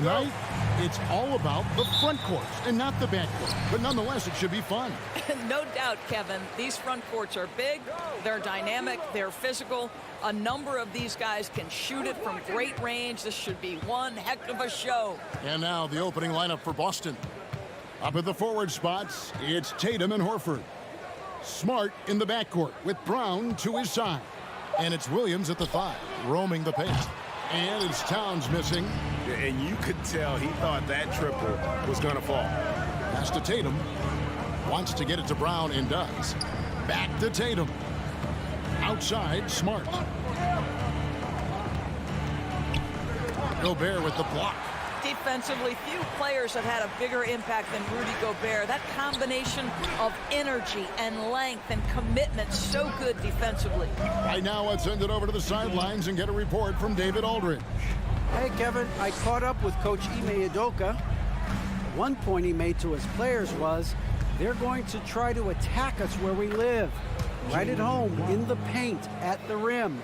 tonight, it's all about the front courts and not the back court. But nonetheless, it should be fun. No doubt, Kevin. These front courts are big, they're dynamic, they're physical. A number of these guys can shoot it from great range. This should be one heck of a show. And now the opening lineup for Boston. Up at the forward spots, it's Tatum and Horford. Smart in the backcourt with Brown to his side. And it's Williams at the 5, roaming the paint. And it's Towns missing. And you could tell he thought that triple was going to fall. Pass to Tatum. Wants to get it to Brown and does. Back to Tatum. Outside, Smart. Gobert with the block. Defensively, few players have had a bigger impact than Rudy Gobert. That combination of energy and length and commitment, so good defensively. Right now, let's send it over to the sidelines and get a report from David Aldridge. Hey, Kevin, I caught up with Coach Ime Udoka. One point he made to his players was, they're going to try to attack us where we live, right at home, in the paint, at the rim.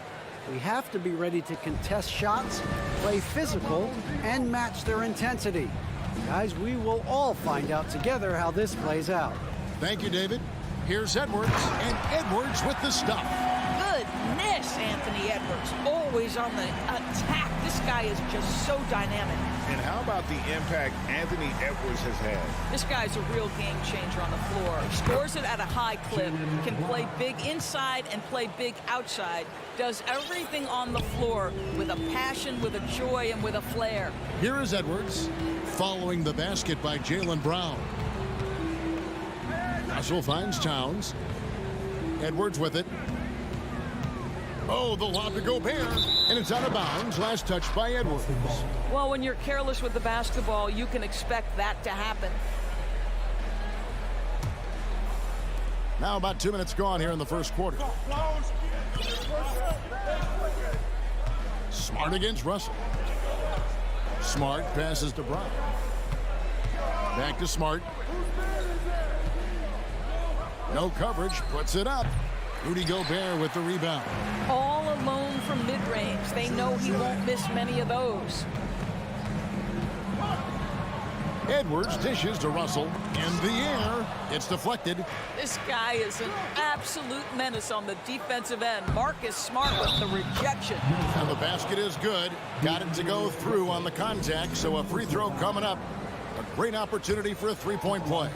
We have to be ready to contest shots, play physical, and match their intensity. Guys, we will all find out together how this plays out. Thank you, David. Here's Edwards, and Edwards with the stuff. Goodness, Anthony Edwards, always on the attack. This guy is just so dynamic. And how about the impact Anthony Edwards has had? This guy's a real game changer on the floor. Scores it at a high clip, can play big inside and play big outside. Does everything on the floor with a passion, with a joy, and with a flair. Here is Edwards, following the basket by Jaylen Brown. Russell finds Towns. Edwards with it. Oh, the lob to Gobert, and it's out of bounds. Last touch by Edwards. Well, when you're careless with the basketball, you can expect that to happen. Now about 2 minutes gone here in the first quarter. Smart against Russell. Smart passes to Brown. Back to Smart. No coverage, puts it up. Rudy Gobert with the rebound. All alone from mid-range. They know he won't miss many of those. Edwards dishes to Russell. In the air, it's deflected. This guy is an absolute menace on the defensive end. Marcus Smart with the rejection. And the basket is good. Got it to go through on the contact, so a free throw coming up. A great opportunity for a three-point play.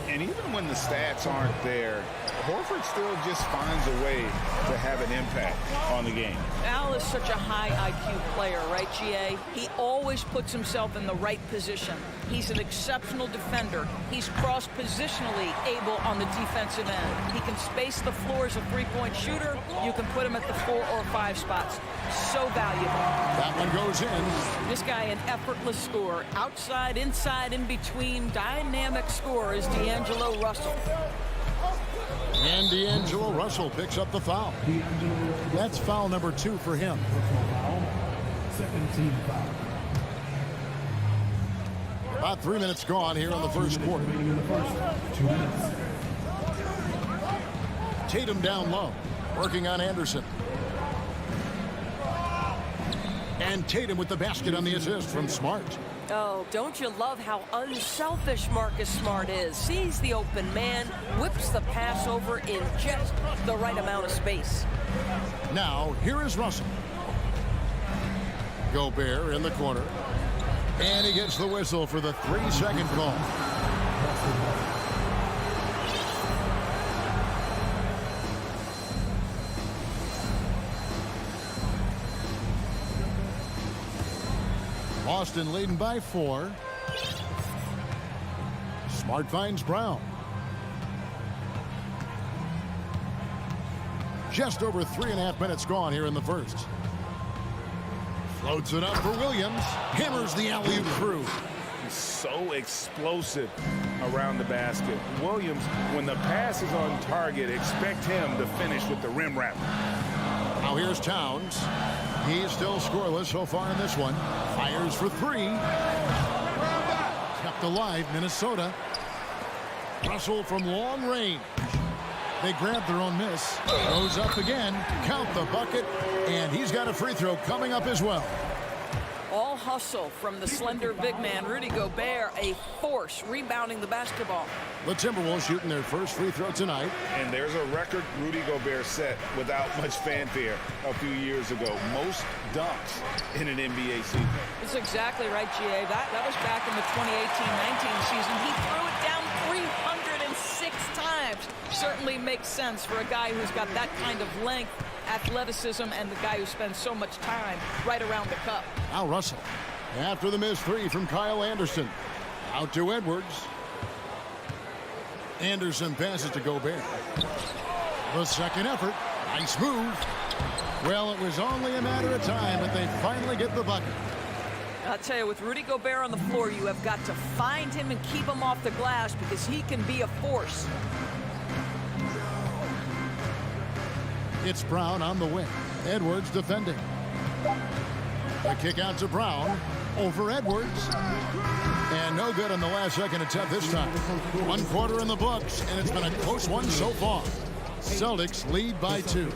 And even when the stats aren't there, Horford still just finds a way to have an impact on the game. Al is such a high IQ player, right, GA? He always puts himself in the right position. He's an exceptional defender. He's cross-positionally able on the defensive end. He can space the floor as a three-point shooter. You can put him at the 4 or 5 spots. So valuable. That one goes in. This guy, an effortless scorer. Outside, inside, in between. Dynamic scorer is D'Angelo Russell. And D'Angelo Russell picks up the foul. That's foul number 2 for him. Second team foul. About 3 minutes gone here in the first quarter. 2 minutes. Tatum down low, working on Anderson. And Tatum with the basket on the assist from Smart. Oh, don't you love how unselfish Marcus Smart is? Sees the open man, whips the pass over in just the right amount of space. Now, here is Russell. Gobert in the corner. And he gets the whistle for the 3-second call. Boston leading by 4. Smart finds Brown. Just over 3.5 minutes gone here in the first. Floats it up for Williams. Hammers the alley-oop through. He's so explosive around the basket. Williams, when the pass is on target, expect him to finish with the rim wrap. Now here's Towns. He's still scoreless so far in this one. Fires for 3. Kept alive, Minnesota. Russell from long range. They grab their own miss. Goes up again. Count the bucket. And he's got a free throw coming up as well. All hustle from the slender big man, Rudy Gobert, a force rebounding the basketball. The Timberwolves shooting their first free throw tonight. And there's a record Rudy Gobert set without much fanfare a few years ago. Most dunks in an NBA season. That's exactly right, GA. That was back in the 2018-19 season. He threw it down 306 times. Certainly makes sense for a guy who's got that kind of length, athleticism, and the guy who spends so much time right around the cup. Now Russell, after the missed three from Kyle Anderson. Out to Edwards. Anderson passes to Gobert. The second effort. Nice move. Well, it was only a matter of time, but they finally get the bucket. I'll tell you, with Rudy Gobert on the floor, you have got to find him and keep him off the glass because he can be a force. It's Brown on the wing. Edwards defending. The kick out to Brown. Over Edwards. And no good on the last second attempt this time. 1 quarter in the books, and it's been a close one so far. Celtics lead by 2.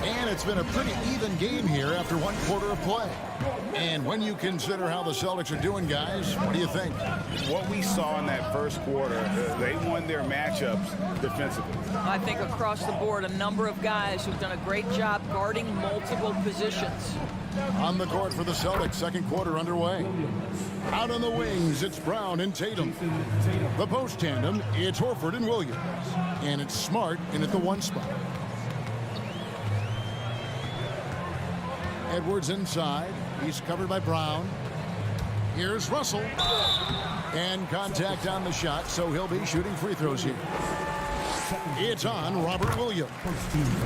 And it's been a pretty even game here after 1 quarter of play. And when you consider how the Celtics are doing, guys, what do you think? What we saw in that first quarter, they won their matchups defensively. I think across the board, a number of guys who've done a great job guarding multiple positions. On the court for the Celtics, second quarter underway. Out on the wings, it's Brown and Tatum. The post tandem, it's Horford and Williams. And it's Smart in at the 1 spot. Edwards inside. He's covered by Brown. Here's Russell. And contact on the shot, so he'll be shooting free throws here. It's on Robert Williams.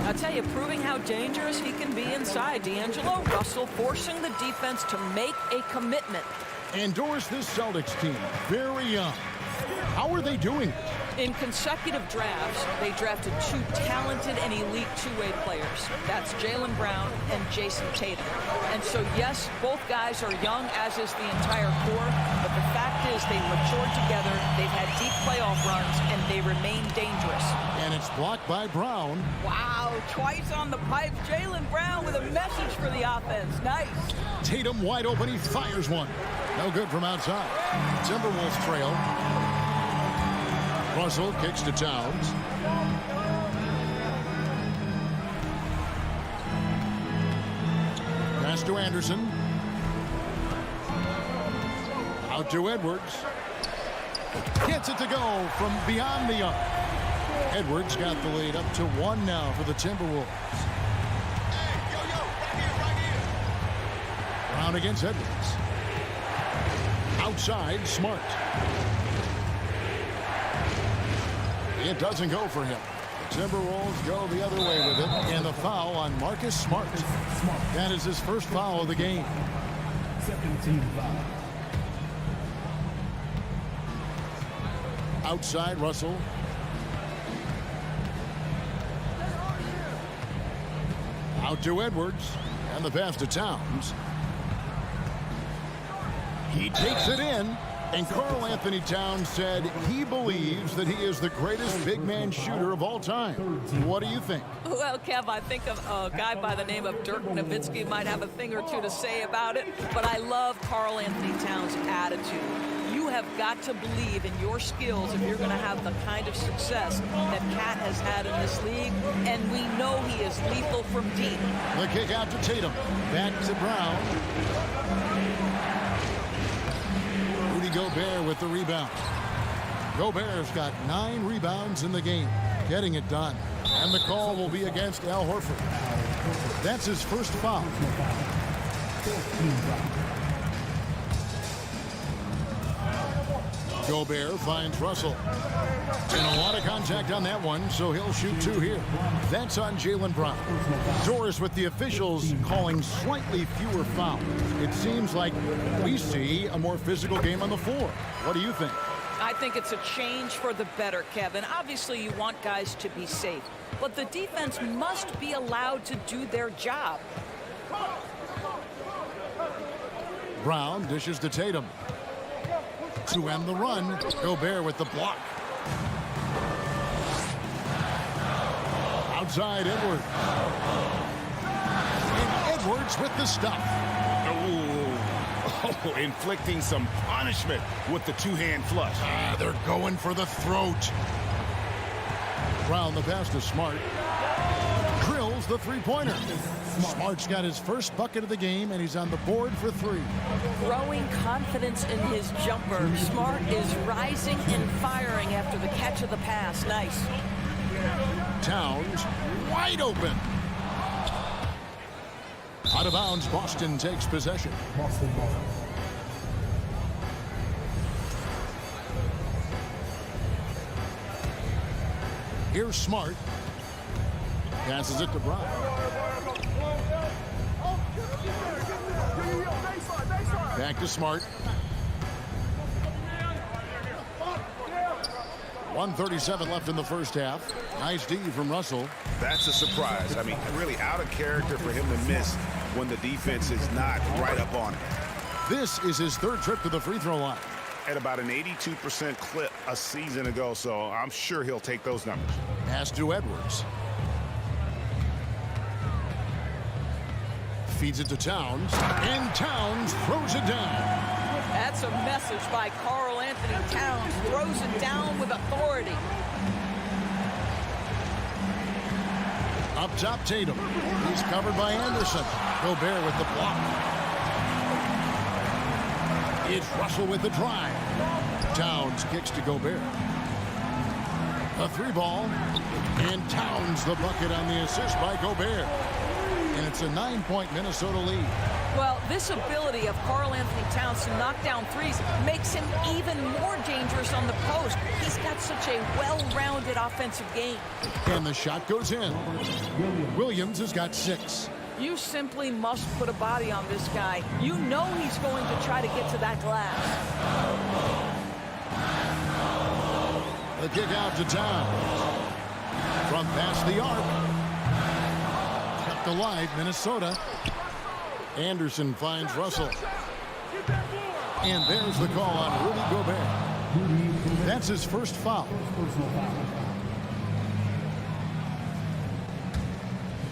I'll tell you, proving how dangerous he can be inside. D'Angelo Russell forcing the defense to make a commitment. Endorse this Celtics team. Very young. How are they doing it? In consecutive drafts, they drafted 2 talented and elite two-way players. That's Jaylen Brown and Jason Tatum. And so, yes, both guys are young, as is the entire core, but the fact is they matured together, they've had deep playoff runs, and they remain dangerous. And it's blocked by Brown. Wow, twice on the pipe. Jaylen Brown with a message for the offense. Nice. Tatum wide open, he fires one. No good from outside. Timberwolves trail. Russell kicks to Towns. Pass to Anderson. Out to Edwards. Gets it to go from beyond the arc. Edwards got the lead up to 1 now for the Timberwolves. Brown against Edwards. Outside, Smart. It doesn't go for him. The Timberwolves go the other way with it, and the foul on Marcus Smart. That is his first foul of the game. Second team foul. Outside, Russell. Out to Edwards, and the pass to Towns. He takes it in. And Karl Anthony Towns said he believes that he is the greatest big man shooter of all time. What do you think? Well, Kev, I think of a guy by the name of Dirk Nowitzki might have a thing or two to say about it, but I love Karl Anthony Towns' attitude. You have got to believe in your skills if you're going to have the kind of success that Cat has had in this league, and we know he is lethal from deep. The kick out to Tatum. Back to Brown. Gobert with the rebound. Gobert's got 9 rebounds in the game, getting it done. And the call will be against Al Horford. That's his first foul. Gobert finds Russell. And a lot of contact on that one, so he'll shoot 2 here. That's on Jaylen Brown. Doris with the officials calling slightly fewer fouls. It seems like we see a more physical game on the floor. What do you think? I think it's a change for the better, Kevin. Obviously, you want guys to be safe, but the defense must be allowed to do their job. Brown dishes to Tatum. To end the run, Gobert with the block. outside Edwards. And Edwards with the stuff. Oh, inflicting some punishment with the two-hand flush. They're going for the throat. Brown the pass to Smart. Drills the three-pointer. Smart's got his first bucket of the game, and he's on the board for 3. Growing confidence in his jumper. Smart is rising and firing after the catch of the pass. Nice. Towns wide open. Out of bounds, Boston takes possession. Boston ball. Here's Smart. Passes it to Brown. Back to Smart. 1:37 left in the first half. Nice D from Russell. That's a surprise. I mean, really out of character for him to miss when the defense is not right up on him. This is his 3rd trip to the free throw line. At about an 82% clip a season ago, so I'm sure he'll take those numbers. Pass to Edwards. Feeds it to Towns, and Towns throws it down. That's a message by Karl Anthony Towns. Throws it down with authority. Up top, Tatum. He's covered by Anderson. Gobert with the block. It's Russell with the drive. Towns kicks to Gobert. A 3-ball. And Towns the bucket on the assist by Gobert. And it's a 9-point Minnesota lead. Well, this ability of Karl Anthony Towns to knock down threes makes him even more dangerous on the post. He's got such a well-rounded offensive game. And the shot goes in. Williams has got 6. You simply must put a body on this guy. You know he's going to try to get to that glass. The kick out to Towns. From past the arc. Kept alive, Minnesota. Anderson finds Russell. And there's the call on Rudy Gobert. That's his first foul.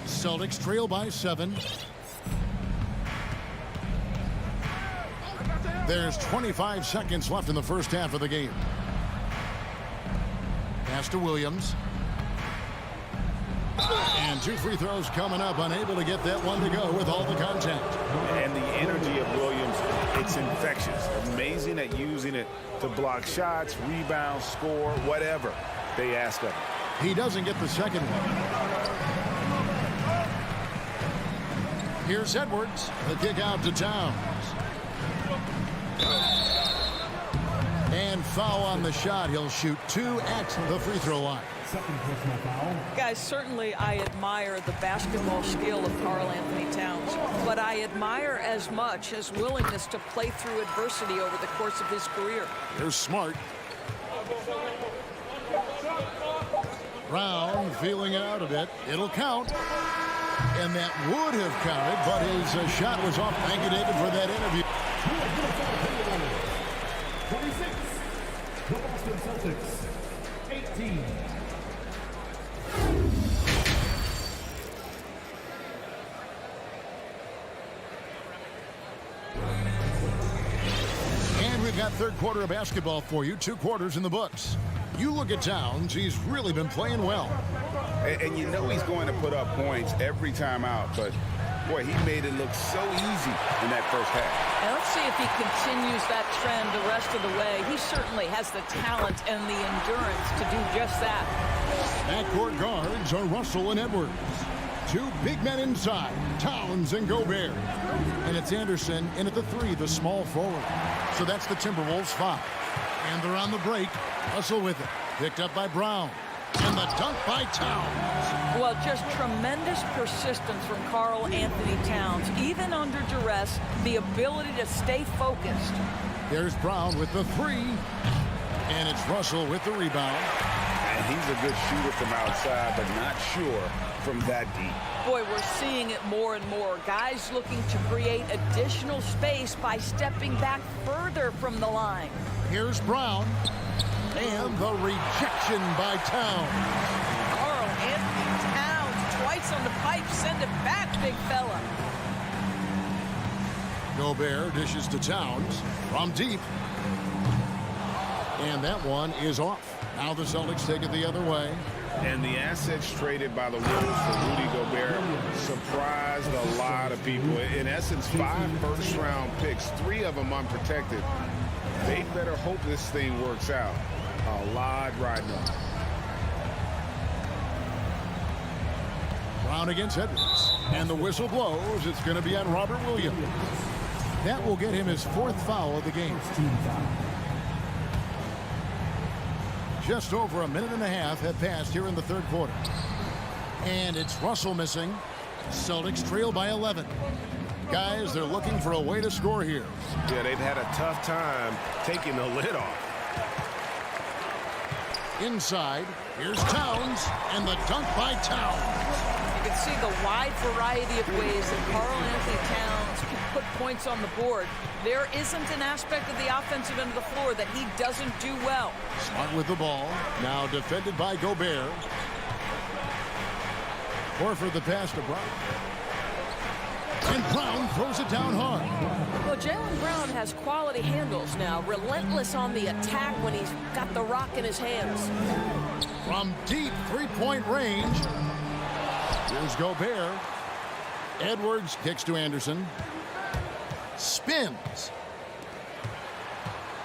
Celtics trail by 7. There's 25 seconds left in the first half of the game. Pass to Williams. And 2 free throws coming up, unable to get that one to go with all the contact. And the energy of Williams, it's infectious. Amazing at using it to block shots, rebound, score, whatever they ask of him. He doesn't get the second one. Here's Edwards. The kick out to Towns. And foul on the shot. He'll shoot 2 at the free throw line. Second personal foul. Guys, certainly I admire the basketball skill of Karl Anthony Towns, but I admire as much his willingness to play through adversity over the course of his career. Here's Smart. Brown feeling it out a bit. It'll count. And that would have counted, but his shot was off. Thank you, David, for that interview. 26. The Boston Celtics. 18. And we've got third quarter of basketball for you. 2 quarters in the books. You look at Towns, he's really been playing well. And you know he's going to put up points every time out, but boy, he made it look so easy in that first half. And let's see if he continues that trend the rest of the way. He certainly has the talent and the endurance to do just that. Backcourt guards are Russell and Edwards. 2 big men inside, Towns and Gobert. And it's Anderson in at the 3, the small forward. So that's the Timberwolves 5. And they're on the break. Russell with it. Picked up by Brown. And the dunk by Towns. Well, just tremendous persistence from Karl Anthony Towns. Even under duress, the ability to stay focused. There's Brown with the 3. And it's Russell with the rebound. And he's a good shooter from outside, but not sure from that deep. Boy, we're seeing it more and more. Guys looking to create additional space by stepping back further from the line. Here's Brown. And the rejection by Towns. Karl Anthony Towns ice on the pipe. Send it back, big fella. Gobert dishes to Towns from deep. And that one is off. Now the Celtics take it the other way. And the assets traded by the Wolves for Rudy Gobert surprised a lot of people. In essence, 5 first-round picks, 3 of them unprotected. They better hope this thing works out. A lot riding on. Brown against Edwards. And the whistle blows. It's going to be on Robert Williams. That will get him his 4th foul of the game. Just over a minute and a half have passed here in the 3rd quarter. And it's Russell missing. Celtics trail by 11. Guys, they're looking for a way to score here. Yeah, they've had a tough time taking the lid off. Inside, here's Towns, and the dunk by Towns. You can see the wide variety of ways that Karl-Anthony Towns can put points on the board. There isn't an aspect of the offensive end of the floor that he doesn't do well. Smart with the ball. Now defended by Gobert. Horford the pass to Brown. And Brown throws it down hard. Well, Jaylen Brown has quality handles now. Relentless on the attack when he's got the rock in his hands. From deep 3-point range. Here's Gobert. Edwards kicks to Anderson. Spins.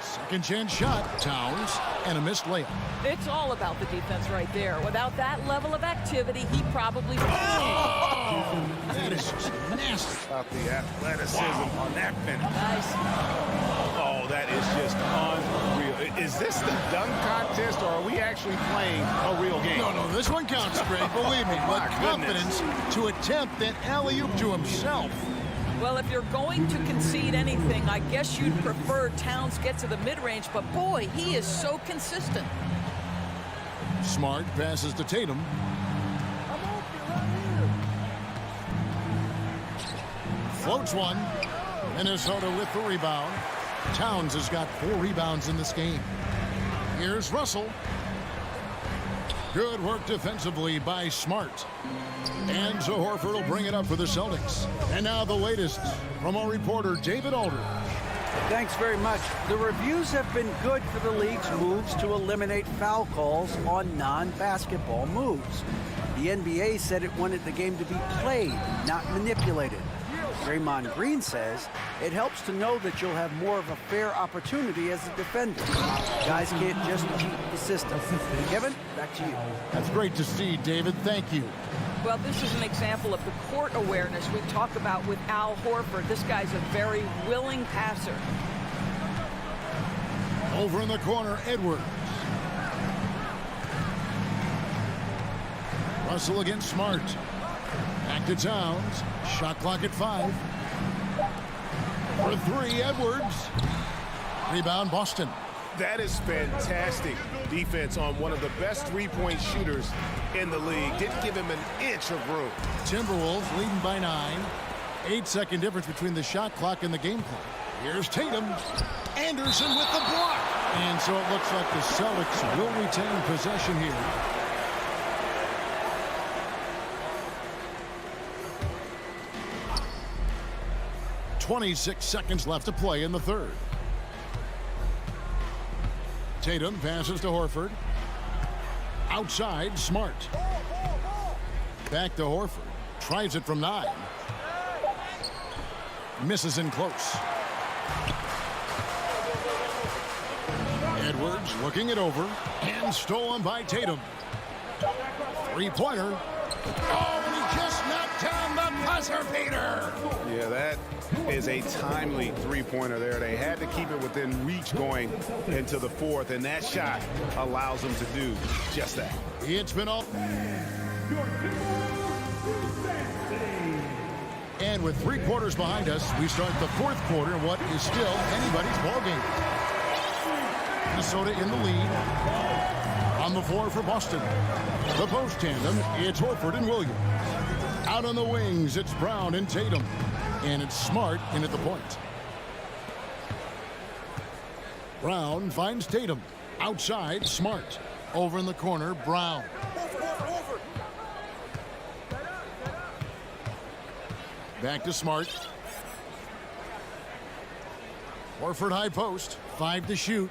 Second chance shot. Towns. And a missed layup. It's all about the defense right there. Without that level of activity, he probably... Oh! That is just nasty. About the athleticism on that finish. Nice. Oh, that is just unreal. Is this the dunk contest, or are we actually playing a real game? No, this one counts, Greg. Believe me. My But confidence to attempt that alley-oop to himself. Well, if you're going to concede anything, I guess you'd prefer Towns get to the mid-range, but boy, he is so consistent. Smart passes to Tatum. Floats one. Minnesota with the rebound. Towns has got 4 rebounds in this game. Here's Russell. Good work defensively by Smart. And so Horford will bring it up for the Celtics. And now the latest from our reporter, David Alder. Thanks very much. The reviews have been good for the league's moves to eliminate foul calls on non-basketball moves. The NBA said it wanted the game to be played, not manipulated. Draymond Green says it helps to know that you'll have more of a fair opportunity as a defender. Guys can't just cheat the system. Kevin, back to you. That's great to see, David. Thank you. Well, this is an example of the court awareness we talk about with Al Horford. This guy's a very willing passer. Over in the corner, Edwards. Russell against Smart. Back to Towns. Shot clock at 5. For 3, Edwards. Rebound, Boston. That is fantastic defense on one of the best 3-point shooters in the league. Didn't give him an inch of room. Timberwolves leading by 9. 8-second difference between the shot clock and the game clock. Here's Tatum. Anderson with the block. And so it looks like the Celtics will retain possession here. .26 seconds left to play in the 3rd. Tatum passes to Horford. Outside, Smart. Back to Horford. Tries it from 9. Misses in close. Edwards looking it over. And stolen by Tatum. 3-pointer. Oh, and he just knocked down the buzzer beater. Yeah, that is a timely 3-pointer there. They had to keep it within reach going into the 4th, and that shot allows them to do just that. It's been all. And with 3 quarters behind us, we start the 4th quarter in what is still anybody's ballgame. Minnesota in the lead. On the floor for Boston. The post tandem, it's Horford and Williams. Out on the wings, it's Brown and Tatum. And it's Smart in at the point. Brown finds Tatum. Outside, Smart. Over in the corner, Brown. Back to Smart. Horford high post. 5 to shoot.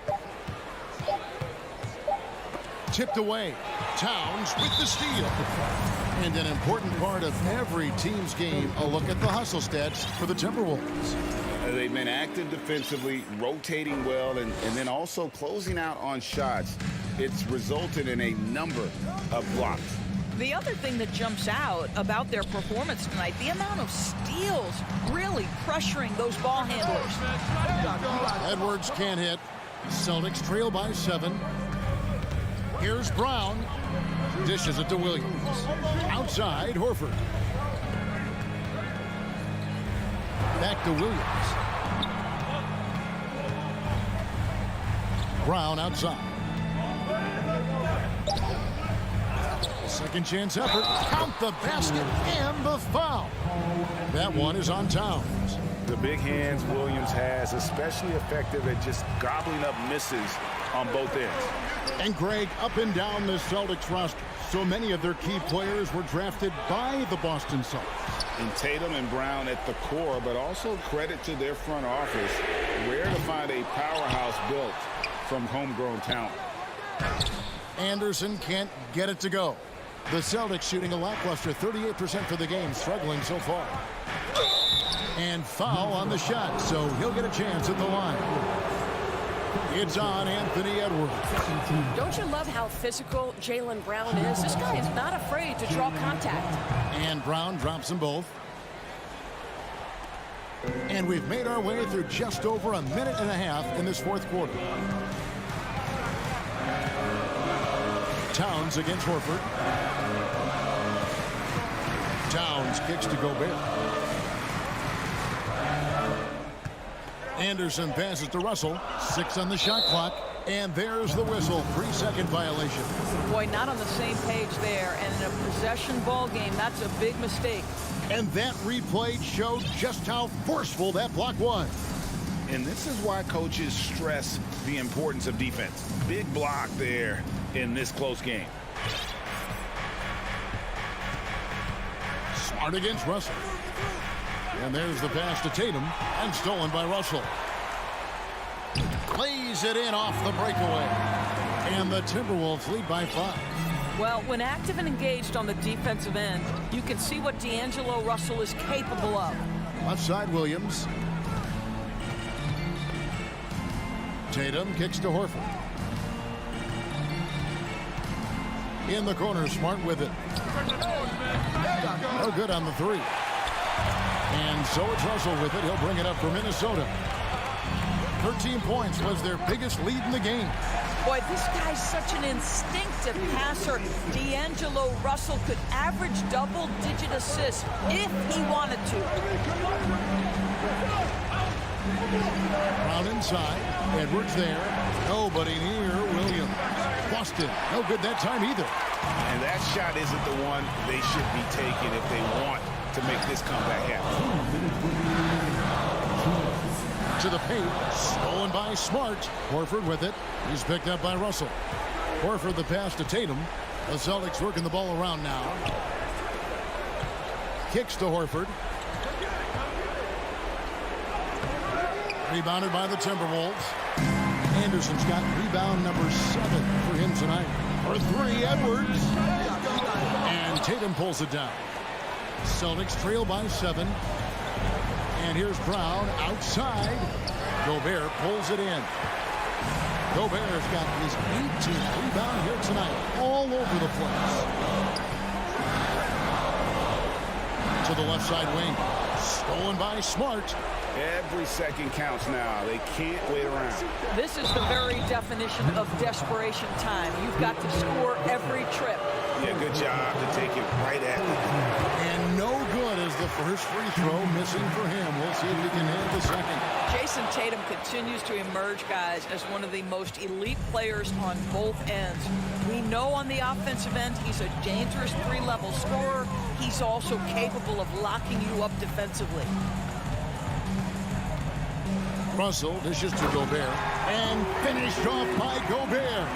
Tipped away. Towns with the steal. And an important part of every team's game, a look at the hustle stats for the Timberwolves. They've been active defensively, rotating well, and then also closing out on shots. It's resulted in a number of blocks. The other thing that jumps out about their performance tonight, the amount of steals really pressuring those ball handlers. Edwards can't hit. Celtics trail by 7. Here's Brown. Dishes it to Williams. Outside, Horford. Back to Williams. Brown outside. Second chance effort. Count the basket and the foul. That one is on Towns. The big hands Williams has, especially effective at just gobbling up misses on both ends. And Greg, up and down the Celtics roster, so many of their key players were drafted by the Boston Celtics. And Tatum and Brown at the core, but also credit to their front office. Rare to find a powerhouse built from homegrown talent. Anderson can't get it to go. The Celtics shooting a lackluster 38% for the game, struggling so far. And foul on the shot, so he'll get a chance at the line. It's on Anthony Edwards. Don't you love how physical Jaylen Brown is? This guy is not afraid to draw contact. And Brown drops them both. And we've made our way through just over a minute and a half in this fourth quarter. Towns against Horford. Towns kicks to Gobert. Anderson passes to Russell. 6 on the shot clock. And there's the whistle. 3-second violation. Boy, not on the same page there. And in a possession ball game, that's a big mistake. And that replay showed just how forceful that block was. And this is why coaches stress the importance of defense. Big block there in this close game. Smart against Russell. And there's the pass to Tatum, and stolen by Russell. Lays it in off the breakaway. And the Timberwolves lead by 5. Well, when active and engaged on the defensive end, you can see what D'Angelo Russell is capable of. Left side, Williams. Tatum kicks to Horford. In the corner, Smart with it. No good on the 3. And so it's Russell with it. He'll bring it up for Minnesota. 13 points was their biggest lead in the game. Boy, this guy's such an instinctive passer. D'Angelo Russell could average double-digit assists if he wanted to. Brown inside. Edwards there. Nobody near Williams. Boston. No good that time either. And that shot isn't the one they should be taking if they want to make this comeback happen. To the paint. Stolen by Smart. Horford with it. He's picked up by Russell. Horford the pass to Tatum. The Celtics working the ball around now. Kicks to Horford. Rebounded by the Timberwolves. Anderson's got rebound number 7 for him tonight. For 3, Edwards. And Tatum pulls it down. Celtics trail by 7. And here's Brown outside. Gobert pulls it in. Gobert's got his 18th rebound here tonight. All over the place. To the left side wing. Stolen by Smart. Every second counts now. They can't wait around. This is the very definition of desperation time. You've got to score every trip. Yeah, good job to take it right at them. And no good as the first free throw missing for him. We'll see if he can hit the second. Jason Tatum continues to emerge, guys, as one of the most elite players on both ends. We know on the offensive end he's a dangerous 3-level scorer. He's also capable of locking you up defensively. Russell dishes to Gobert. And finished off by Gobert.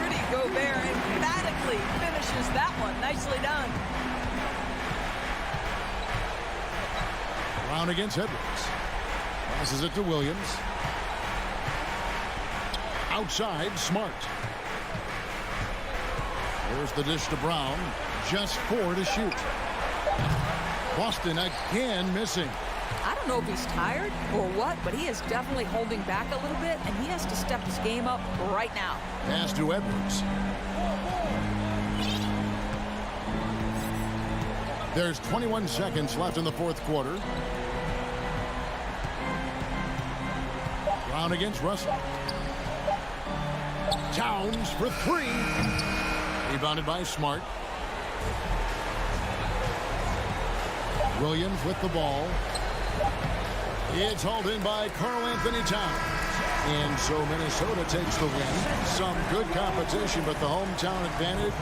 Rudy Gobert emphatically finishes that one. Nicely done. Brown against Edwards. Passes it to Williams. Outside, Smart. Here's the dish to Brown. Just 4 to shoot. Boston again missing. I don't know if he's tired or what, but he is definitely holding back a little bit, and he has to step his game up right now. Pass to Edwards. There's 21 seconds left in the fourth quarter. Brown against Russell. Towns for 3. Rebounded by Smart. Williams with the ball. It's hauled in by Karl Anthony Towns. And so Minnesota takes the win. Some good competition, but the hometown advantage.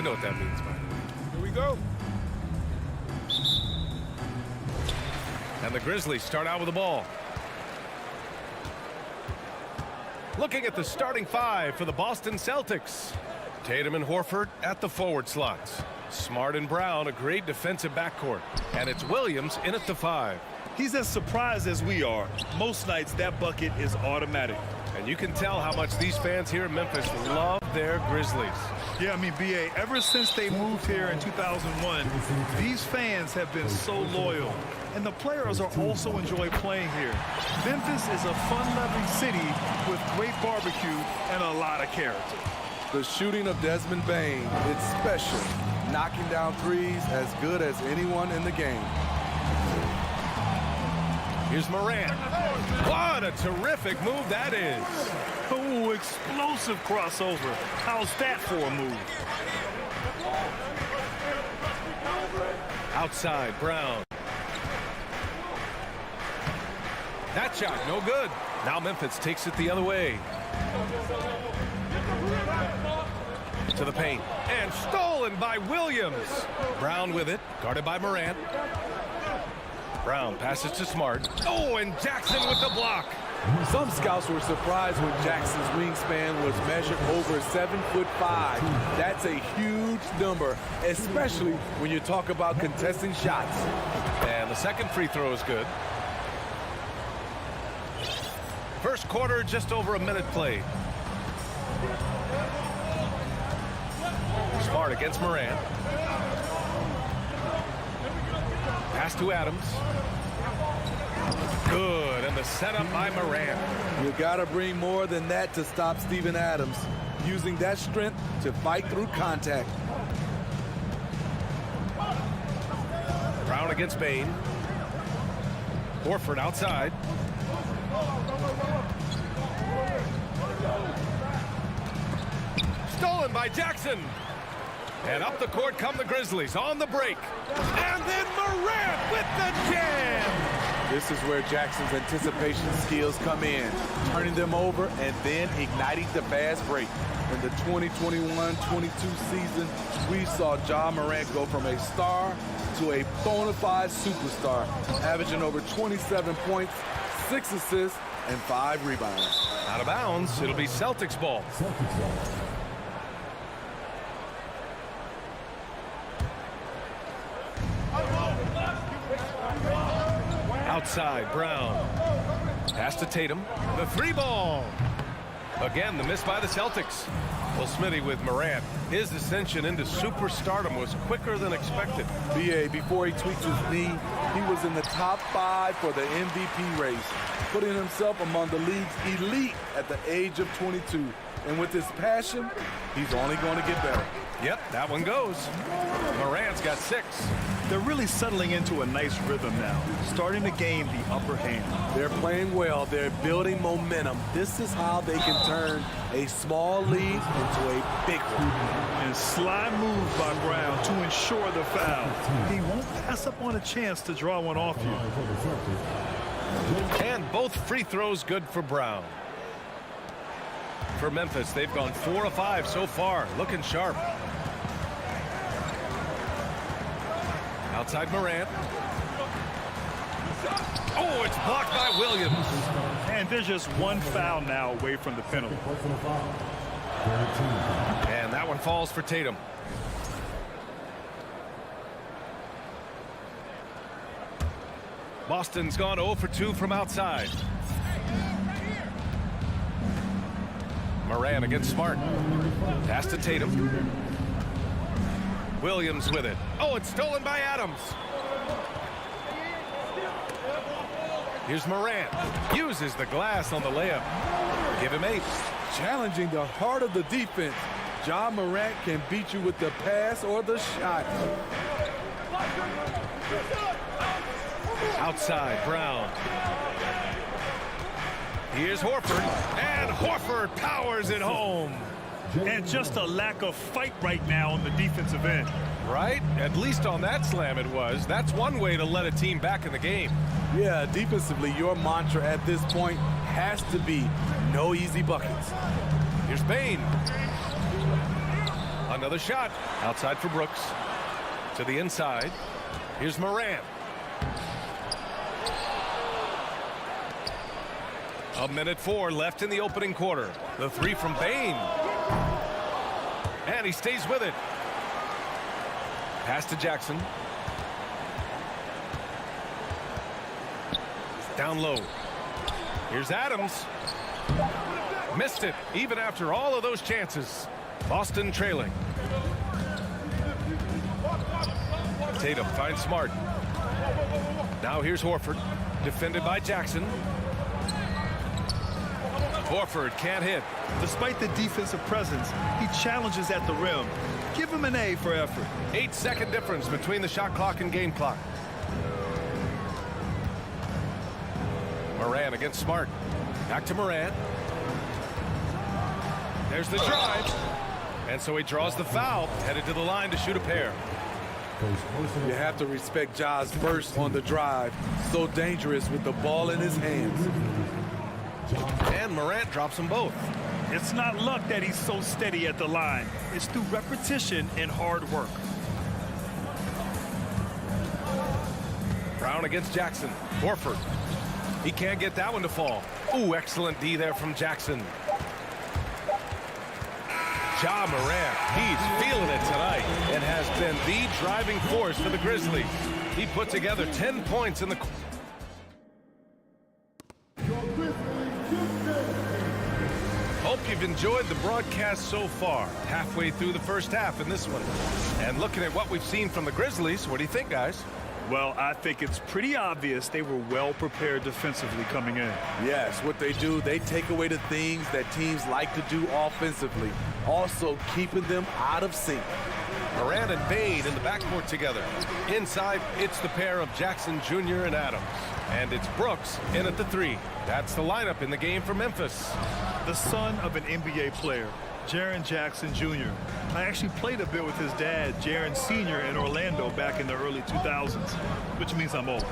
I know what that means, by the way. Here we go. And the Grizzlies start out with the ball. Looking at the starting five for the Boston Celtics. Tatum and Horford at the forward slots. Smart and Brown, a great defensive backcourt. And it's Williams in at the 5. He's as surprised as we are. Most nights, that bucket is automatic. And you can tell how much these fans here in Memphis love their Grizzlies. Yeah, I mean, B.A., ever since they moved here in 2001, these fans have been so loyal. And the players are also enjoy playing here. Memphis is a fun-loving city with great barbecue and a lot of character. The shooting of Desmond Bane, it's special. Knocking down threes as good as anyone in the game. Here's Morant. What a terrific move that is. Oh, explosive crossover. How's that for a move? Outside, Brown. That shot, no good. Now Memphis takes it the other way. To the paint. And stolen by Williams. Brown with it, guarded by Morant. Brown passes to Smart. Oh, and Jackson with the block. Some scouts were surprised when Jackson's wingspan was measured over 7'5". That's a huge number, especially when you talk about contesting shots. And the second free throw is good. First quarter, just over a minute played. Smart against Morant. Pass to Adams. Good, and the setup by Morant. You gotta bring more than that to stop Steven Adams, using that strength to fight through contact. Brown against Bane. Horford outside. Stolen by Jackson. And up the court come the Grizzlies on the break. And then Morant with the jam. This is where Jackson's anticipation skills come in, turning them over and then igniting the fast break. In the 2021-22 season, we saw Ja Morant go from a star to a bona fide superstar, averaging over 27 points, 6 assists, and 5 rebounds. Out of bounds, it'll be Celtics ball. Outside, Brown. Pass to Tatum. The 3 ball. Again, the miss by the Celtics. Well, Smitty with Morant. His ascension into superstardom was quicker than expected. B.A., before he tweaked his knee, he was in the top 5 for the MVP race, putting himself among the league's elite at the age of 22. And with his passion, he's only going to get better. Yep, that one goes. Morant's got 6. They're really settling into a nice rhythm now, starting to gain the upper hand. They're playing well. They're building momentum. This is how they can turn a small lead into a big one. And sly move by Brown to ensure the foul. He won't pass up on a chance to draw one off you. And both free throws good for Brown. For Memphis, they've gone 4 of 5 so far, looking sharp. Outside Morant. Oh, it's blocked by Williams. And there's just one foul now away from the penalty. And that one falls for Tatum. Boston's gone 0 for 2 from outside. Morant against Smart. Pass to Tatum. Williams with it. Oh, it's stolen by Adams. Here's Morant. Uses the glass on the layup. Give him 8. Challenging the heart of the defense. Ja Morant can beat you with the pass or the shot. Outside, Brown. Here's Horford. And Horford powers it home. And just a lack of fight right now on the defensive end. Right? At least on that slam it was. That's one way to let a team back in the game. Yeah, defensively, your mantra at this point has to be no easy buckets. Here's Bane. A Another shot. Outside for Brooks. To the inside. Here's Morant. A minute 4 left in the opening quarter. The three from Bane. And he stays with it. Pass to Jackson. Down low. Here's Adams. Missed it, even after all of those chances. Boston trailing. Tatum finds Smart. Now here's Horford. Defended by Jackson. Horford can't hit. Despite the defensive presence, he challenges at the rim. Give him an A for effort. 8-second difference between the shot clock and game clock. Morant against Smart. Back to Morant. There's the drive. And so he draws the foul, headed to the line to shoot a pair. You have to respect Ja's burst on the drive. So dangerous with the ball in his hands. And Morant drops them both. It's not luck that he's so steady at the line. It's through repetition and hard work. Brown against Jackson. Horford. He can't get that one to fall. Ooh, excellent D there from Jackson. Ja Morant, he's feeling it tonight and has been the driving force for the Grizzlies. He put together 10 points in the... Hope you've enjoyed the broadcast so far. Halfway through the first half in this one. And looking at what we've seen from the Grizzlies, what do you think, guys? Well, I think it's pretty obvious they were well prepared defensively coming in. Yes, what they do, they take away the things that teams like to do offensively, also keeping them out of sync. Morant and Bane in the backcourt together. Inside, it's the pair of Jackson Jr. and Adams. And it's Brooks in at the three. That's the lineup in the game for Memphis. The son of an NBA player, Jaren Jackson Jr. I actually played a bit with his dad, Jaren Sr. in Orlando back in the early 2000s, which means I'm old.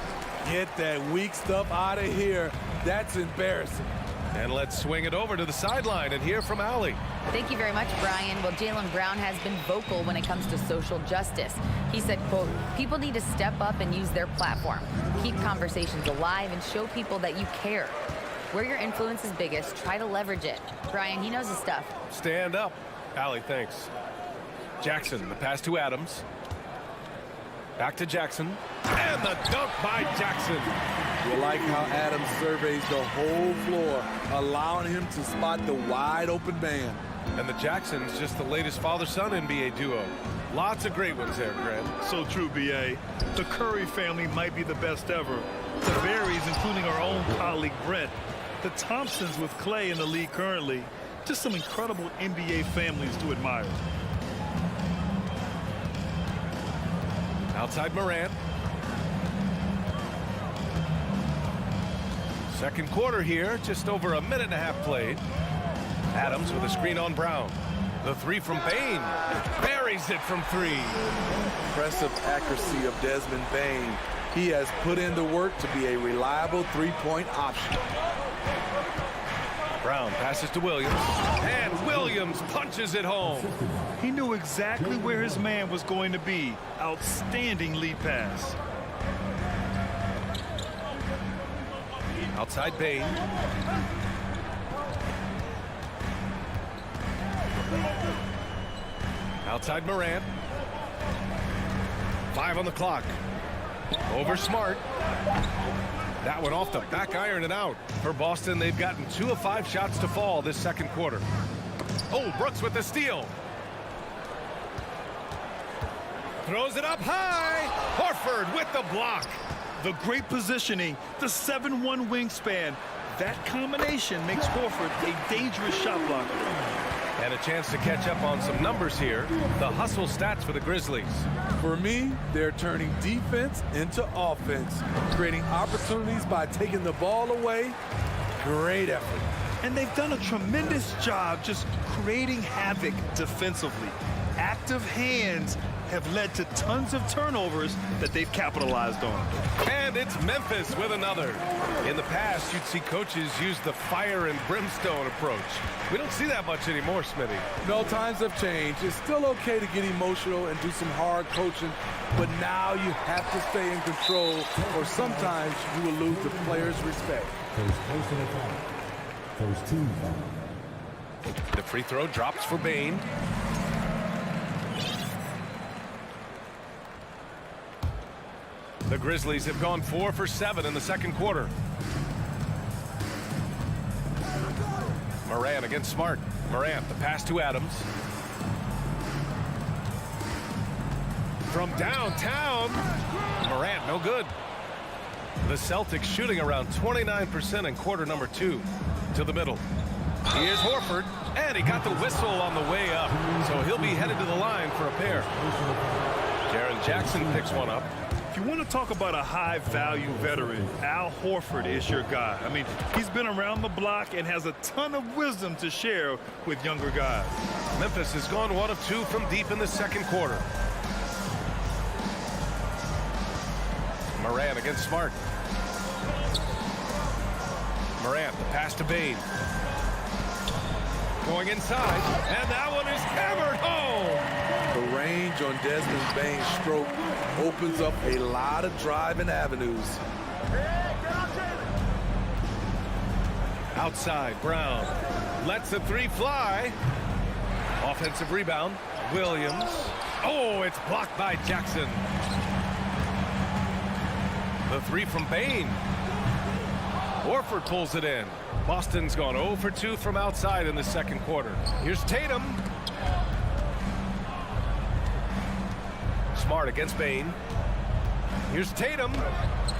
Get that weak stuff out of here. That's embarrassing. And let's swing it over to the sideline and hear from Allie. Thank you very much, Brian. Well, Jaylen Brown has been vocal when it comes to social justice. He said, quote, people need to step up and use their platform. Keep conversations alive and show people that you care. Where your influence is biggest, try to leverage it. Brian, he knows his stuff. Stand up. Allie, thanks. Jackson, the pass to Adams. Back to Jackson. And the dunk by Jackson. You like how Adams surveys the whole floor, allowing him to spot the wide open man. And the Jacksons, just the latest father-son NBA duo. Lots of great ones there, Grant. So true, B.A. The Curry family might be the best ever. The Berries, including our own colleague Brent. The Thompsons with Clay in the league currently. Just some incredible NBA families to admire. Outside Morant. Second quarter here, just over a minute and a half played. Adams with a screen on Brown. The three from Bane. Buries it from three. Impressive accuracy of Desmond Bane. He has put in the work to be a reliable three-point option. Brown passes to Williams. And Williams punches it home. He knew exactly where his man was going to be. Outstanding lead pass. Outside Bane. Outside Morant. 5 on the clock. Over Smart. That one off the back iron and out. For Boston, they've gotten 2 of 5 shots to fall this second quarter. Oh, Brooks with the steal. Throws it up high. Horford with the block. The great positioning, the 7'1" wingspan. That combination makes Horford a dangerous shot blocker. And a chance to catch up on some numbers here. The hustle stats for the Grizzlies. For me, they're turning defense into offense, creating opportunities by taking the ball away. Great effort. And they've done a tremendous job just creating havoc defensively. Active hands have led to tons of turnovers that they've capitalized on. And it's Memphis with another. In the past, you'd see coaches use the fire and brimstone approach. We don't see that much anymore, Smitty. No, times have changed. It's still okay to get emotional and do some hard coaching, but now you have to stay in control, or sometimes you will lose the players' respect. First personal foul. First team foul. The free throw drops for Bane. The Grizzlies have gone 4 for 7 in the second quarter. Morant against Smart. Morant, the pass to Adams. From downtown, Morant, no good. The Celtics shooting around 29% in quarter number 2. To the middle. Here's Horford, and he got the whistle on the way up, so he'll be headed to the line for a pair. Jaren Jackson picks one up. If you want to talk about a high-value veteran, Al Horford is your guy. I mean, he's been around the block and has a ton of wisdom to share with younger guys. Memphis has gone 1 of 2 from deep in the second quarter. Morant against Smart. Morant, the pass to Bane. Going inside, and that one is hammered home. The range on Desmond Bane's stroke opens up a lot of driving avenues. Outside, Brown lets the three fly. Offensive rebound, Williams. Oh, it's blocked by Jackson. The three from Bane. Horford pulls it in. Boston's gone 0 for 2 from outside in the second quarter. Here's Tatum. Smart against Bane. Here's Tatum.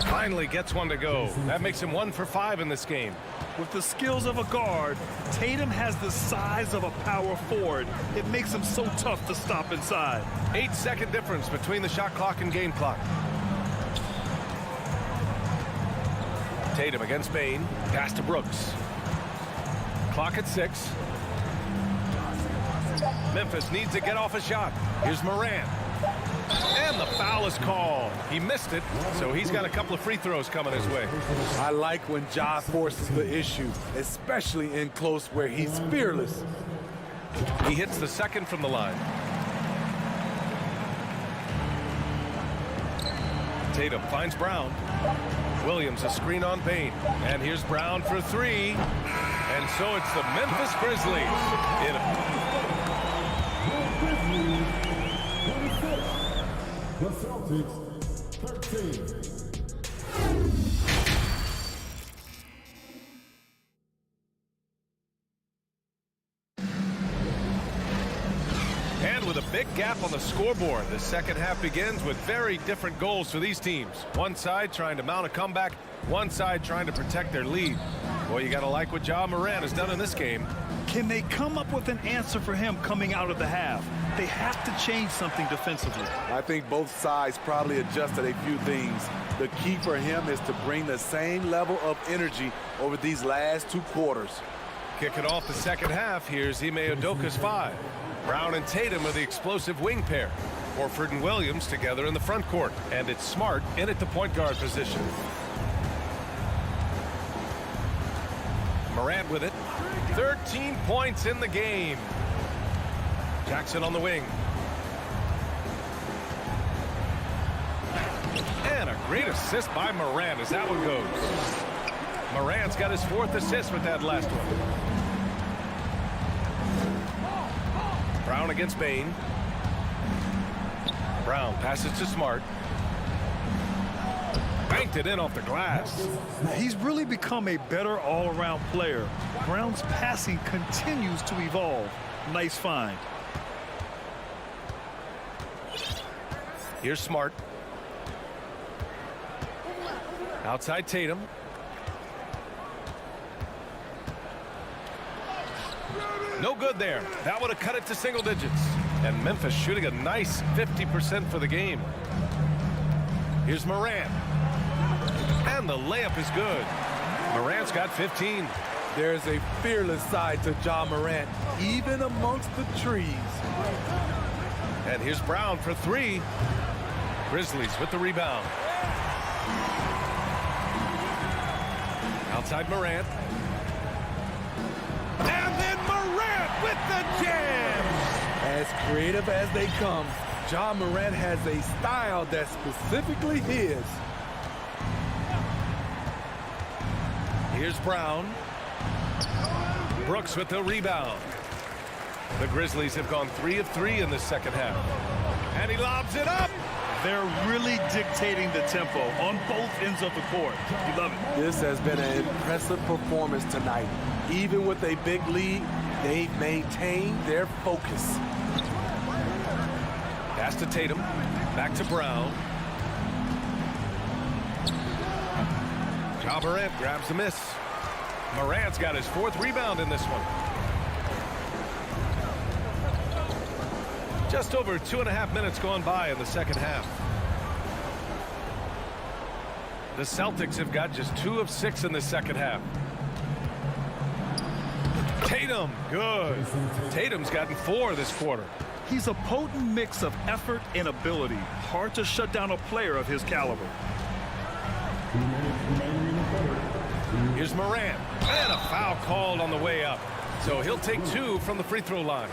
Finally gets one to go. That makes him 1 for 5 in this game. With the skills of a guard, Tatum has the size of a power forward. It makes him so tough to stop inside. 8-second difference between the shot clock and game clock. Tatum against Bane. Pass to Brooks. Clock at 6. Memphis needs to get off a shot. Here's Morant. And the foul is called. He missed it, so he's got a couple of free throws coming his way. I like when Ja forces the issue, especially in close where he's fearless. He hits the second from the line. Tatum finds Brown. Williams a screen on Bane. And here's Brown for 3. And so it's the Memphis Grizzlies. The Celtics, 13. And with a big gap on the scoreboard, the second half begins with very different goals for these teams. One side trying to mount a comeback, one side trying to protect their lead. Well, you got to like what Ja Morant has done in this game. Can they come up with an answer for him coming out of the half? They have to change something defensively. I think both sides probably adjusted a few things. The key for him is to bring the same level of energy over these last 2 quarters. Kicking off the second half, here's Ime Udoka's 5. Brown and Tatum are the explosive wing pair. Horford and Williams together in the front court. And it's Smart in at the point guard position. Morant with it. 13 points in the game. Jackson on the wing. And a great assist by Morant as that one goes. Morant's got his 4th assist with that last one. Brown against Bane. Brown passes to Smart. Banked it in off the glass. He's really become a better all-around player. Brown's passing continues to evolve. Nice find. Here's Smart. Outside Tatum. No good there. That would have cut it to single digits. And Memphis shooting a nice 50% for the game. Here's Morant. And the layup is good. Morant's got 15. There's a fearless side to Ja Morant, even amongst the trees. And here's Brown for three. Grizzlies with the rebound. Outside Morant. And then Morant with the jam. As creative as they come, Ja Morant has a style that's specifically his. Here's Brown. Brooks with the rebound. The Grizzlies have gone 3 of 3 in the second half. And he lobs it up. They're really dictating the tempo on both ends of the court. You love it. This has been an impressive performance tonight. Even with a big lead, they've maintained their focus. Pass to Tatum. Back to Brown. Ja Morant grabs the miss. Morant's got his 4th rebound in this one. Just over 2.5 minutes gone by in the second half. The Celtics have got just 2 of 6 in the second half. Tatum, good. Tatum's gotten 4 this quarter. He's a potent mix of effort and ability. Hard to shut down a player of his caliber. Here's Morant. And a foul called on the way up. So he'll take 2 from the free throw line.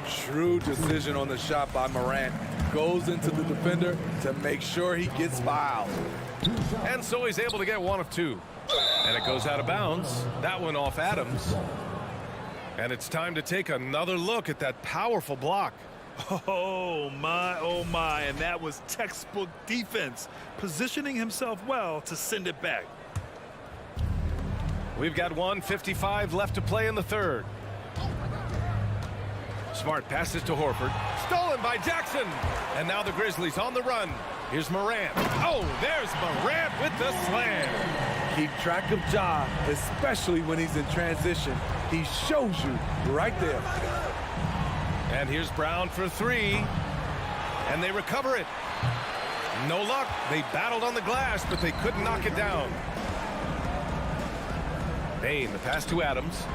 Shrewd decision on the shot by Morant. Goes into the defender to make sure he gets fouled. And so he's able to get 1 of 2. And it goes out of bounds. That one off Adams. And it's time to take another look at that powerful block. Oh my, and that was textbook defense. Positioning himself well to send it back. We've got 1:55 left to play in the third. Smart passes to Horford. Stolen by Jackson. And now the Grizzlies on the run. Here's Morant. Oh, there's Morant with the slam. Keep track of Ja, especially when he's in transition. He shows you right there. And here's Brown for 3. And they recover it. No luck. They battled on the glass, but they couldn't knock it down. Bane, the pass to Adams.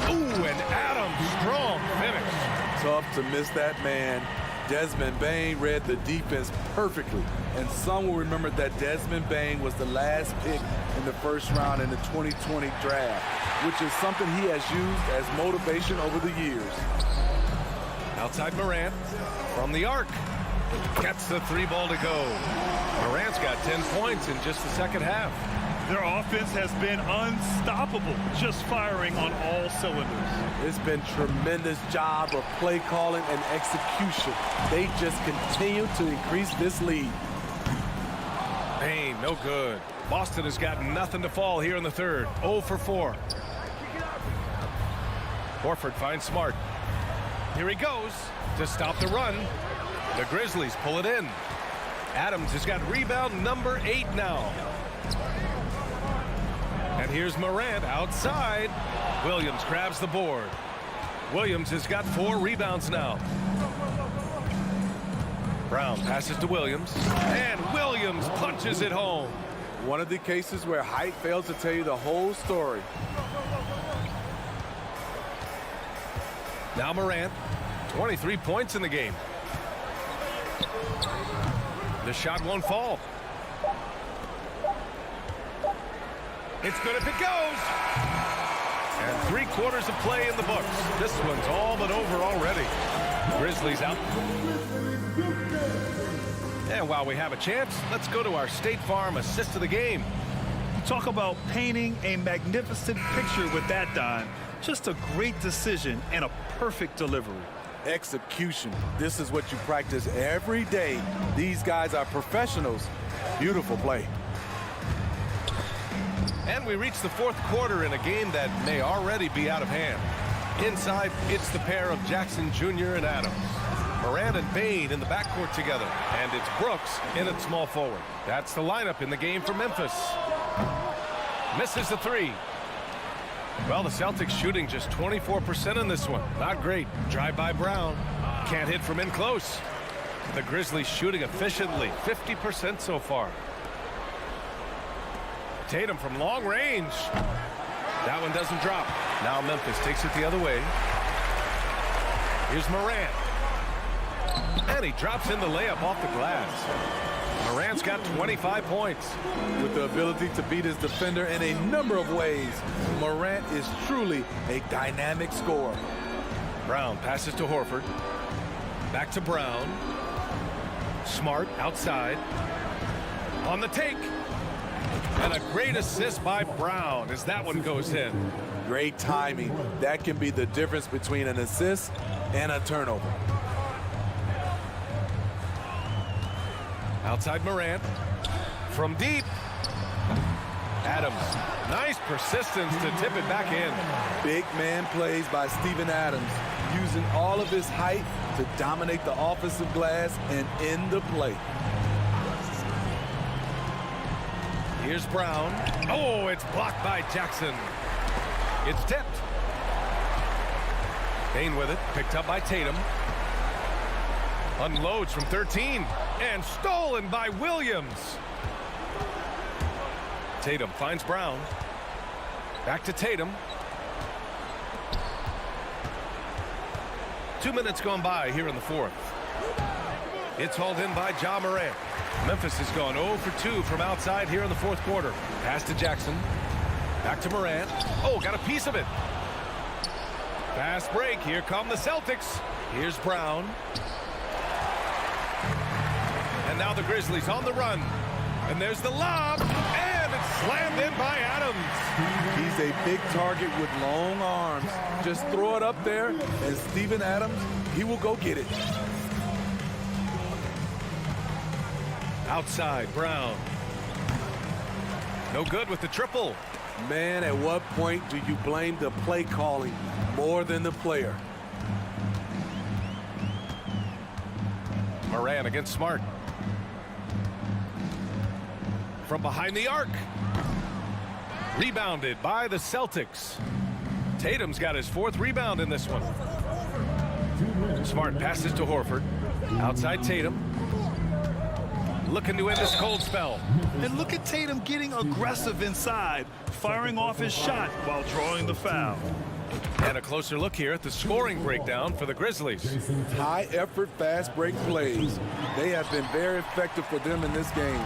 Ooh, and Adams, strong finish. Tough to miss that man. Desmond Bane read the defense perfectly. And some will remember that Desmond Bane was the last pick in the first round in the 2020 draft, which is something he has used as motivation over the years. Outside Morant from the arc. Gets the 3 ball to go. Morant's got 10 points in just the second half. Their offense has been unstoppable, just firing on all cylinders. It's been tremendous job of play calling and execution. They just continue to increase this lead. Bane, no good. Boston has got nothing to fall here in the third. 0 for 4. Horford finds Smart. Here he goes to stop the run. The Grizzlies pull it in. Adams has got rebound number 8 now. And here's Morant outside. Williams grabs the board. Williams has got 4 rebounds now. Brown passes to Williams. And Williams punches it home. One of the cases where height fails to tell you the whole story. Now Morant, 23 points in the game. The shot won't fall. It's good if it goes. And 3/4 of play in the books. This one's all but over already. Grizzlies out. And while we have a chance, let's go to our State Farm assist of the game. Talk about painting a magnificent picture with that, Don. Just a great decision and a perfect delivery. Execution. This is what you practice every day. These guys are professionals. Beautiful play. And we reach the 4th quarter in a game that may already be out of hand. Inside, it's the pair of Jackson Jr. and Adams. Morant and Bane in the backcourt together. And it's Brooks in at small forward. That's the lineup in the game for Memphis. Misses the 3. Well, the Celtics shooting just 24% in this one. Not great. Drive by Brown. Can't hit from in close. The Grizzlies shooting efficiently. 50% so far. Tatum from long range. That one doesn't drop. Now Memphis takes it the other way. Here's Morant. And he drops in the layup off the glass. Morant's got 25 points. With the ability to beat his defender in a number of ways, Morant is truly a dynamic scorer. Brown passes to Horford. Back to Brown. Smart outside. On the take. And a great assist by Brown as that one goes in. Great timing. That can be the difference between an assist and a turnover. Outside Morant. From deep. Adams. Nice persistence to tip it back in. Big man plays by Steven Adams, using all of his height to dominate the offensive glass and end the play. Here's Brown. Oh, it's blocked by Jackson. It's tipped. Payne with it, picked up by Tatum. Unloads from 13 and stolen by Williams. Tatum finds Brown. Back to Tatum. 2 minutes gone by here in the fourth. It's hauled in by Ja Morant. Memphis has gone 0 for 2 from outside here in the fourth quarter. Pass to Jackson. Back to Morant. Oh, got a piece of it. Fast break. Here come the Celtics. Here's Brown. And now the Grizzlies on the run. And there's the lob. And it's slammed in by Adams. He's a big target with long arms. Just throw it up there, and Steven Adams, he will go get it. Outside, Brown. No good with the triple. Man, at what point do you blame the play calling more than the player? Morant against Smart. From behind the arc. Rebounded by the Celtics. Tatum's got his fourth rebound in this one. Smart passes to Horford. Outside Tatum. Looking to end this cold spell. And look at Tatum getting aggressive inside, firing off his shot while drawing the foul. And a closer look here at the scoring breakdown for the Grizzlies. High-effort, fast-break plays. They have been very effective for them in this game,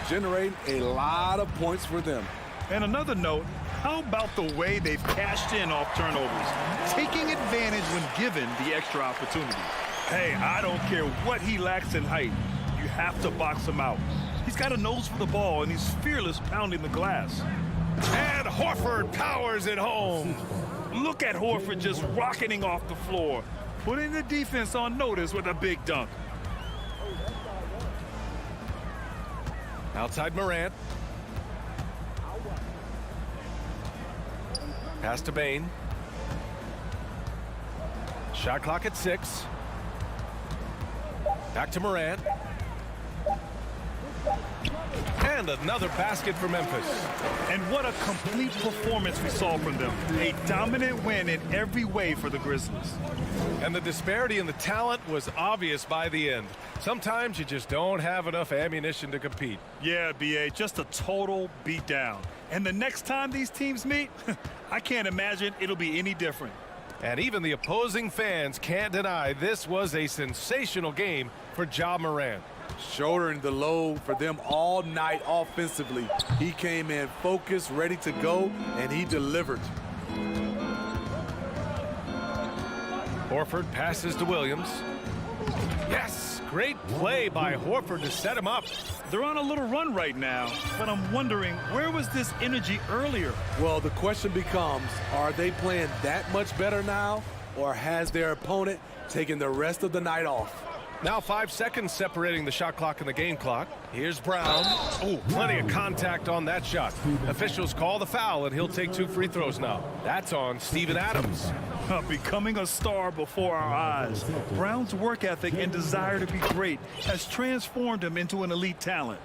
generating a lot of points for them. And another note, how about the way they've cashed in off turnovers, taking advantage when given the extra opportunity. Hey, I don't care what he lacks in height. You have to box him out. He's got a nose for the ball, and he's fearless pounding the glass. And Horford powers it home. Look at Horford just rocketing off the floor, putting the defense on notice with a big dunk. Outside Morant. Pass to Bane. Shot clock at 6. Back to Morant. And another basket for Memphis. And what a complete performance we saw from them. A dominant win in every way for the Grizzlies. And the disparity in the talent was obvious by the end. Sometimes you just don't have enough ammunition to compete. Yeah, B.A., just a total beatdown. And the next time these teams meet, I can't imagine it'll be any different. And even the opposing fans can't deny this was a sensational game for Ja Morant. Shouldering the load for them all night offensively. He came in focused, ready to go, and he delivered. Horford passes to Williams. Yes, great play by Horford to set him up. They're on a little run right now, but I'm wondering, where was this energy earlier? Well, the question becomes, are they playing that much better now, or has their opponent taken the rest of the night off? Now 5 seconds separating the shot clock and the game clock. Here's Brown. Oh, plenty of contact on that shot. Officials call the foul, and he'll take 2 free throws now. That's on Steven Adams. Becoming a star before our eyes. Brown's work ethic and desire to be great has transformed him into an elite talent.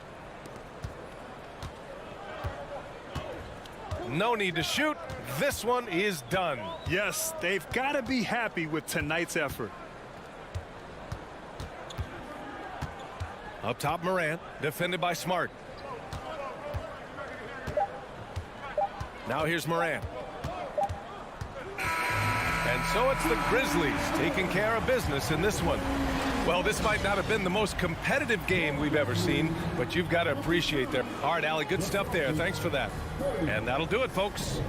No need to shoot. This one is done. Yes, they've got to be happy with tonight's effort. Up top, Morant, defended by Smart. Now here's Morant. And so it's the Grizzlies taking care of business in this one. Well, this might not have been the most competitive game we've ever seen, but you've got to appreciate that. All right, Allie, good stuff there. Thanks for that. And that'll do it, folks.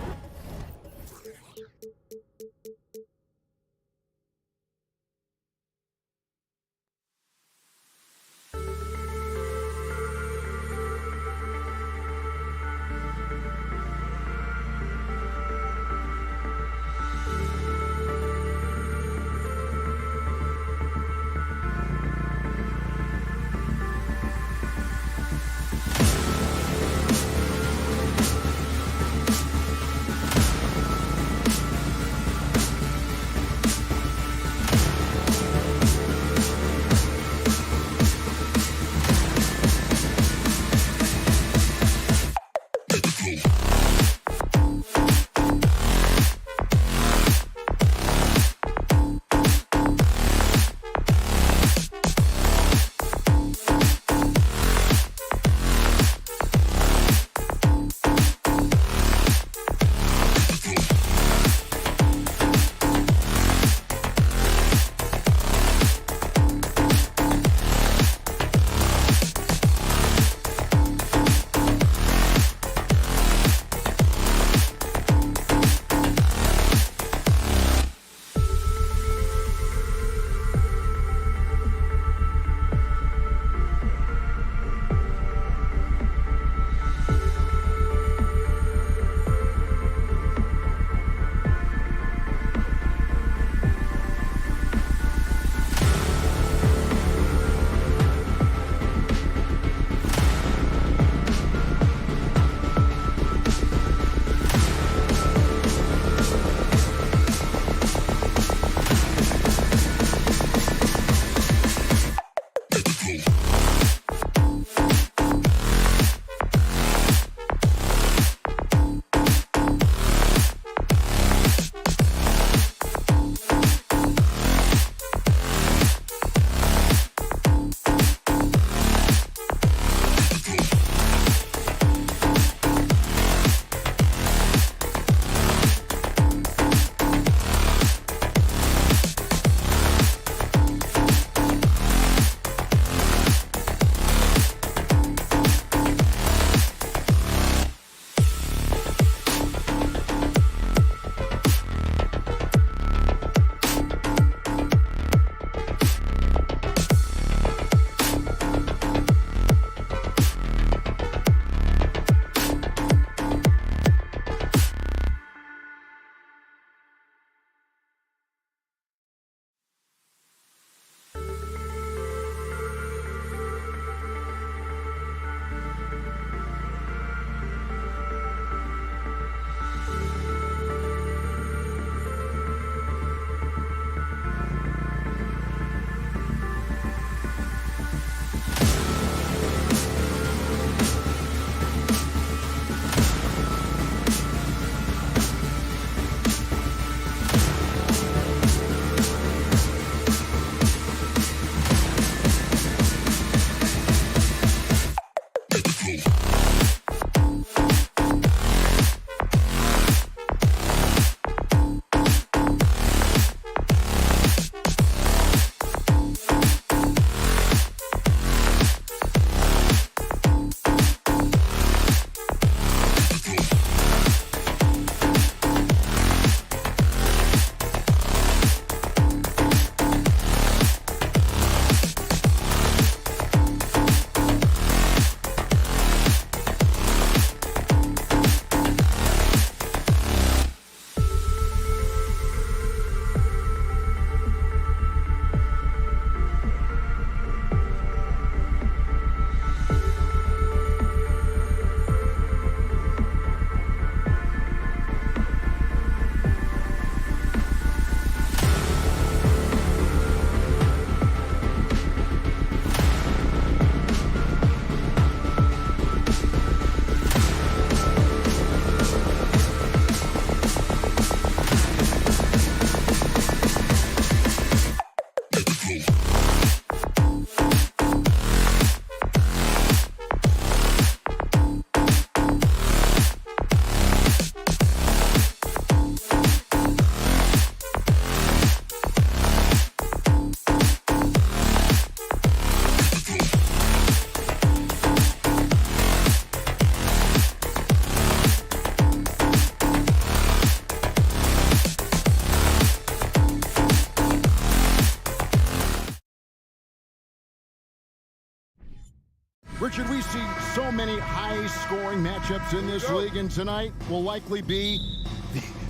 Richard, we see so many high-scoring matchups in this league, and tonight will likely be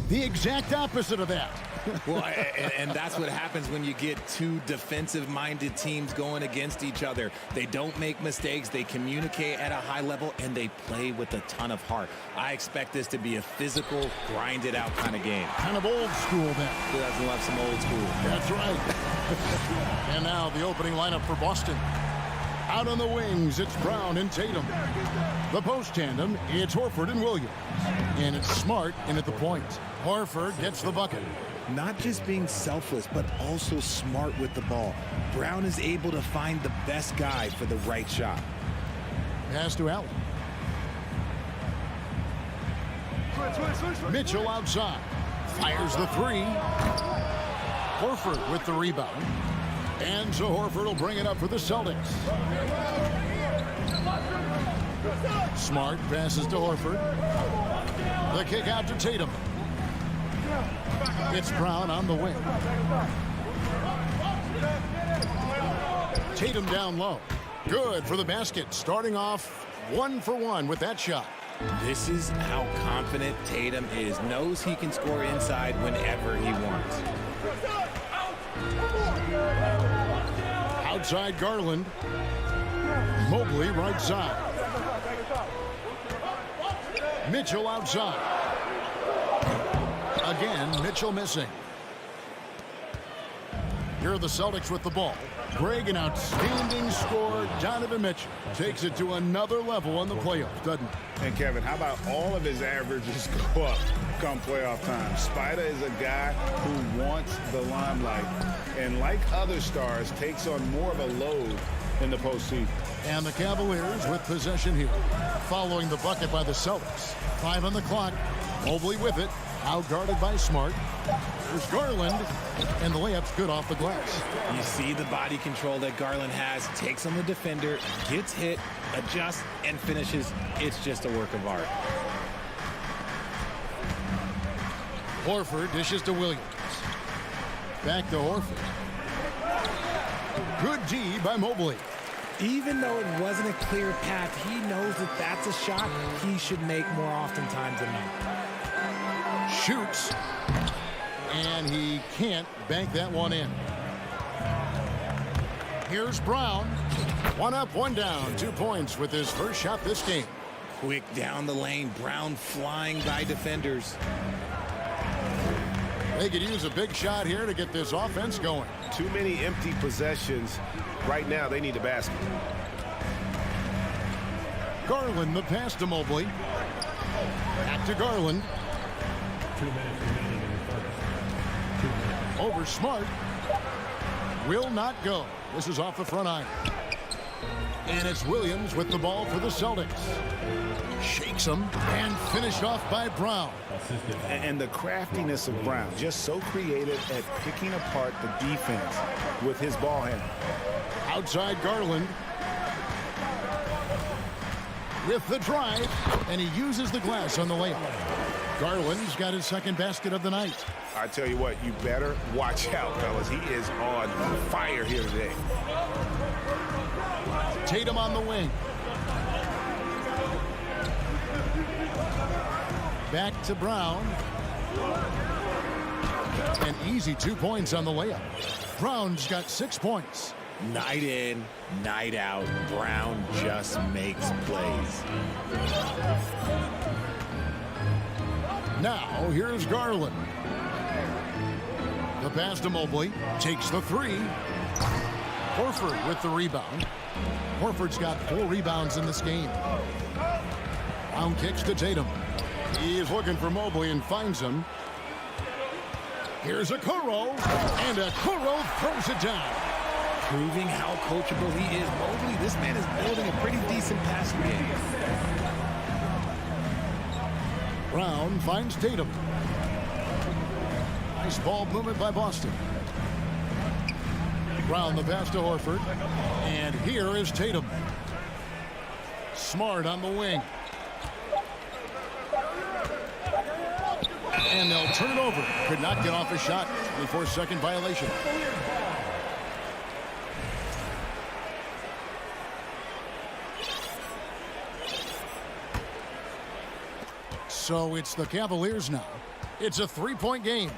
the exact opposite of that. Well, and that's what happens when you get two defensive-minded teams going against each other. They don't make mistakes, they communicate at a high level, and they play with a ton of heart. I expect this to be a physical, grinded-out kind of game. Kind of old school then. Who doesn't love some old school? That's right. And now the opening lineup for Boston. Out on the wings, it's Brown and Tatum. The post tandem, it's Horford and Williams. And it's Smart in at the point. Horford gets the bucket. Not just being selfless, but also smart with the ball. Brown is able to find the best guy for the right shot. Pass to Allen. Mitchell outside. Fires the three. Horford with the rebound. And so Horford will bring it up for the Celtics. Smart passes to Horford. The kick out to Tatum. It's Brown on the wing. Tatum down low. Good for the basket. Starting off 1 for 1 with that shot. This is how confident Tatum is. Knows he can score inside whenever he wants. Outside Garland. Mobley right side. Mitchell outside. Again, Mitchell missing. Here are the Celtics with the ball. Greg, an outstanding scorer. Donovan Mitchell takes it to another level on the playoffs, doesn't he? And Kevin, how about all of his averages go up come playoff time? Spider is a guy who wants the limelight, and like other stars, takes on more of a load in the postseason. And the Cavaliers with possession here, following the bucket by the Celtics. 5 on the clock. Mobley with it. Out guarded by Smart. There's Garland, and the layup's good off the glass. You see the body control that Garland has. Takes on the defender, gets hit, adjusts, and finishes. It's just a work of art. Horford dishes to Williams. Back to Horford. Good D by Mobley. Even though it wasn't a clear path, he knows that that's a shot he should make more oftentimes than not. Shoots. And he can't bank that one in. Here's Brown. 1 up, 1 down. 2 points with his first shot this game. Quick down the lane. Brown flying by defenders. They could use a big shot here to get this offense going. Too many empty possessions. Right now, they need the basket. Garland, the pass to Mobley. Back to Garland. 2 minutes remaining in the first. Over Smart. Will not go. This is off the front iron. And it's Williams with the ball for the Celtics. Shakes him and finished off by Brown. And the craftiness of Brown, just so creative at picking apart the defense with his ball handle. Outside Garland. With the drive, and he uses the glass on the layup. Garland's got his second basket of the night. I tell you what, you better watch out, fellas. He is on fire here today. Tatum on the wing. Back to Brown. An easy 2 points on the layup. Brown's got 6 points. Night in, night out, Brown just makes plays. Now, here's Garland. The pass to Mobley. Takes the 3. Horford with the rebound. Horford's got 4 rebounds in this game. Brown kicks to Tatum. He is looking for Mobley and finds him. Here's Okoro. And Okoro throws it down. Proving how coachable he is. Mobley, this man is building a pretty decent passing game. Brown finds Tatum. Nice ball movement by Boston. Brown the pass to Horford. And here is Tatum. Smart on the wing. And they'll turn it over. Could not get off a shot. 24-second violation. So it's the Cavaliers now. It's a three-point game.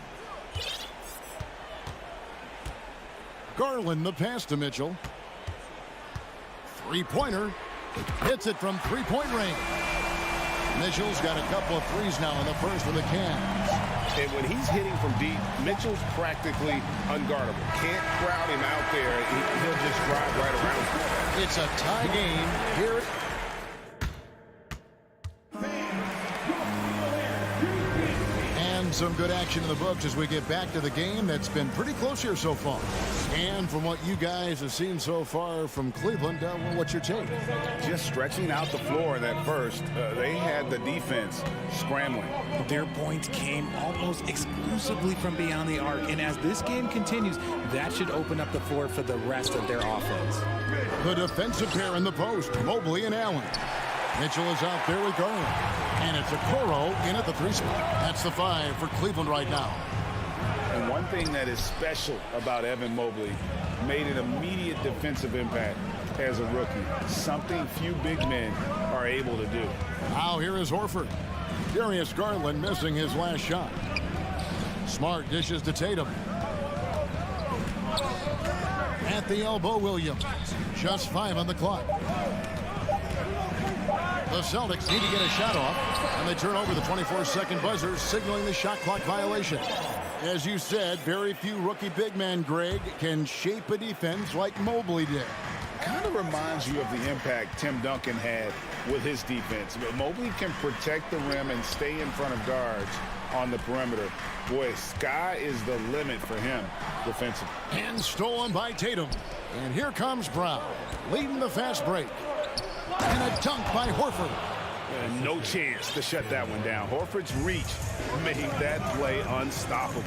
Garland the pass to Mitchell. Three-pointer. Hits it from three-point range. Mitchell's got a couple of threes now in the first with the Cavs. And when he's hitting from deep, Mitchell's practically unguardable. Can't crowd him out there. He'll just drive right around him. It's a tie game here. And some good action in the books as we get back to the game that's been pretty close here so far. And from what you guys have seen so far from Cleveland, well, what's your take? Just stretching out the floor that first. They had the defense scrambling. Their points came almost exclusively from beyond the arc. And as this game continues, that should open up the floor for the rest of their offense. The defensive pair in the post, Mobley and Allen. Mitchell is out there with Garland. And it's Okoro in at the three spot. That's the 5 for Cleveland right now. And one thing that is special about Evan Mobley, made an immediate defensive impact as a rookie. Something few big men are able to do. Now here is Horford. Darius Garland missing his last shot. Smart dishes to Tatum. At the elbow, Williams. Just 5 on the clock. The Celtics need to get a shot off, and they turn over the 24-second buzzer, signaling the shot clock violation. As you said, very few rookie big men, Greg, can shape a defense like Mobley did. Kind of reminds you of the impact Tim Duncan had with his defense. But Mobley can protect the rim and stay in front of guards on the perimeter. Boy, sky is the limit for him defensively. And stolen by Tatum. And here comes Brown, leading the fast break. And a dunk by Horford. And no chance to shut that one down. Horford's reach made that play unstoppable.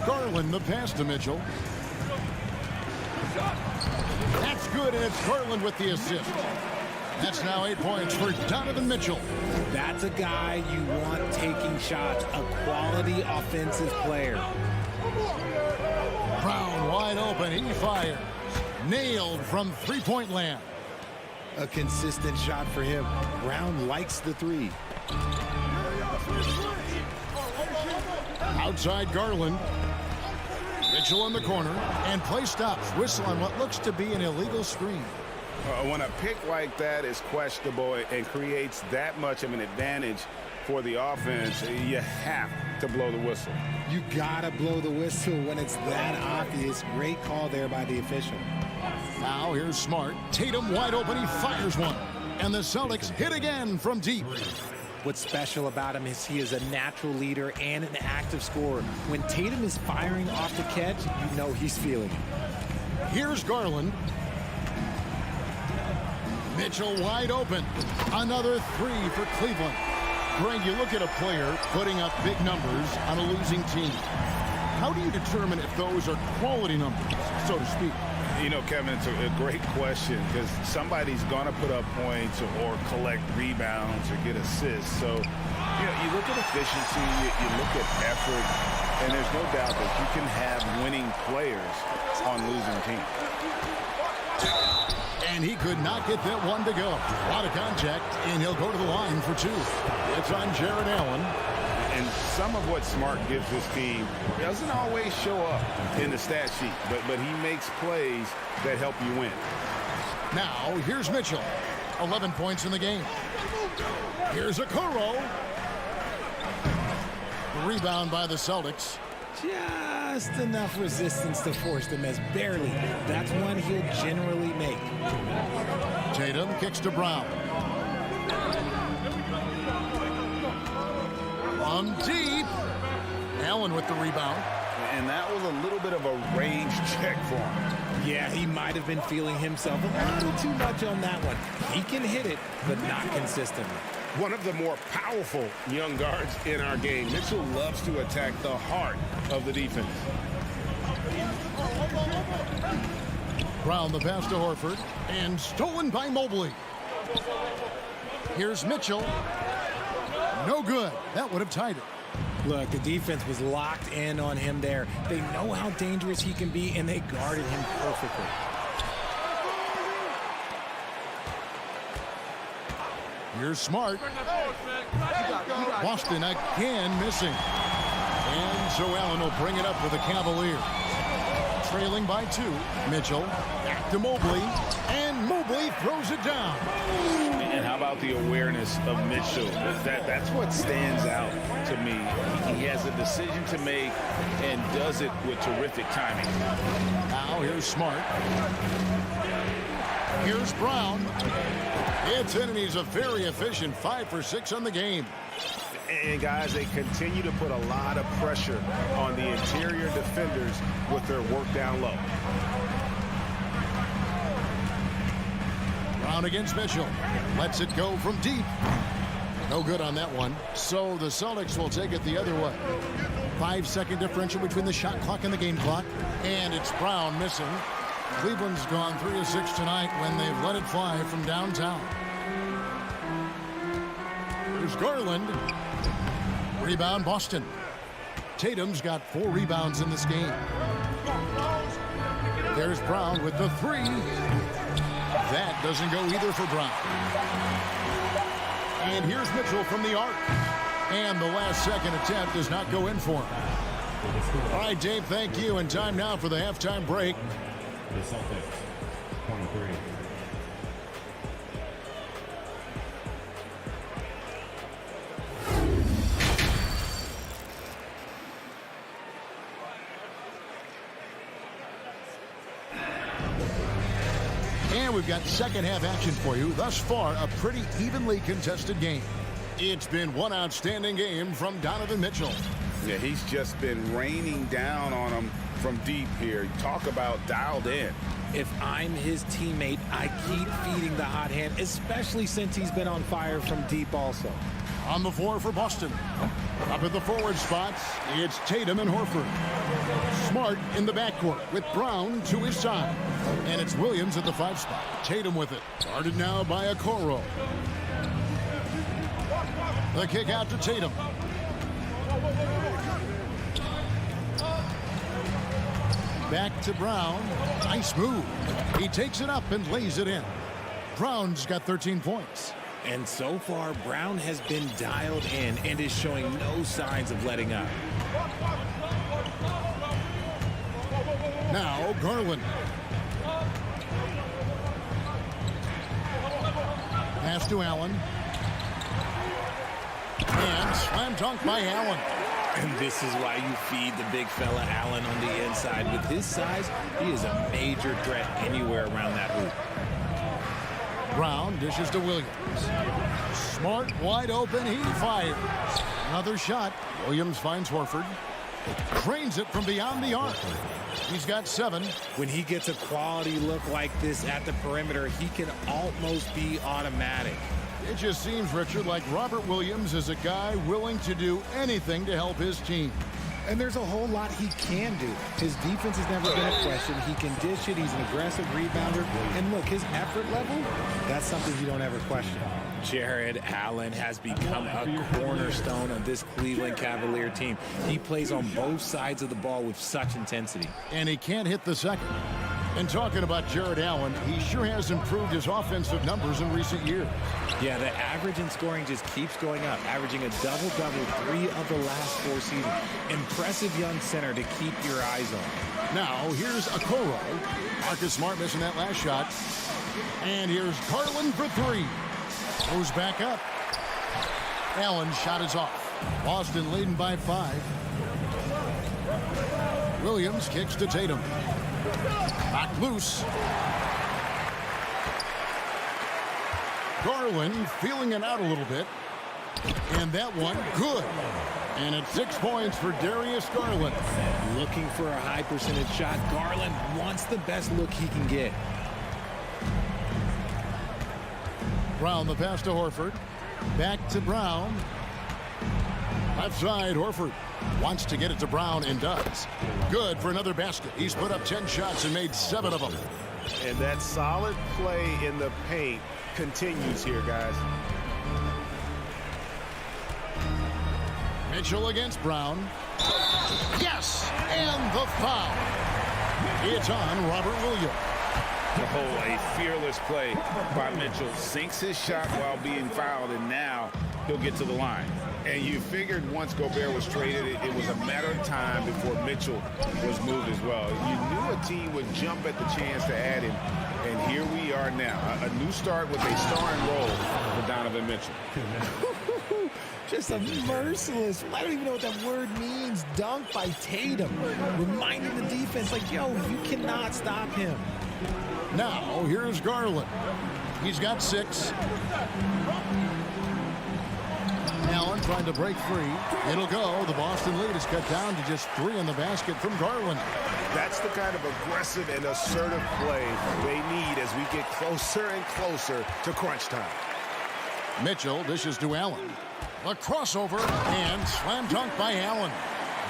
Garland the pass to Mitchell. That's good, and it's Garland with the assist. That's now 8 points for Donovan Mitchell. That's a guy you want taking shots, a quality offensive player. Brown wide open, he fires. Nailed from three-point land. A consistent shot for him. Brown likes the three. Outside Garland. Mitchell in the corner, and play stops. Whistle on what looks to be an illegal screen. When a pick like that is questionable and creates that much of an advantage for the offense, you have to blow the whistle. You gotta blow the whistle when it's that obvious. Great call there by the official. Now here's Smart. Tatum wide open, he fires one. And the Celtics hit again from deep. What's special about him is he is a natural leader and an active scorer. When Tatum is firing off the catch, you know he's feeling it. Here's Garland. Mitchell wide open. Another three for Cleveland. Greg, you look at a player putting up big numbers on a losing team. How do you determine if those are quality numbers, so to speak? You know, Kevin, it's a great question because somebody's going to put up points or collect rebounds or get assists. So, you know, you look at efficiency, you look at effort, and there's no doubt that you can have winning players on losing teams. And he could not get that one to go. A lot of contact, and he'll go to the line for two. It's on Jared Allen. And some of what Smart gives this team doesn't always show up in the stat sheet, but he makes plays that help you win. Now, here's Mitchell. 11 points in the game. Here's Okoro. The rebound by the Celtics. Just enough resistance to force the miss. Barely. That's one he'll generally make. Tatum kicks to Brown. From deep. Allen with the rebound. And that was a little bit of a range check for him. Yeah, he might have been feeling himself a little too much on that one. He can hit it, but not consistently. One of the more powerful young guards in our game. Mitchell loves to attack the heart of the defense. Brown the pass to Horford. And stolen by Mobley. Here's Mitchell. No good. That would have tied it. Look, the defense was locked in on him there. They know how dangerous he can be, and they guarded him perfectly. Here's Smart. Boston again missing. And so Allen will bring it up for the Cavaliers. Trailing by 2. Mitchell back to Mobley. And Mobley throws it down. And how about the awareness of Mitchell? That's what stands out to me. He has a decision to make and does it with terrific timing. Now here's Smart. Here's Brown. It's in, and he's a very efficient 5 for 6 on the game. And guys, they continue to put a lot of pressure on the interior defenders with their work down low. Brown against Mitchell. Lets it go from deep. No good on that one. So the Celtics will take it the other way. 5-second differential between the shot clock and the game clock. And it's Brown missing. Cleveland's gone 3 of 6 tonight when they've let it fly from downtown. Here's Garland. Rebound Boston. Tatum's got 4 rebounds in this game. There's Brown with the 3. That doesn't go either for Brown. And here's Mitchell from the arc. And the last second attempt does not go in for him. All right, Dave, thank you. And time now for the halftime break. The Celtics, 23. And we've got second half action for you. Thus far, a pretty evenly contested game. It's been one outstanding game from Donovan Mitchell. Yeah, he's just been raining down on them from deep here. Talk about dialed in. If I'm his teammate, I keep feeding the hot hand, especially since he's been on fire from deep also. On the floor for Boston. Up at the forward spots, it's Tatum and Horford. Smart in the backcourt with Brown to his side. And it's Williams at the 5 spot. Tatum with it. Guarded now by Okoro. The kick out to Tatum. Back to Brown. Nice move. He takes it up and lays it in. Brown's got 13 points. And so far, Brown has been dialed in and is showing no signs of letting up. Now Garland. Pass to Allen. And slam dunk by Allen. And this is why you feed the big fella Allen on the inside. With his size, he is a major threat anywhere around that hoop. Brown dishes to Williams. Smart wide open. He fires. Another shot. Williams finds Horford. Cranes it from beyond the arc. He's got 7. When he gets a quality look like this at the perimeter, he can almost be automatic. It just seems, Richard, like Robert Williams is a guy willing to do anything to help his team. And there's a whole lot he can do. His defense has never been a question. He can dish it. He's an aggressive rebounder. And look, his effort level, that's something you don't ever question. Jared Allen has become a cornerstone of this Cleveland Cavalier team. He plays on both sides of the ball with such intensity. And he can't hit the second. And talking about Jared Allen, he sure has improved his offensive numbers in recent years. Yeah, the average in scoring just keeps going up, averaging a double-double 3 of the last 4 seasons. Impressive young center to keep your eyes on. Now, here's Okoro. Marcus Smart missing that last shot. And here's Garland for 3. Goes back up. Allen's shot is off. Boston leading by 5. Williams kicks to Tatum. Back loose. Garland feeling it out a little bit. And that one, good. And it's 6 points for Darius Garland. Looking for a high percentage shot. Garland wants the best look he can get. Brown the pass to Horford. Back to Brown. Left side, Horford wants to get it to Brown and does. Good for another basket. He's put up 10 shots and made 7 of them. And that solid play in the paint continues here, guys. Mitchell against Brown. Yes! And the foul. It's on Robert Williams. Oh, a fearless play by Mitchell. Sinks his shot while being fouled, and now he'll get to the line. And you figured once Gobert was traded, it was a matter of time before Mitchell was moved as well. You knew a team would jump at the chance to add him, and here we are now. A new start with a starring role for Donovan Mitchell. Just a merciless, I don't even know what that word means, dunk by Tatum. Reminding the defense, like, yo, you cannot stop him. Now, here's Garland. He's got 6. Allen trying to break free. It'll go. The Boston lead is cut down to just 3 in the basket from Garland. That's the kind of aggressive and assertive play they need as we get closer and closer to crunch time. Mitchell dishes to Allen. A crossover and slam dunk by Allen.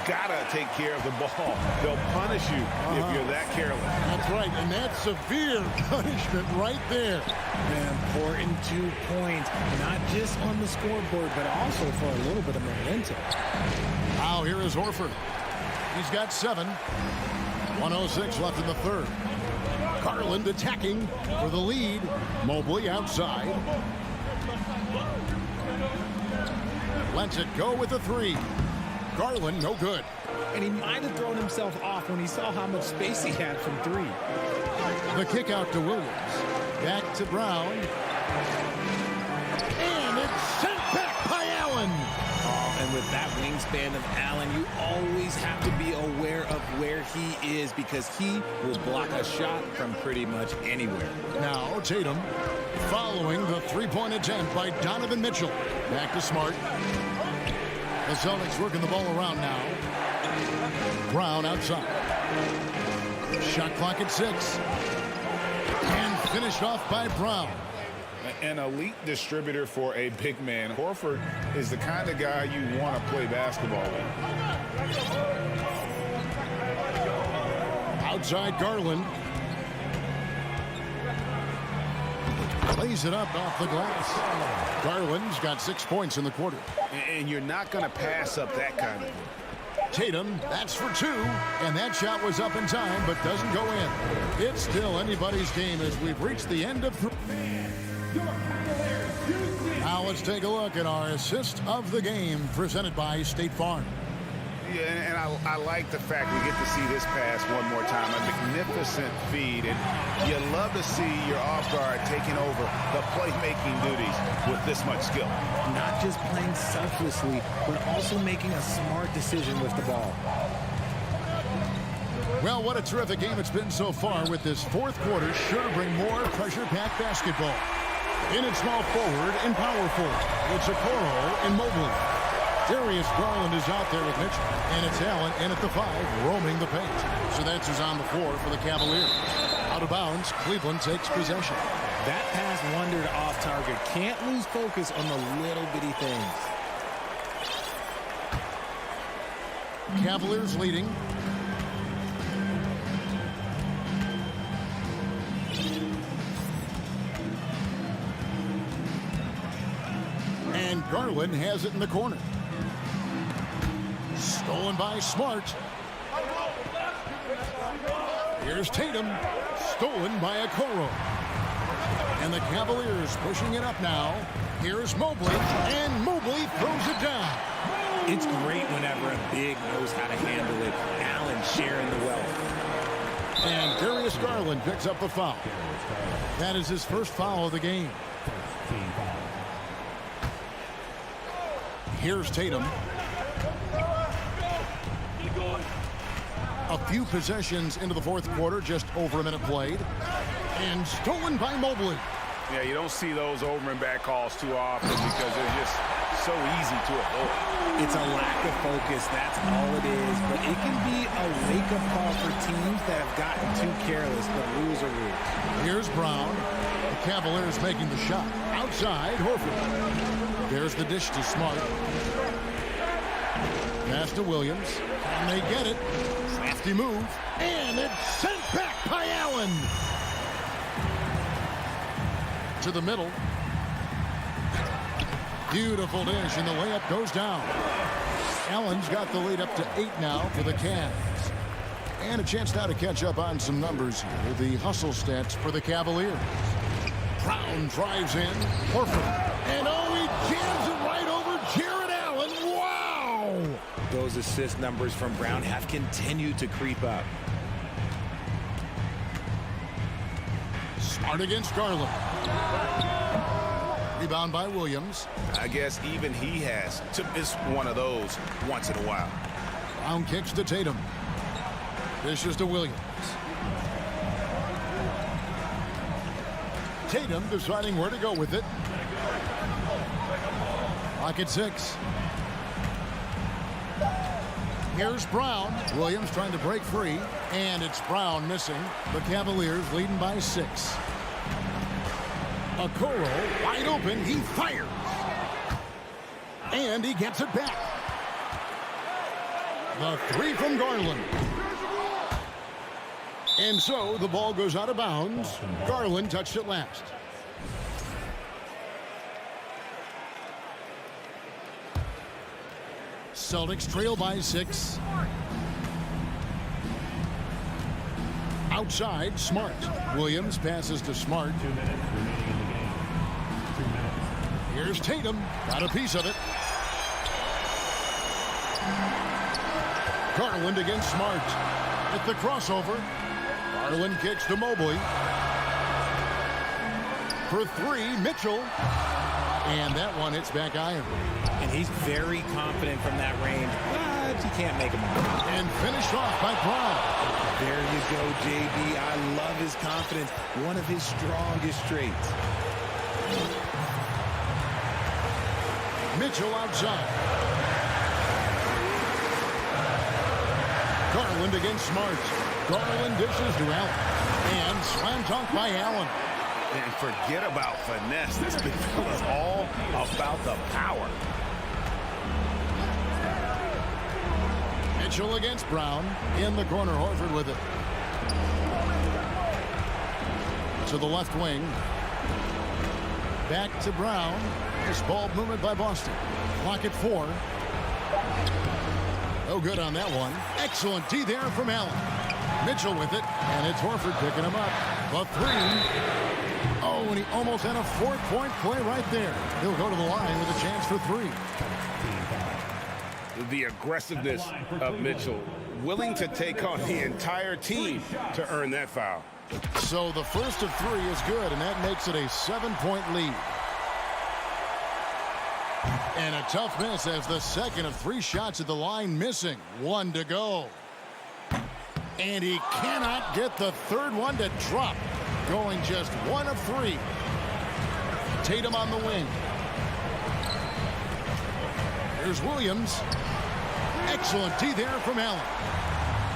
Gotta take care of the ball. They'll punish you if you're that careless. That's right, and that's severe punishment right there. An important 2 points, not just on the scoreboard, but also for a little bit of momentum. Now here is Horford. He's got 7. 1:06 left in the third. Garland attacking for the lead. Mobley outside. Lets it go with the 3. Garland, no good. And he might have thrown himself off when he saw how much space he had from 3. The kick out to Williams. Back to Brown. And it's sent back by Allen. And with that wingspan of Allen, you always have to be aware of where he is because he will block a shot from pretty much anywhere. Now Tatum following the 3-point attempt by Donovan Mitchell. Back to Smart. The Celtics working the ball around now. Brown outside. Shot clock at 6. And finished off by Brown. An elite distributor for a big man. Horford is the kind of guy you want to play basketball with. Outside Garland. Lays it up off the glass. Garland's got 6 points in the quarter. And you're not going to pass up that kind of thing. Tatum, that's for 2. And that shot was up in time, but doesn't go in. It's still anybody's game as we've reached the end of 3. Now let's take a look at our assist of the game presented by State Farm. Yeah, and I like the fact we get to see this pass one more time. A magnificent feed, and you love to see your off-guard taking over the playmaking duties with this much skill. Not just playing selflessly, but also making a smart decision with the ball. Well, what a terrific game it's been so far with this 4th quarter. Sure to bring more pressure-packed basketball. In at small forward and power forward, it's Okoro and Mobley. Darius Garland is out there with Mitchell, and it's Allen in at the 5, roaming the paint. So that's who's on the floor for the Cavaliers. Out of bounds, Cleveland takes possession. That pass wandered off target. Can't lose focus on the little bitty things. Cavaliers leading. And Garland has it in the corner. Stolen by Smart. Here's Tatum. Stolen by Okoro. And the Cavaliers pushing it up now. Here's Mobley. And Mobley throws it down. It's great whenever a big knows how to handle it. Allen sharing the wealth. And Darius Garland picks up the foul. That is his first foul of the game. Here's Tatum. A few possessions into the 4th quarter, just over a minute played. And stolen by Mobley. Yeah, you don't see those over and back calls too often because they're just so easy to avoid. It's a lack of focus, that's all it is. But it can be a wake-up call for teams that have gotten too careless but lose a root. Here's Brown. The Cavaliers making the shot. Outside, Horford. There's the dish to Smart. Pass to Williams. And they get it. Crafty move. And it's sent back by Allen. To the middle. Beautiful dish, and the layup goes down. Allen's got the lead up to 8 now for the Cavs. And a chance now to catch up on some numbers here. The hustle stats for the Cavaliers. Brown drives in. Horford. And he jams it right over Jared Allen. Wow! Those assist numbers from Brown have continued to creep up. Smart against Garland. Rebound by Williams. I guess even he has to miss one of those once in a while. Brown kicks to Tatum. Dishes to Williams. Tatum deciding where to go with it. Clock at 6. Here's Brown. Williams trying to break free. And it's Brown missing. The Cavaliers leading by 6. Okoro wide open. He fires. And he gets it back. The 3 from Garland. And so the ball goes out of bounds. Garland touched it last. Celtics trail by 6. Outside, Smart. Williams passes to Smart. 2 minutes remaining in the game. 2 minutes. Here's Tatum. Got a piece of it. Garland against Smart. With the crossover. Garland kicks to Mobley. For 3, Mitchell. And that one hits back iron. And he's very confident from that range, but he can't make him. And finished off by Brown. There you go, JB. I love his confidence. One of his strongest traits. Mitchell outside. Garland against Smart. Garland dishes to Allen. And slam dunk by Allen. And forget about finesse. This midfield is all about the power. Mitchell against Brown. In the corner, Horford with it. To the left wing. Back to Brown. This ball movement by Boston. Clock at 4. No good on that one. Excellent D there from Allen. Mitchell with it. And it's Horford picking him up. The 3. Oh, and he almost had a 4-point play right there. He'll go to the line with a chance for 3. The aggressiveness of Mitchell, willing to take on the entire team to earn that foul. So the first of 3 is good, and that makes it a 7-point lead. And a tough miss as the second of 3 shots at the line missing. 1 to go. And he cannot get the third one to drop. Going just 1 of 3. Tatum on the wing. Here's Williams. Excellent D there from Allen.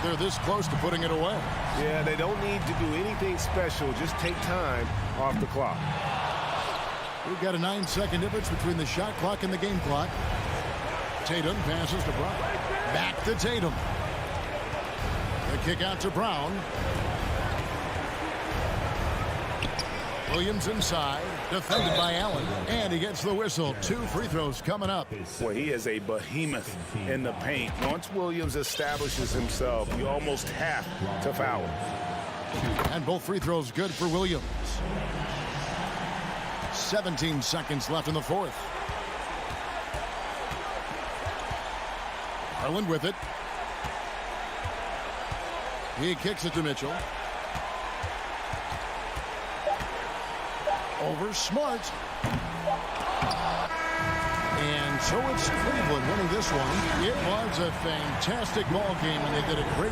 They're this close to putting it away. Yeah, they don't need to do anything special. Just take time off the clock. We've got a 9-second difference between the shot clock and the game clock. Tatum passes to Brown. Back to Tatum. The kick out to Brown. Williams inside, defended by Allen, and he gets the whistle. 2 free throws coming up. Well, he is a behemoth in the paint. Once Williams establishes himself, you almost have to foul him. And both free throws good for Williams. 17 seconds left in the 4th. Garland with it. He kicks it to Mitchell. Over Smart. And so it's Cleveland winning this one. It was a fantastic ball game, and they did a great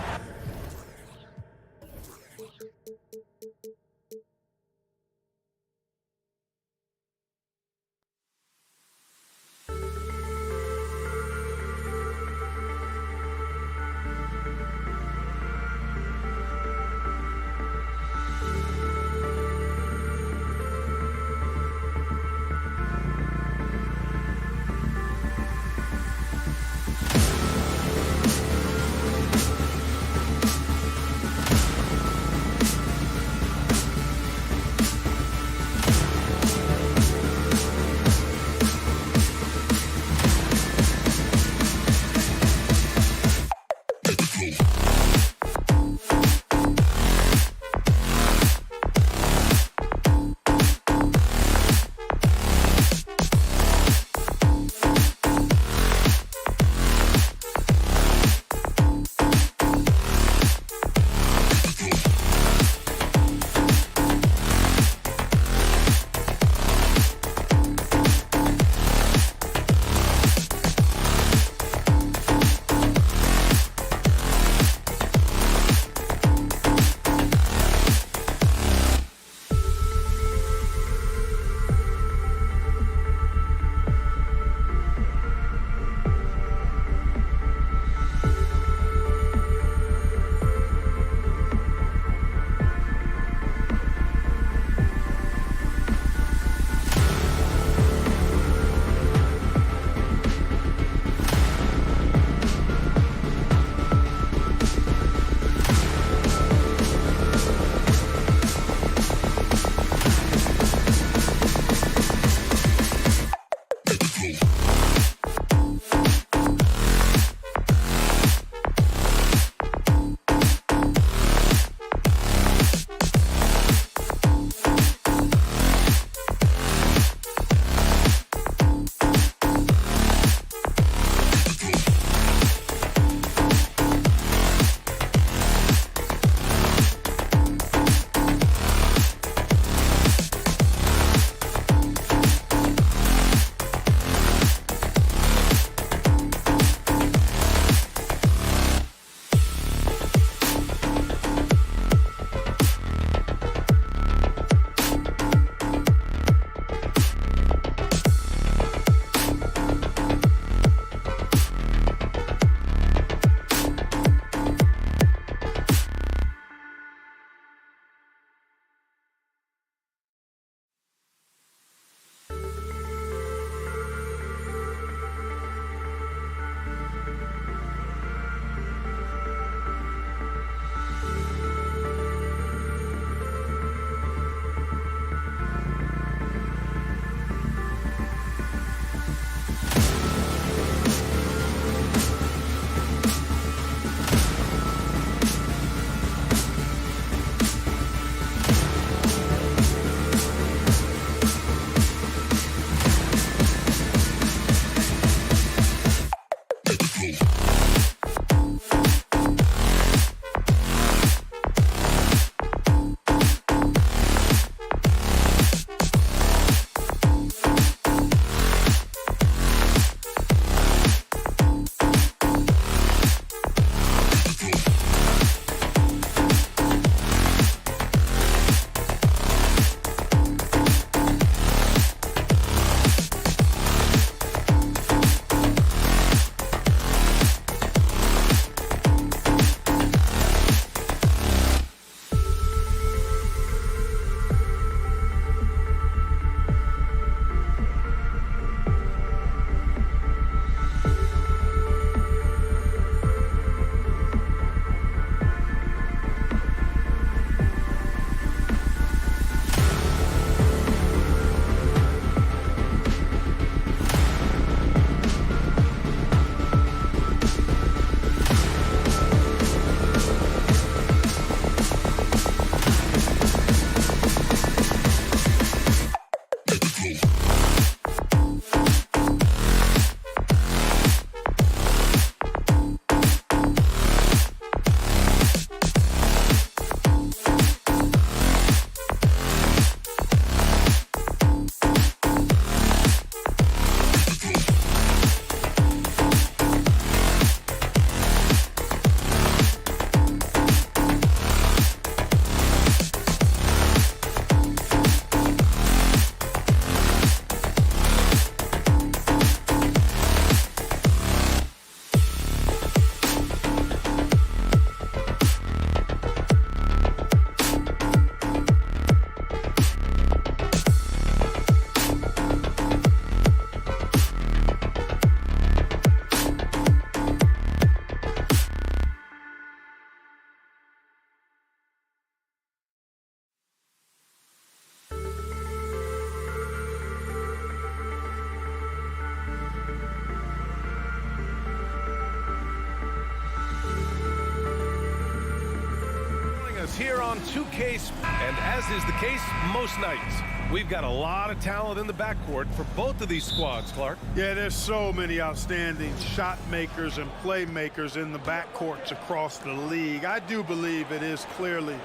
here on 2K, and as is the case most nights, we've got a lot of talent in the backcourt for both of these squads, Clark. Yeah, there's so many outstanding shot makers and playmakers in the backcourts across the league. I do believe it is clearly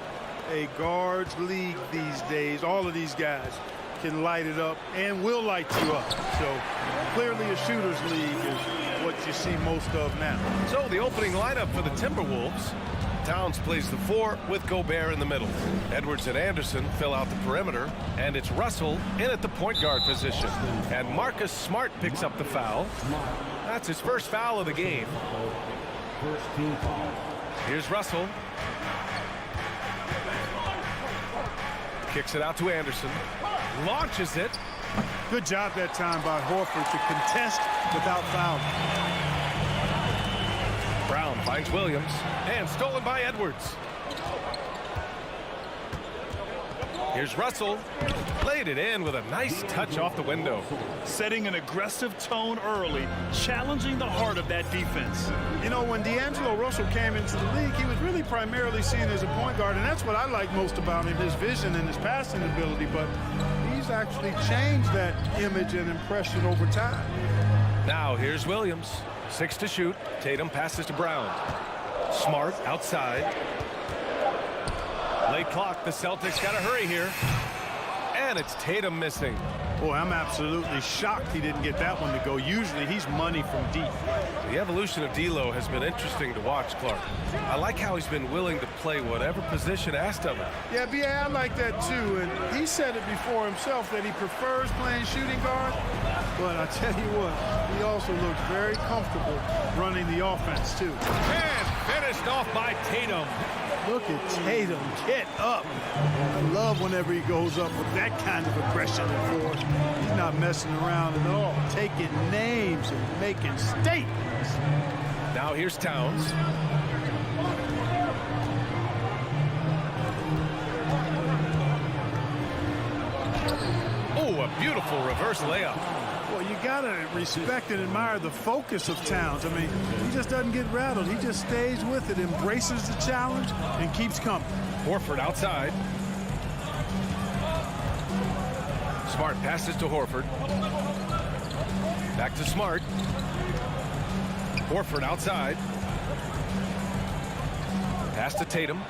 a guards league these days. All of these guys can light it up and will light you up. So clearly a shooter's league is what you see most of now. So the opening lineup for the Timberwolves. Towns plays the 4 with Gobert in the middle. Edwards and Anderson fill out the perimeter, and it's Russell in at the point guard position. And Marcus Smart picks up the foul. That's his first foul of the game. First team foul. Here's Russell. Kicks it out to Anderson. Launches it. Good job that time by Horford to contest without fouling. Brown finds Williams, and stolen by Edwards. Here's Russell. Laid it in with a nice touch off the window. Setting an aggressive tone early, challenging the heart of that defense. You know, when D'Angelo Russell came into the league, he was really primarily seen as a point guard, and that's what I like most about him, his vision and his passing ability, but he's actually changed that image and impression over time. Now here's Williams. 6 to shoot. Tatum passes to Brown. Smart outside. Late clock. The Celtics got to hurry here. And it's Tatum missing. Boy, I'm absolutely shocked he didn't get that one to go. Usually he's money from deep. The evolution of D'Lo has been interesting to watch, Clark. I like how he's been willing to play whatever position asked of him. Yeah, B.A., I like that too. And he said it before himself that he prefers playing shooting guard. But I tell you what, he also looks very comfortable running the offense too. And finished off by Tatum. Look at Tatum, get up. I love whenever he goes up with that kind of aggression and force. He's not messing around at all, taking names and making statements. Now here's Towns. Oh, a beautiful reverse layup. Well, you got to respect and admire the focus of Towns. I mean, he just doesn't get rattled. He just stays with it, embraces the challenge, and keeps coming. Horford outside. Smart passes to Horford. Back to Smart. Horford outside. Pass to Tatum.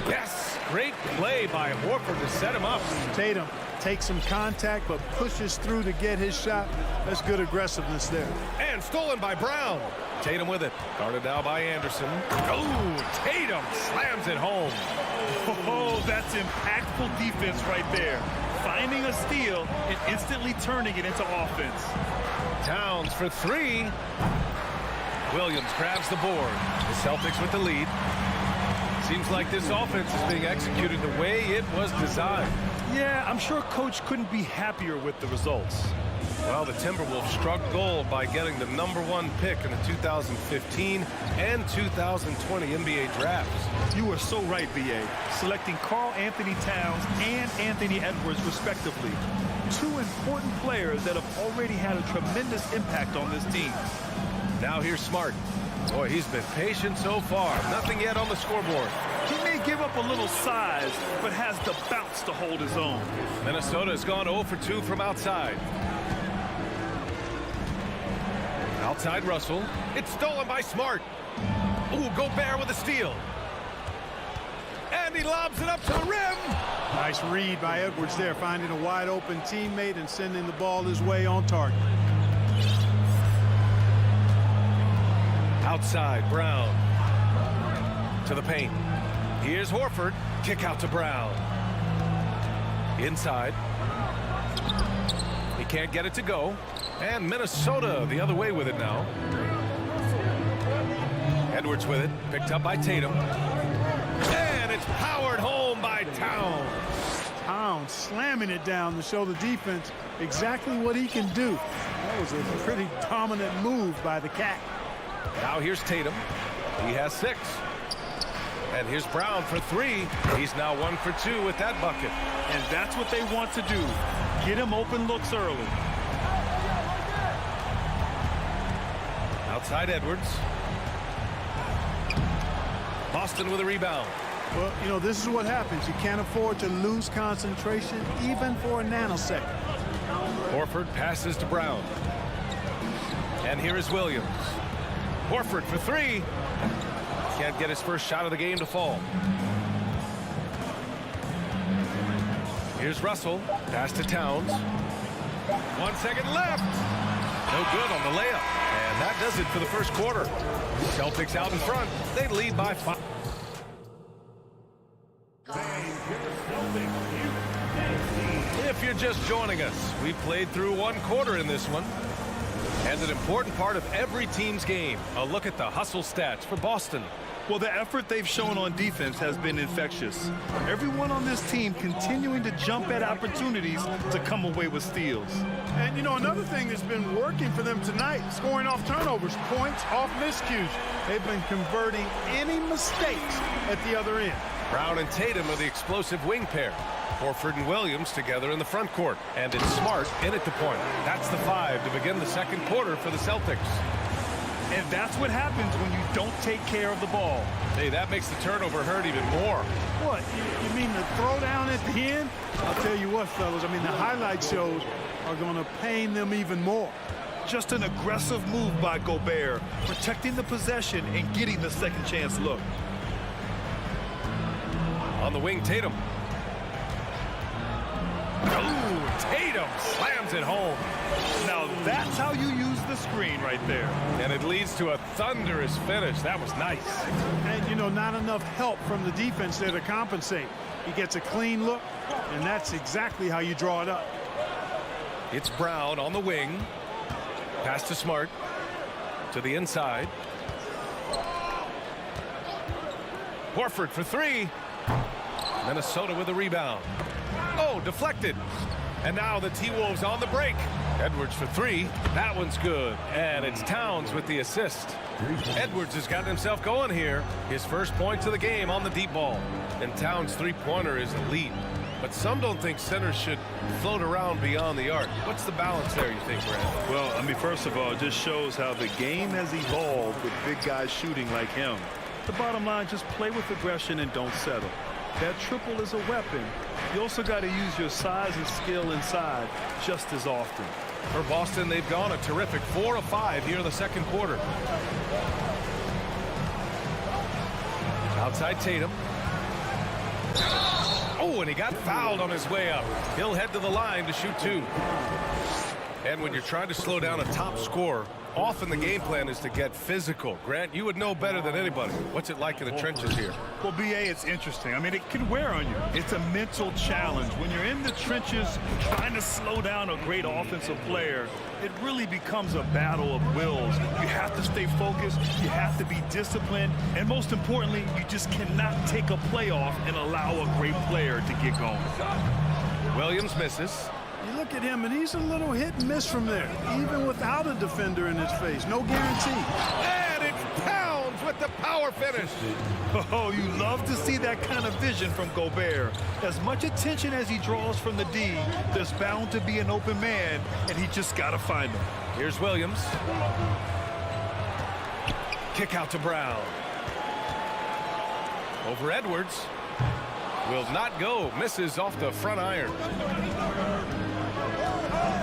Yes! Great play by Horford to set him up. Tatum takes some contact but pushes through to get his shot. That's good aggressiveness there. And stolen by Brown. Tatum with it. Guarded now by Anderson. Oh, Tatum slams it home. Oh, that's impactful defense right there. Finding a steal and instantly turning it into offense. Towns for 3. Williams grabs the board. The Celtics with the lead. Seems like this offense is being executed the way it was designed. Yeah, I'm sure Coach couldn't be happier with the results. Well, the Timberwolves struck gold by getting the #1 pick in the 2015 and 2020 NBA drafts. You are so right, B.A. Selecting Karl Anthony Towns and Anthony Edwards, respectively. 2 important players that have already had a tremendous impact on this team. Now here's Smart. Boy, he's been patient so far. Nothing yet on the scoreboard. He may give up a little size, but has the bounce to hold his own. Minnesota has gone 0 for 2 from outside. Outside Russell. It's stolen by Smart. Ooh, Gobert with a steal. And he lobs it up to the rim. Nice read by Edwards there, finding a wide open teammate and sending the ball his way on target. Outside, Brown. To the paint. Here's Horford. Kick out to Brown. Inside. He can't get it to go. And Minnesota the other way with it now. Edwards with it. Picked up by Tatum. And it's powered home by Towns. Towns slamming it down to show the defense exactly what he can do. That was a pretty dominant move by the Cat. Now here's Tatum. He has 6. And here's Brown for 3. He's now 1 for 2 with that bucket. And that's what they want to do. Get him open looks early. Outside Edwards. Boston with a rebound. Well, you know, this is what happens. You can't afford to lose concentration even for a nanosecond. Horford passes to Brown. And here is Williams. Horford for three. Can't get his first shot of the game to fall. Here's Russell. Pass to Towns. 1 second left. No good on the layup. And that does it for the first quarter. Celtics out in front. They lead by 5. If you're just joining us, we played through one quarter in this one. And an important part of every team's game, a look at the hustle stats for Boston. Well, the effort they've shown on defense has been infectious. Everyone on this team continuing to jump at opportunities to come away with steals. And, you know, another thing that's been working for them tonight, scoring off turnovers, points off miscues. They've been converting any mistakes at the other end. Brown and Tatum are the explosive wing pair. Horford and Williams together in the front court. And it's Smart in at the point. That's the 5 to begin the second quarter for the Celtics. And that's what happens when you don't take care of the ball. Hey, that makes the turnover hurt even more. What, you mean the throwdown at the end? I'll tell you what, fellas, I mean, the highlight shows are going to pain them even more. Just an aggressive move by Gobert, protecting the possession and getting the second chance look. On the wing, Tatum. Ooh, Tatum slams it home. Now that's how you use the screen right there. And it leads to a thunderous finish. That was nice. And, you know, not enough help from the defense there to compensate. He gets a clean look, and that's exactly how you draw it up. It's Brown on the wing. Pass to Smart. To the inside. Horford for three. Minnesota with a rebound. Oh, deflected. And now the T-Wolves on the break. Edwards for three. That one's good. And it's Towns with the assist. Edwards has gotten himself going here. His first points of the game on the deep ball. And Towns' three-pointer is elite. But some don't think centers should float around beyond the arc. What's the balance there, you think, Brad? Well, I mean, first of all, it just shows how the game has evolved with big guys shooting like him. The bottom line, just play with aggression and don't settle. That triple is a weapon. You also got to use your size and skill inside just as often. For Boston, they've gone a terrific 4 of 5 here in the second quarter. Outside Tatum. Oh, and he got fouled on his way up. He'll head to the line to shoot two. And when you're trying to slow down a top scorer, often the game plan is to get physical. Grant, you would know better than anybody. What's it like in the trenches here? Well, B.A., it's interesting. I mean, it can wear on you. It's a mental challenge. When you're in the trenches trying to slow down a great offensive player, it really becomes a battle of wills. You have to stay focused. You have to be disciplined. And most importantly, you just cannot take a play off and allow a great player to get going. Williams misses. You look at him, and he's a little hit and miss from there, even without a defender in his face. No guarantee. And it's Towns with the power finish. Oh, you love to see that kind of vision from Gobert. As much attention as he draws from the D, there's bound to be an open man, and he just got to find him. Here's Williams. Kick out to Brown. Over Edwards. Will not go. Misses off the front iron.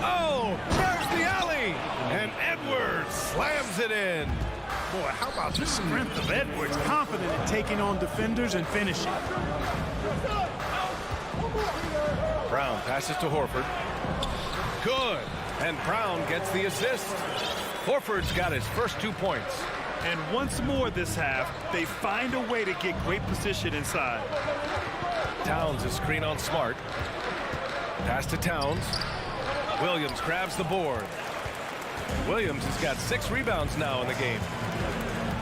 Oh, there's the alley. And Edwards slams it in. Boy, how about the strength of Edwards? Confident in taking on defenders and finishing. Brown passes to Horford. Good. And Brown gets the assist. Horford's got his first 2 points. And once more this half, they find a way to get great position inside. Towns a screen on Smart. Pass to Towns. Williams grabs the board. Williams has got 6 rebounds now in the game.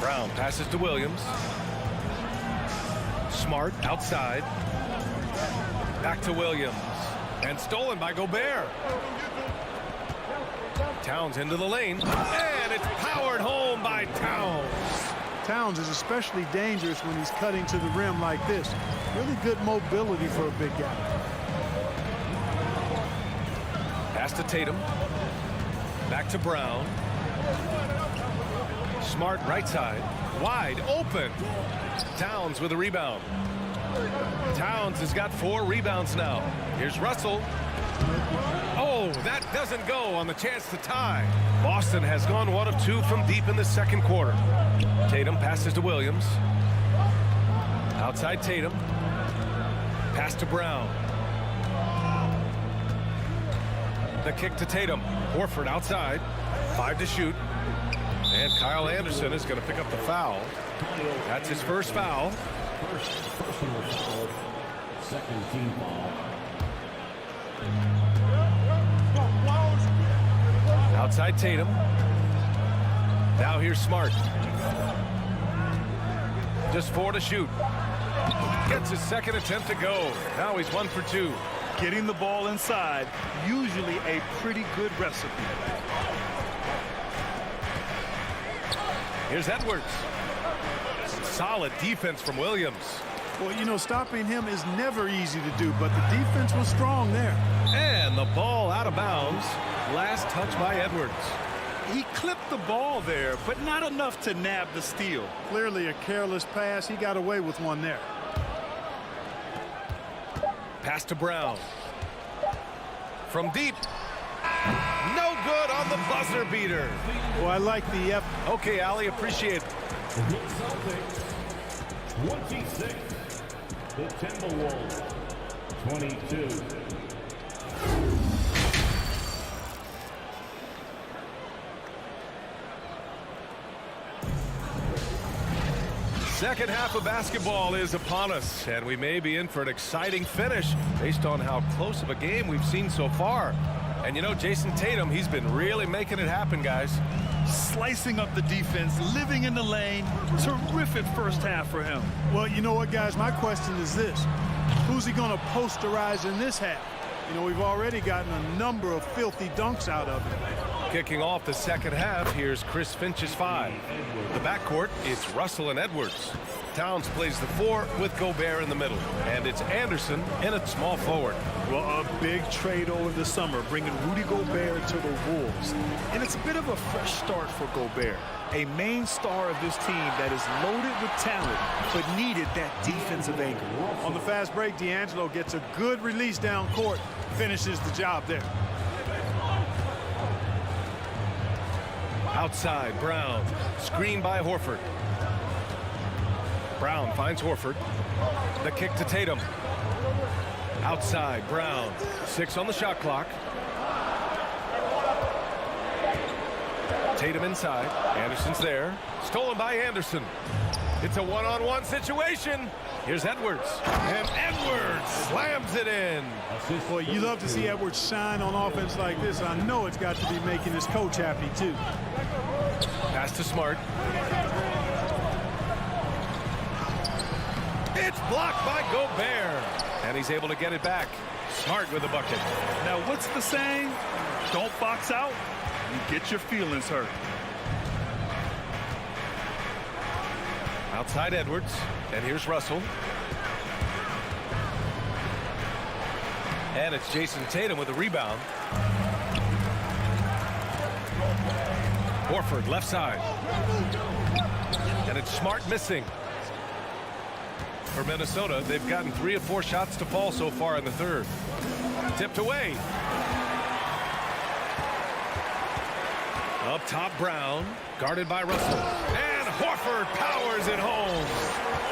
Brown passes to Williams. Smart outside. Back to Williams. And stolen by Gobert. Towns into the lane. And it's powered home by Towns. Towns is especially dangerous when he's cutting to the rim like this. Really good mobility for a big guy. Pass to Tatum. Back to Brown. Smart right side. wide open. Towns with a rebound. Towns has got 4 rebounds now. Here's Russell. Oh, that doesn't go on the chance to tie. Boston has gone 1 of 2 from deep in the second quarter. Tatum passes to Williams. Outside Tatum. Pass to Brown. The kick to Tatum. Horford outside. 5 to shoot. And Kyle Anderson is going to pick up the foul. That's his first foul. First personal foul. Second team foul. Outside Tatum. Now here's Smart. Just 4 to shoot. Gets his second attempt to go. Now he's 1 for 2. Getting the ball inside, usually a pretty good recipe. Here's Edwards. Solid defense from Williams. Well, you know, stopping him is never easy to do, but the defense was strong there. And the ball out of bounds. Last touch by Edwards. He clipped the ball there, but not enough to nab the steal. Clearly a careless pass. He got away with one there. Pass to Brown. From deep. No good on the buzzer beater. Well, I like the effort. Okay, Ali, appreciate it. The Celtics 26. The Timberwolves 22. Second half of basketball is upon us, and we may be in for an exciting finish based on how close of a game we've seen so far. And you know, Jason Tatum, he's been really making it happen, guys. Slicing up the defense, living in the lane. Terrific first half for him. Well, you know what, guys? My question is this. Who's he going to posterize in this half? You know, we've already gotten a number of filthy dunks out of him. Kicking off the second half, here's Chris Finch's 5. The backcourt, it's Russell and Edwards. Towns plays the 4 with Gobert in the middle. And it's Anderson in at small forward. Well, a big trade over the summer, bringing Rudy Gobert to the Wolves. And it's a bit of a fresh start for Gobert. A main star of this team that is loaded with talent, but needed that defensive anchor. On the fast break, D'Angelo gets a good release down court, finishes the job there. Outside, Brown. Screen by Horford. Brown finds Horford. The kick to Tatum. Outside, Brown. 6 on the shot clock. Tatum inside. Anderson's there. Stolen by Anderson. It's a one-on-one situation. Here's Edwards. And Edwards slams it in. Boy, you love to see Edwards shine on offense like this. I know it's got to be making his coach happy, too. Pass to Smart. It's blocked by Gobert. And he's able to get it back. Smart with the bucket. Now, what's the saying? Don't box out. You get your feelings hurt. Outside Edwards. And here's Russell. And it's Jason Tatum with a rebound. Horford left side. And it's Smart missing. For Minnesota, they've gotten 3 of 4 shots to fall so far in the third. Tipped away. Up top, Brown. Guarded by Russell. And Horford powers it home.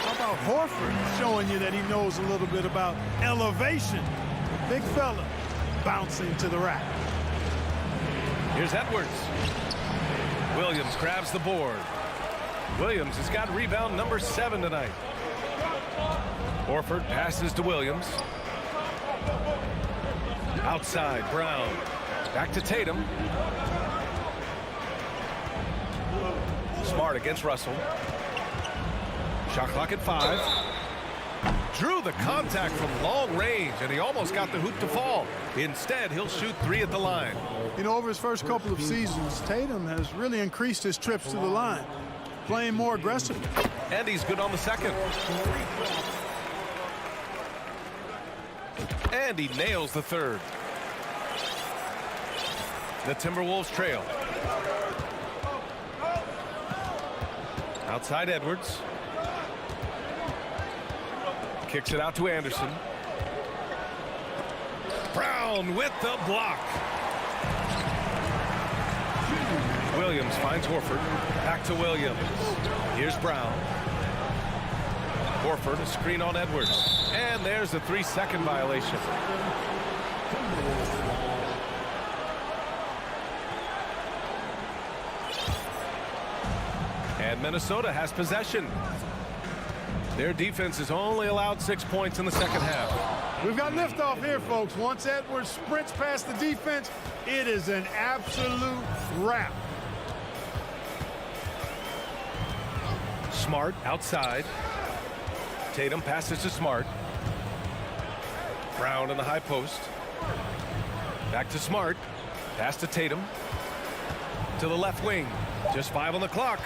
How about Horford showing you that he knows a little bit about elevation? Big fella bouncing to the rack. Here's Edwards. Williams grabs the board. Williams has got rebound number 7 tonight. Horford passes to Williams. Outside, Brown. Back to Tatum. Smart against Russell. Shot clock at 5. Drew the contact from long range, and he almost got the hoop to fall. Instead, he'll shoot 3 at the line. You know, over his first couple of seasons, Tatum has really increased his trips to the line, playing more aggressively. And he's good on the second. And he nails the third. The Timberwolves trail. Outside Edwards. Kicks it out to Anderson. Brown with the block. Williams finds Horford. Back to Williams. Here's Brown. Horford, a screen on Edwards. And there's a 3-second violation. And Minnesota has possession. Their defense has only allowed 6 points in the second half. We've got liftoff here, folks. Once Edwards sprints past the defense, it is an absolute wrap. Smart outside. Tatum passes to Smart. Brown in the high post. Back to Smart. Pass to Tatum. To the left wing. Just 5 on the clock.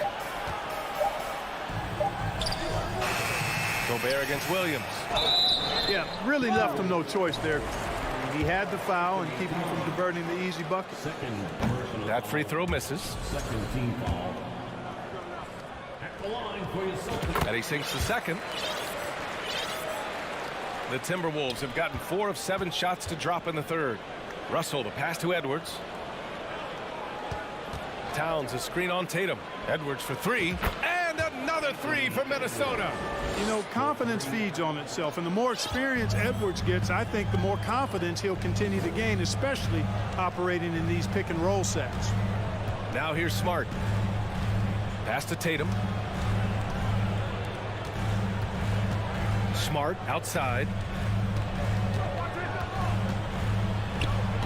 Gobert against Williams. Yeah, really left him no choice there. He had the foul and keep him from converting the easy bucket. That free throw misses. Second team foul. At the line for your Celtics. And he sinks the second. The Timberwolves have gotten 4 of 7 shots to drop in the third. Russell, the pass to Edwards. Towns, a screen on Tatum. Edwards for 3. And another 3 for Minnesota. You know, confidence feeds on itself, and the more experience Edwards gets, I think the more confidence he'll continue to gain, especially operating in these pick and roll sets. Now here's Smart. Pass to Tatum. Smart outside.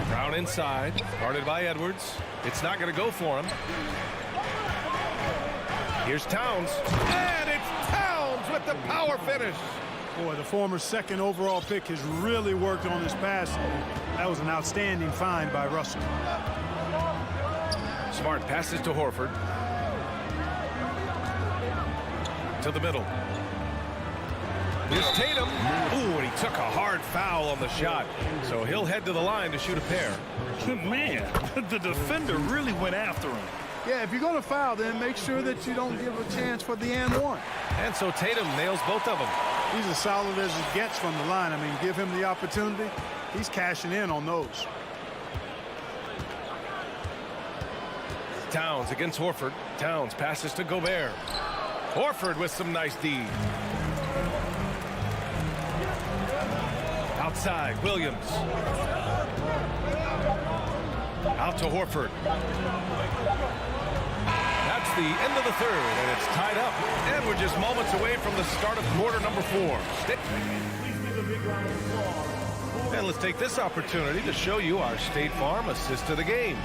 Brown inside. Guarded by Edwards. It's not going to go for him. Here's Towns. And it's Towns with the power finish. Boy, the former second overall pick has really worked on his passing. That was an outstanding find by Russell. Smart passes to Horford. To the middle. Here's Tatum. Ooh, and he took a hard foul on the shot. So he'll head to the line to shoot a pair. Man, the defender really went after him. Yeah, if you're going to foul, then make sure that you don't give a chance for the and one. And so Tatum nails both of them. He's as solid as it gets from the line. I mean, give him the opportunity. He's cashing in on those. Towns against Horford. Towns passes to Gobert. Horford with some nice D. Outside, Williams. Out to Horford. That's the end of the third, and it's tied up. And we're just moments away from the start of quarter number 4. And let's take this opportunity to show you our State Farm assist of the game.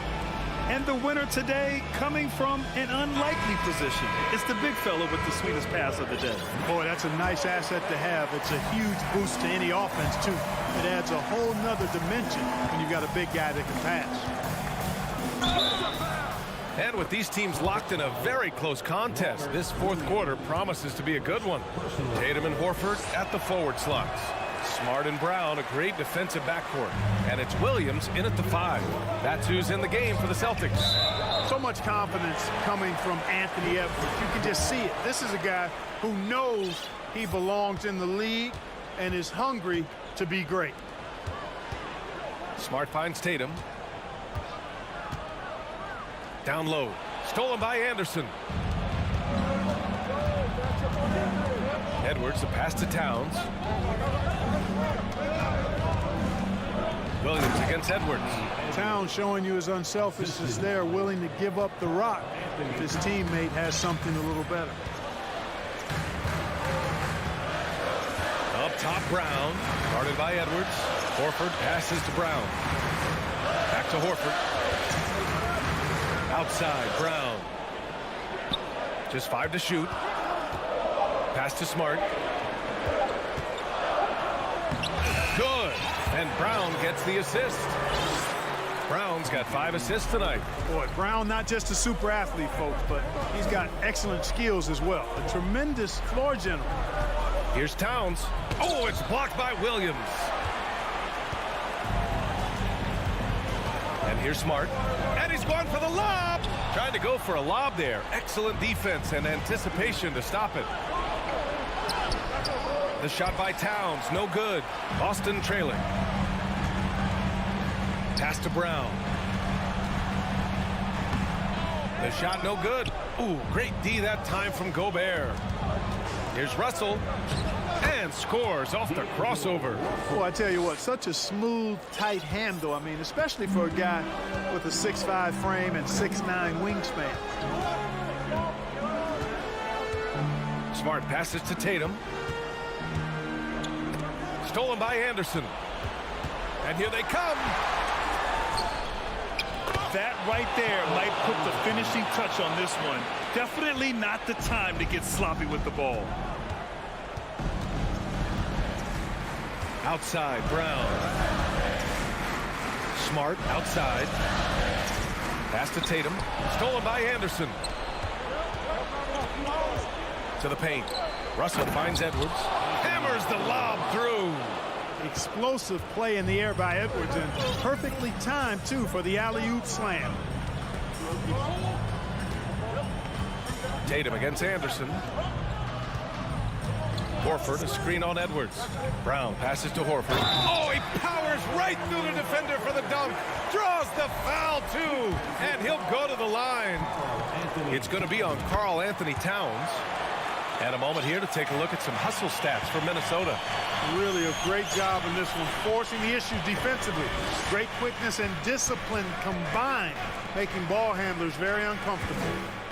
And the winner today coming from an unlikely position. It's the big fella with the sweetest pass of the day. Boy, that's a nice asset to have. It's a huge boost to any offense, too. It adds a whole nother dimension when you've got a big guy that can pass. And with these teams locked in a very close contest, this fourth quarter promises to be a good one. Tatum and Horford at the forward slots. Smart and Brown, a great defensive backcourt. And it's Williams in at the 5. That's who's in the game for the Celtics. So much confidence coming from Anthony Edwards. You can just see it. This is a guy who knows he belongs in the league and is hungry to be great. Smart finds Tatum. Down low. Stolen by Anderson. Edwards, the pass to Towns. Williams against Edwards. Towns showing you his unselfishness there, willing to give up the rock if his teammate has something a little better. Up top, Brown. Guarded by Edwards. Horford passes to Brown. Back to Horford. Outside, Brown. Just 5 to shoot. Pass to Smart. Good. And Brown gets the assist. Brown's got 5 assists tonight. Boy, Brown not just a super athlete, folks, but he's got excellent skills as well. A tremendous floor general. Here's Towns. Oh, it's blocked by Williams. And here's Smart. And he's going for the lob. Trying to go for a lob there. Excellent defense and anticipation to stop it. The shot by Towns, no good. Boston trailing. Pass to Brown. The shot no good. Ooh, great D that time from Gobert. Here's Russell. And scores off the crossover. Well, I tell you what, such a smooth, tight handle. I mean, especially for a guy with a 6'5" frame and 6'9" wingspan. Smart passes to Tatum. Stolen by Anderson. And here they come. That right there might put the finishing touch on this one. Definitely not the time to get sloppy with the ball. Outside, Brown. Smart, outside. Pass to Tatum. Stolen by Anderson. To the paint. Russell finds Edwards. Hammers the lob through. Explosive play in the air by Edwards, and perfectly timed, too, for the alley-oop slam. Tatum against Anderson. Horford, a screen on Edwards. Brown passes to Horford. Oh, he powers right through the defender for the dunk. Draws the foul, too. And he'll go to the line. It's going to be on Karl Anthony Towns. And a moment here to take a look at some hustle stats for Minnesota. Really a great job in this one, forcing the issues defensively. Great quickness and discipline combined, making ball handlers very uncomfortable.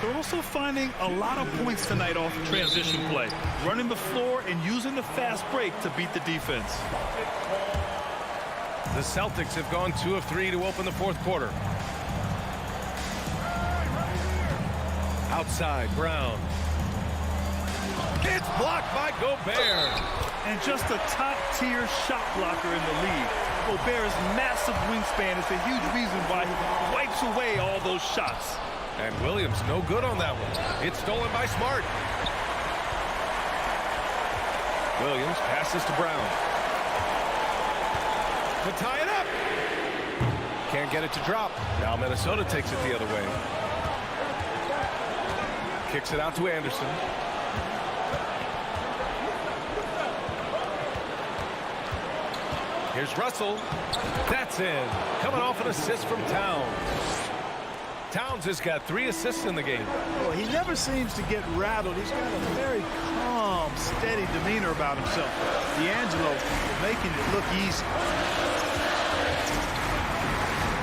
They're also finding a lot of points tonight off transition play, running the floor and using the fast break to beat the defense. The Celtics have gone 2 of 3 to open the fourth quarter. Outside, Brown. It's blocked by Gobert. And just a top-tier shot blocker in the league. Gobert's massive wingspan is a huge reason why he wipes away all those shots. And Williams no good on that one. It's stolen by Smart. Williams passes to Brown. To tie it up. Can't get it to drop. Now Minnesota takes it the other way. Kicks it out to Anderson. Here's Russell. That's in. Coming off an assist from Towns. Towns has got 3 assists in the game. Well, he never seems to get rattled. He's got a very calm, steady demeanor about himself. D'Angelo making it look easy.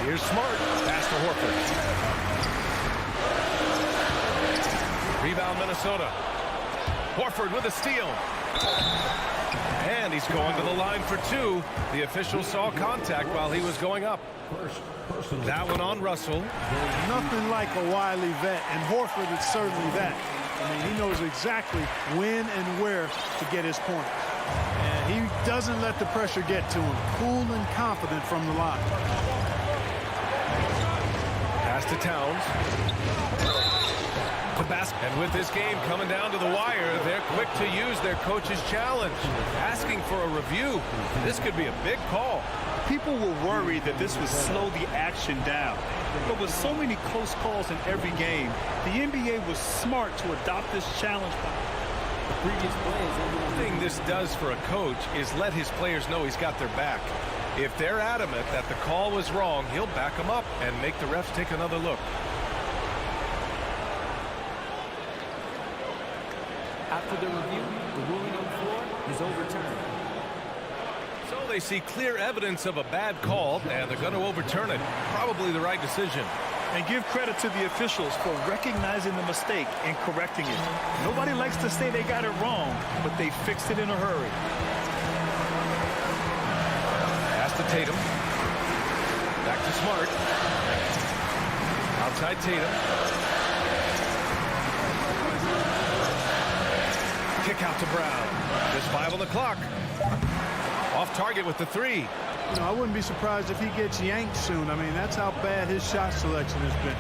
Here's Smart. Pass to Horford. Rebound Minnesota. Horford with a steal. And he's going to the line for 2. The official saw contact while he was going up. That one on Russell. Nothing like a wily vet, and Horford is certainly that. I mean, he knows exactly when and where to get his point. And he doesn't let the pressure get to him. Cool and confident from the line. Pass to Towns. The basket. And with this game coming down to the wire, they're quick to use their coach's challenge, asking for a review. This could be a big call. People were worried that this would slow the action down. But with so many close calls in every game, the NBA was smart to adopt this challenge. The previous plays. The thing this does for a coach is let his players know he's got their back. If they're adamant that the call was wrong, he'll back them up and make the refs take another look. After the review, the ruling on the floor is overturned. So they see clear evidence of a bad call, and they're going to overturn it. Probably the right decision. And give credit to the officials for recognizing the mistake and correcting it. Nobody likes to say they got it wrong, but they fixed it in a hurry. Pass to Tatum. Back to Smart. Outside Tatum. Kick out to Brown. There's 5 on the clock. Off target with the 3. You know, I wouldn't be surprised if he gets yanked soon. I mean, that's how bad his shot selection has been.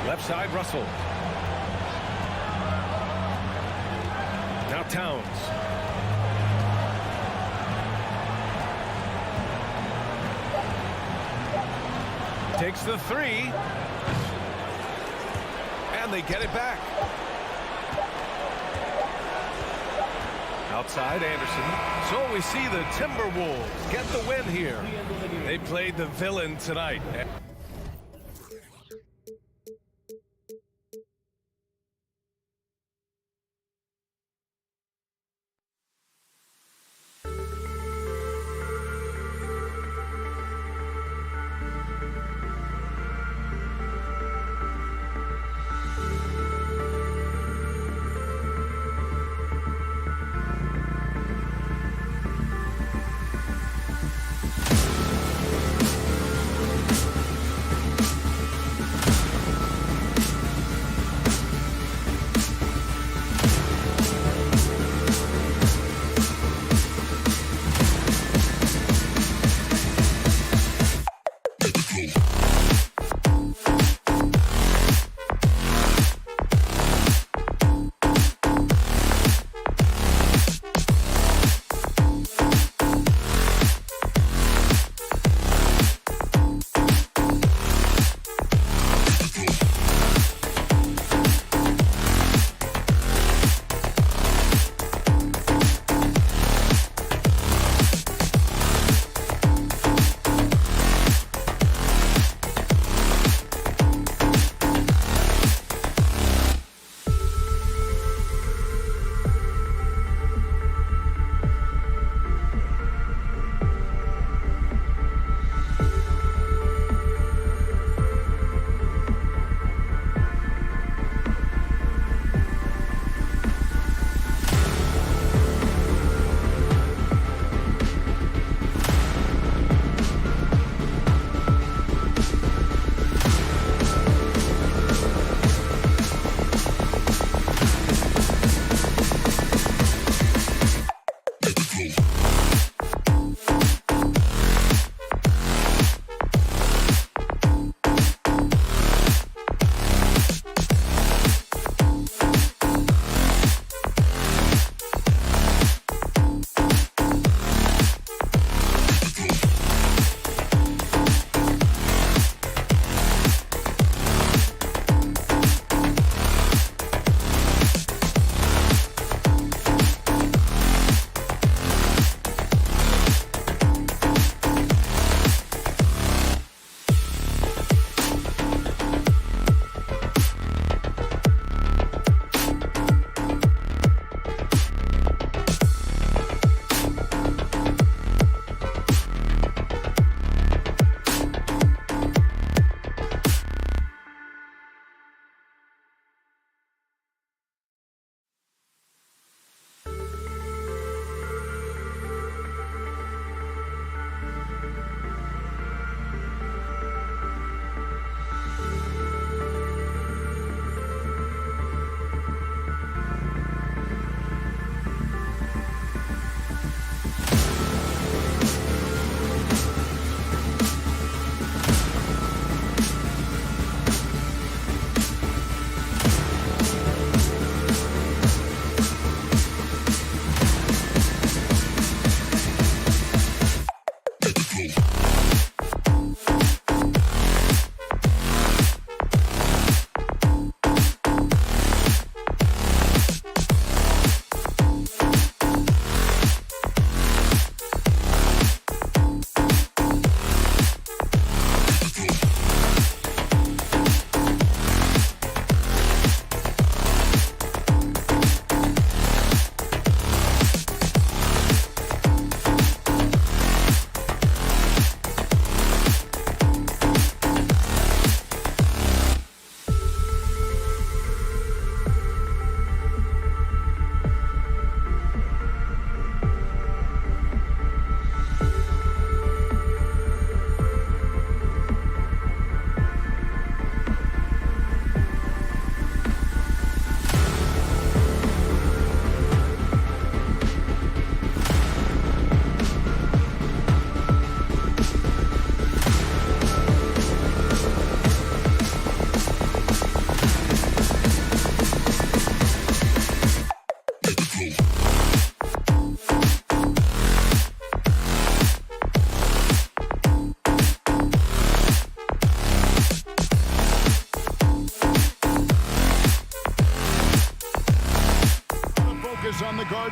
Left side, Russell. Now Towns. Takes the three. And they get it back. Outside Anderson. So we see the Timberwolves get the win here. They played the villain tonight.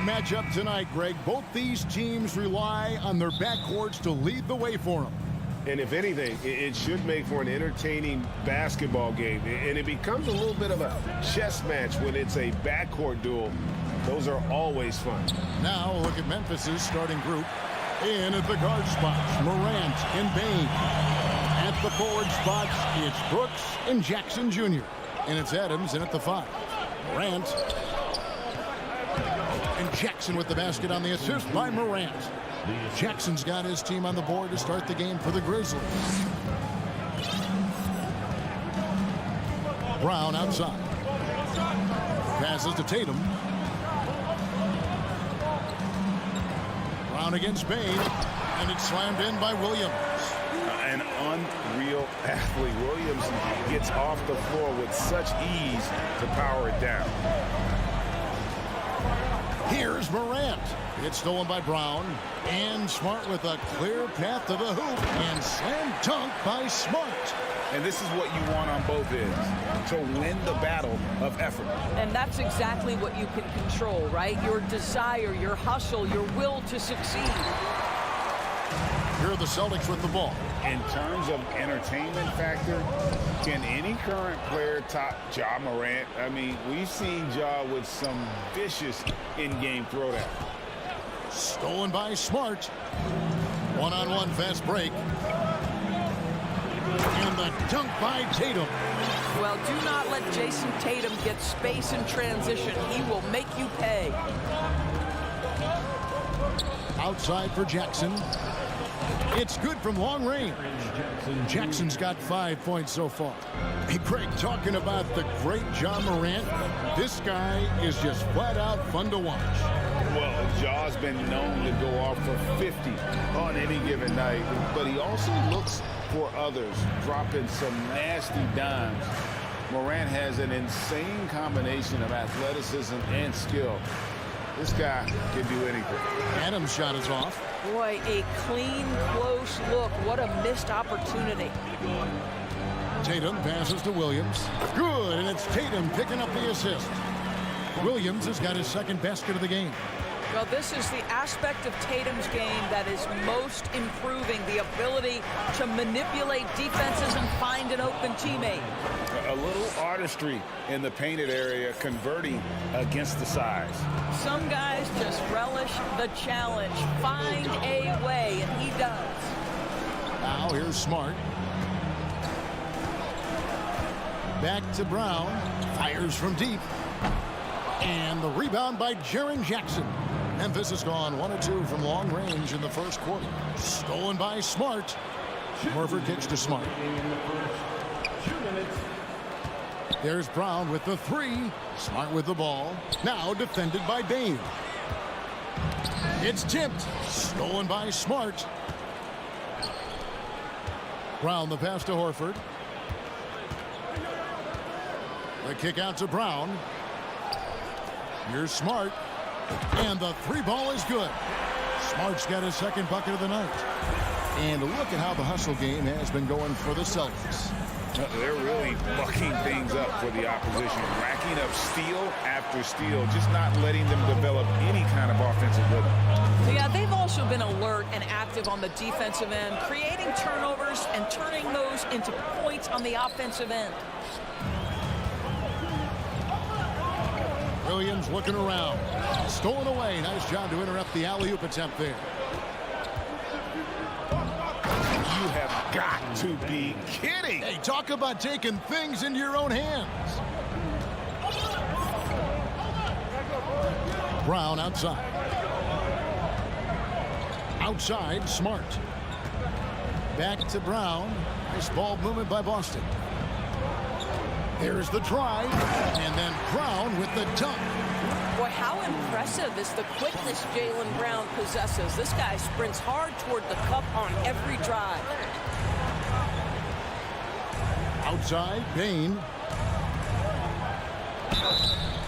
hard matchup tonight, Greg. Both these teams rely on their backcourts to lead the way for them. And if anything, it should make for an entertaining basketball game. And it becomes a little bit of a chess match when it's a backcourt duel. Those are always fun. Now look at Memphis's starting group. In at the guard spots, Morant and Bain. At the forward spots, it's Brooks and Jackson Jr. And it's Adams in at the 5. Morant. And Jackson with the basket on the assist by Morant. Jackson's got his team on the board to start the game for the Grizzlies. Brown outside. Passes to Tatum. Brown against Bain. And it's slammed in by Williams. An unreal athlete. Williams gets off the floor with such ease to power it down. Here's Morant. It's stolen by Brown. And Smart with a clear path to the hoop. And slam dunk by Smart. And this is what you want on both ends, to win the battle of effort. And that's exactly what you can control, right? Your desire, your hustle, your will to succeed. Here are the Celtics with the ball. In terms of entertainment factor, can any current player top Ja Morant? I mean, we've seen Ja with some vicious in-game throwdown. Stolen by Smart. One-on-one fast break. And the dunk by Tatum. Well, do not let Jason Tatum get space in transition. He will make you pay. Outside for Jackson. It's good from long range. Jackson's got 5 points so far. Hey, Craig, talking about the great Ja Morant, this guy is just flat out fun to watch. Well, Ja's been known to go off for 50 on any given night, but he also looks for others, dropping some nasty dimes. Morant has an insane combination of athleticism and skill. This guy can do anything. Adams' shot is off. Boy, a clean, close look. What a missed opportunity. Tatum passes to Williams. Good, and it's Tatum picking up the assist. Williams has got his second basket of the game. Well, this is the aspect of Tatum's game that is most improving, the ability to manipulate defenses and find an open teammate. A little artistry in the painted area, converting against the size. Some guys just relish the challenge. Find a way, and he does. Now here's Smart. Back to Brown. Fires from deep. And the rebound by Jaren Jackson. Memphis has gone 1 of 2 from long range in the first quarter. Stolen by Smart. Horford kicks to Smart. There's Brown with the 3. Smart with the ball. Now defended by Bain. It's tipped. Stolen by Smart. Brown the pass to Horford. The kick out to Brown. Here's Smart. And the 3 ball is good. Smart's got his second bucket of the night. And look at how the hustle game has been going for the Celtics. They're really bucking things up for the opposition, racking up steal after steal, just not letting them develop any kind of offensive rhythm. Yeah, they've also been alert and active on the defensive end, creating turnovers and turning those into points on the offensive end. Williams looking around. Stolen away. Nice job to interrupt the alley-oop attempt there. You have got to be kidding. Hey, talk about taking things into your own hands. Brown outside. Outside, Smart. Back to Brown. Nice ball movement by Boston. There's the try, and then Brown with the dunk. Boy, how impressive is the quickness Jaylen Brown possesses. This guy sprints hard toward the cup on every drive. Outside, Bain.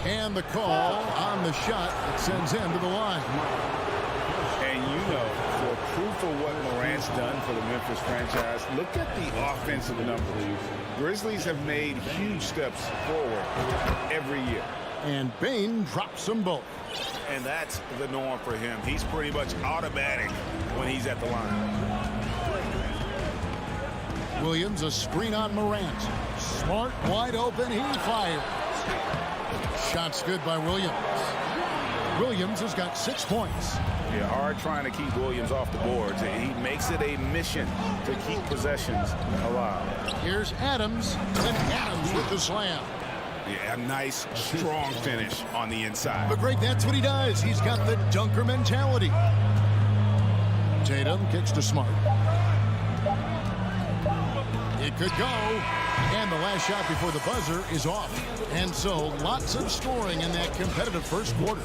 And the call on the shot that sends him to the line. And you know, for proof of what Morant's done for the Memphis franchise, look at the offensive numbers. Grizzlies have made huge steps forward every year. And Bain drops them both. And that's the norm for him. He's pretty much automatic when he's at the line. Williams, a screen on Morant. Smart, wide open, he fires. Shot's good by Williams. Williams has got 6 points. Yeah, hard trying to keep Williams off the boards. He makes it a mission to keep possessions alive. Here's Adams, and Adams with the slam. Yeah, a nice, strong finish on the inside. But great, that's what he does. He's got the dunker mentality. Tatum kicks to Smart. It could go. And the last shot before the buzzer is off. And so lots of scoring in that competitive first quarter.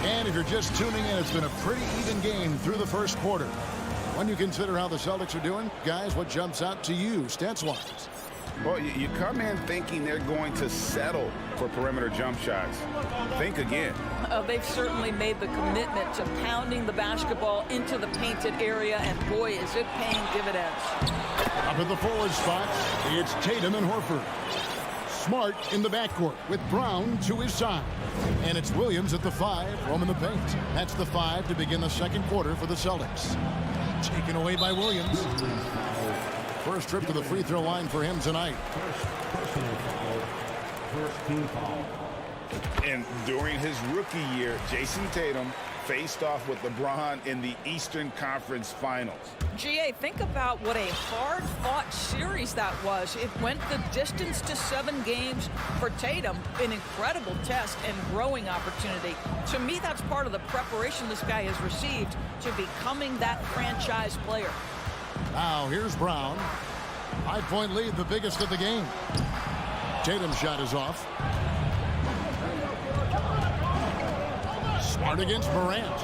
And if you're just tuning in, it's been a pretty even game through the first quarter. When you consider how the Celtics are doing, guys, what jumps out to you stats-wise? Well, you come in thinking they're going to settle for perimeter jump shots. Think again. They've certainly made the commitment to pounding the basketball into the painted area, and boy, is it paying dividends. Up at the forward spot, it's Tatum and Horford. Smart in the backcourt with Brown to his side. And it's Williams at the 5, roaming the paint. That's the 5 to begin the second quarter for the Celtics. Taken away by Williams. First trip to the free throw line for him tonight. First team foul. And during his rookie year, Jason Tatum faced off with LeBron in the Eastern Conference Finals. GA, think about what a hard-fought series that was. It went the distance to 7 games for Tatum. An incredible test and growing opportunity. To me, that's part of the preparation this guy has received to becoming that franchise player. Now here's Brown. 5-point lead, the biggest of the game. Tatum's shot is off. Smart against Morant.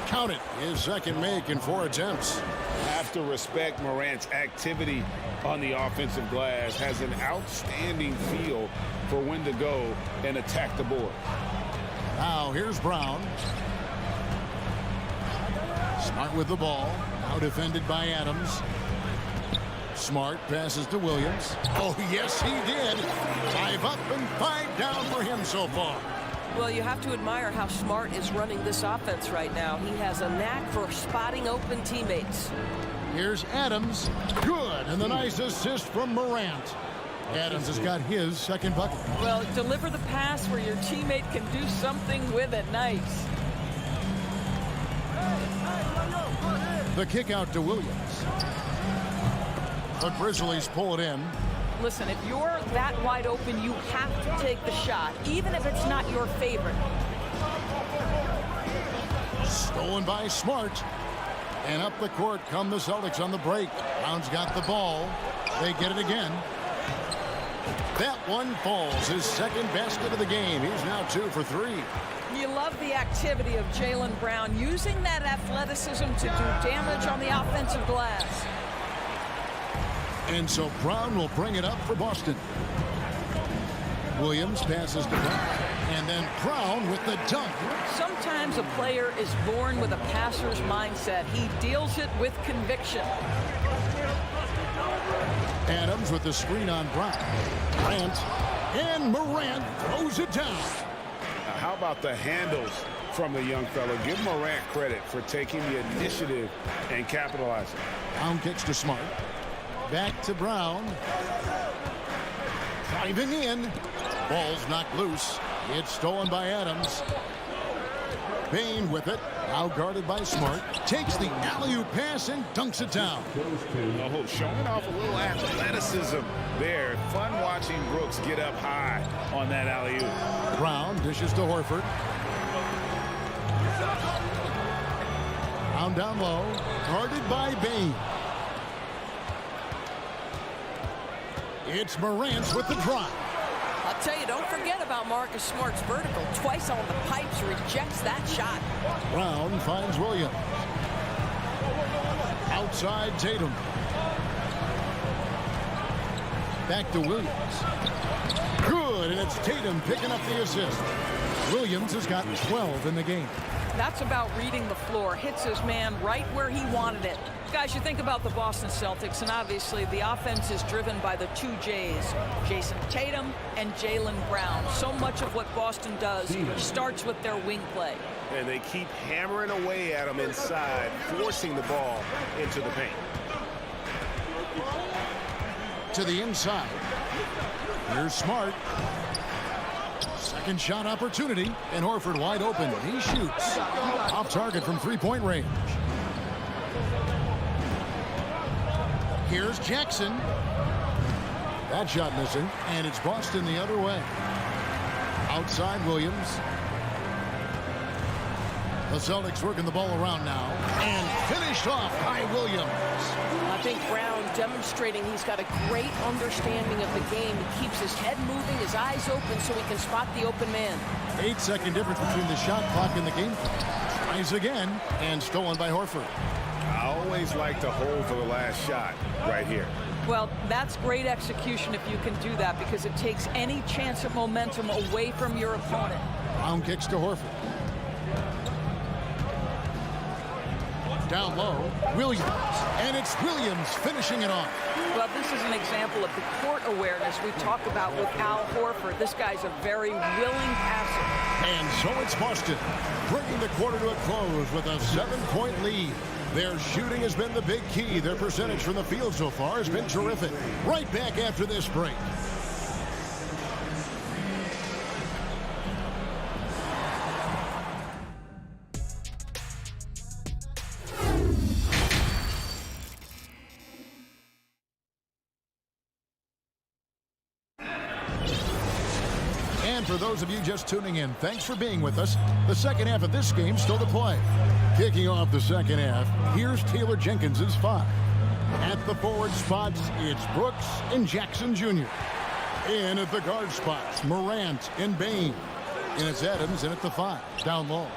Count it. His second make in 4 attempts. Have to respect Morant's activity on the offensive glass. Has an outstanding feel for when to go and attack the board. Now here's Brown. Smart with the ball. Now defended by Adams. Smart passes to Williams. Oh, yes, he did. 5 up and 5 down for him so far. Well, you have to admire how Smart is running this offense right now. He has a knack for spotting open teammates. Here's Adams. Good. And the nice assist from Morant. Adams has got his second bucket. Well, deliver the pass where your teammate can do something with it. Nice. The kick out to Williams. The Grizzlies pull it in. Listen, if you're that wide open, you have to take the shot, even if it's not your favorite. Stolen by Smart. And up the court come the Celtics on the break. Brown's got the ball. They get it again. That one falls. His second basket of the game. He's now 2 for 3. You love the activity of Jaylen Brown, using that athleticism to do damage on the offensive glass. And so Brown will bring it up for Boston. Williams passes to Brown. And then Brown with the dunk. Sometimes a player is born with a passer's mindset. He deals it with conviction. Adams with the screen on Brown. Morant. And Morant throws it down. How about the handles from the young fella? Give Morant credit for taking the initiative and capitalizing. Brown kicks to Smart. Back to Brown. Driving in. Ball's knocked loose. It's stolen by Adams. Payne with it. Now guarded by Smart. Takes the alley-oop pass and dunks it down. Oh, showing off a little athleticism there. Fun watching Brooks get up high on that alley-oop. Brown dishes to Horford. Brown down low. Guarded by Payne. It's Morant with the drive. I'll tell you, don't forget about Marcus Smart's vertical. Twice on the pipes, rejects that shot. Brown finds Williams. Outside Tatum. Back to Williams. Good, and it's Tatum picking up the assist. Williams has got 12 in the game. That's about reading the floor. Hits his man right where he wanted it. Guys, you think about the Boston Celtics, and obviously the offense is driven by the two J's, Jason Tatum and Jaylen Brown. So much of what Boston does starts with their wing play. And they keep hammering away at them inside, forcing the ball into the paint. To the inside. Here's Smart. Second shot opportunity, and Horford wide open. He shoots. Off target from three-point range. Here's Jackson. That shot missing, and it's Boston the other way. Outside Williams. The Celtics working the ball around now, and finished off by Williams. I think Brown demonstrating he's got a great understanding of the game. He keeps his head moving, his eyes open so he can spot the open man. 8-second difference between the shot clock and the game. Tries again, and stolen by Horford. I always like to hold for the last shot right here. Well, that's great execution if you can do that, because it takes any chance of momentum away from your opponent. Brown kicks to Horford. Down low, Williams. And it's Williams finishing it off. Well, this is an example of the court awareness we talked about with Al Horford. This guy's a very willing passer. And so it's Boston, bringing the quarter to a close with a 7-point lead. Their shooting has been the big key. Their percentage from the field so far has been terrific. Right back after this break. And for those of you just tuning in, thanks for being with us. The second half of this game still to play. Kicking off the second half, here's Taylor Jenkins' 5. At the forward spots, it's Brooks and Jackson Jr. In at the guard spots, Morant and Bain. And it's Adams in at the 5, down low.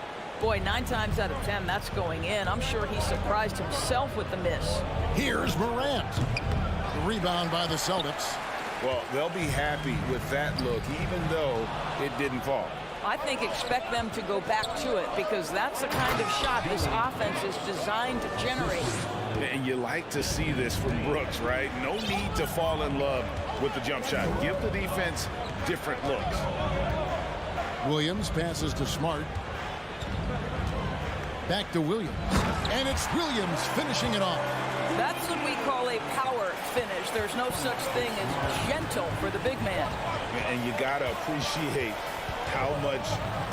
Boy, 9 times out of 10, that's going in. I'm sure he surprised himself with the miss. Here's Morant. The rebound by the Celtics. Well, they'll be happy with that look, even though it didn't fall. I think expect them to go back to it, because that's the kind of shot this offense is designed to generate. And you like to see this from Brooks, right? No need to fall in love with the jump shot. Give the defense different looks. Williams passes to Smart. Back to Williams. And it's Williams finishing it off. That's what we call a power finish. There's no such thing as gentle for the big man. And you got to appreciate how much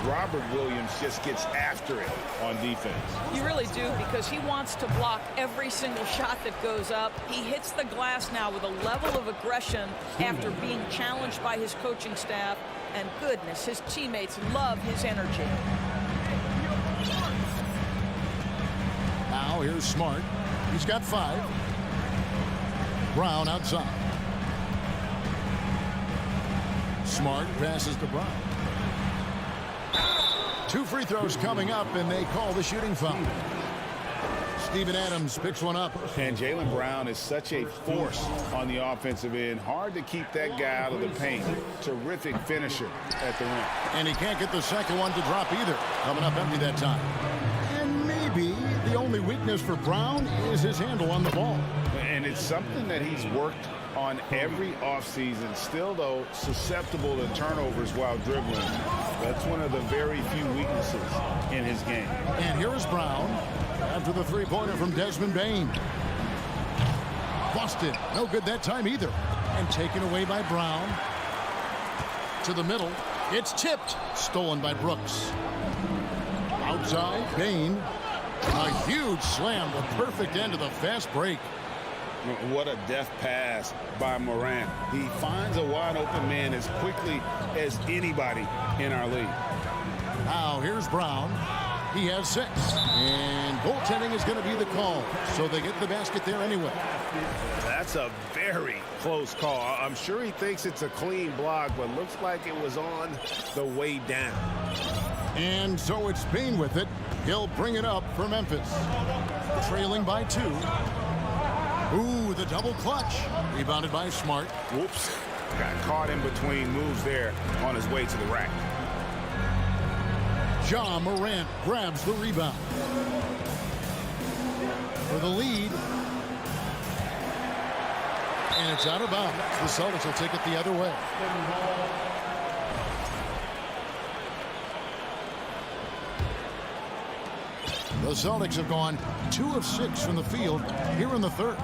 Robert Williams just gets after it on defense. You really do, because he wants to block every single shot that goes up. He hits the glass now with a level of aggression after being challenged by his coaching staff. And goodness, his teammates love his energy. Now here's Smart. He's got 5. Brown outside. Smart passes to Brown. 2 free throws coming up, and they call the shooting foul. Steven Adams picks one up. And Jaylen Brown is such a force on the offensive end. Hard to keep that guy out of the paint. Terrific finisher at the rim. And he can't get the second one to drop either. Coming up empty that time. And maybe the only weakness for Brown is his handle on the ball. And it's something that he's worked on every offseason. Still, though, susceptible to turnovers while dribbling. That's one of the very few weaknesses in his game. And here is Brown after the three-pointer from Desmond Bain. Busted. No good that time either. And taken away by Brown. To the middle. It's tipped. Stolen by Brooks. Outside, Bain. A huge slam. The perfect end of the fast break. What a deft pass by Morant. He finds a wide open man as quickly as anybody in our league. Now here's Brown. He has 6. And goaltending is going to be the call. So they get the basket there anyway. That's a very close call. I'm sure he thinks it's a clean block, but looks like it was on the way down. And so it's Bain with it. He'll bring it up for Memphis. Trailing by 2. Ooh, the double clutch. Rebounded by Smart. Whoops. Got caught in between moves there on his way to the rack. Ja Morant grabs the rebound. for the lead. And it's out of bounds. The Celtics will take it the other way. The Celtics have gone 2 of 6 from the field here in the third.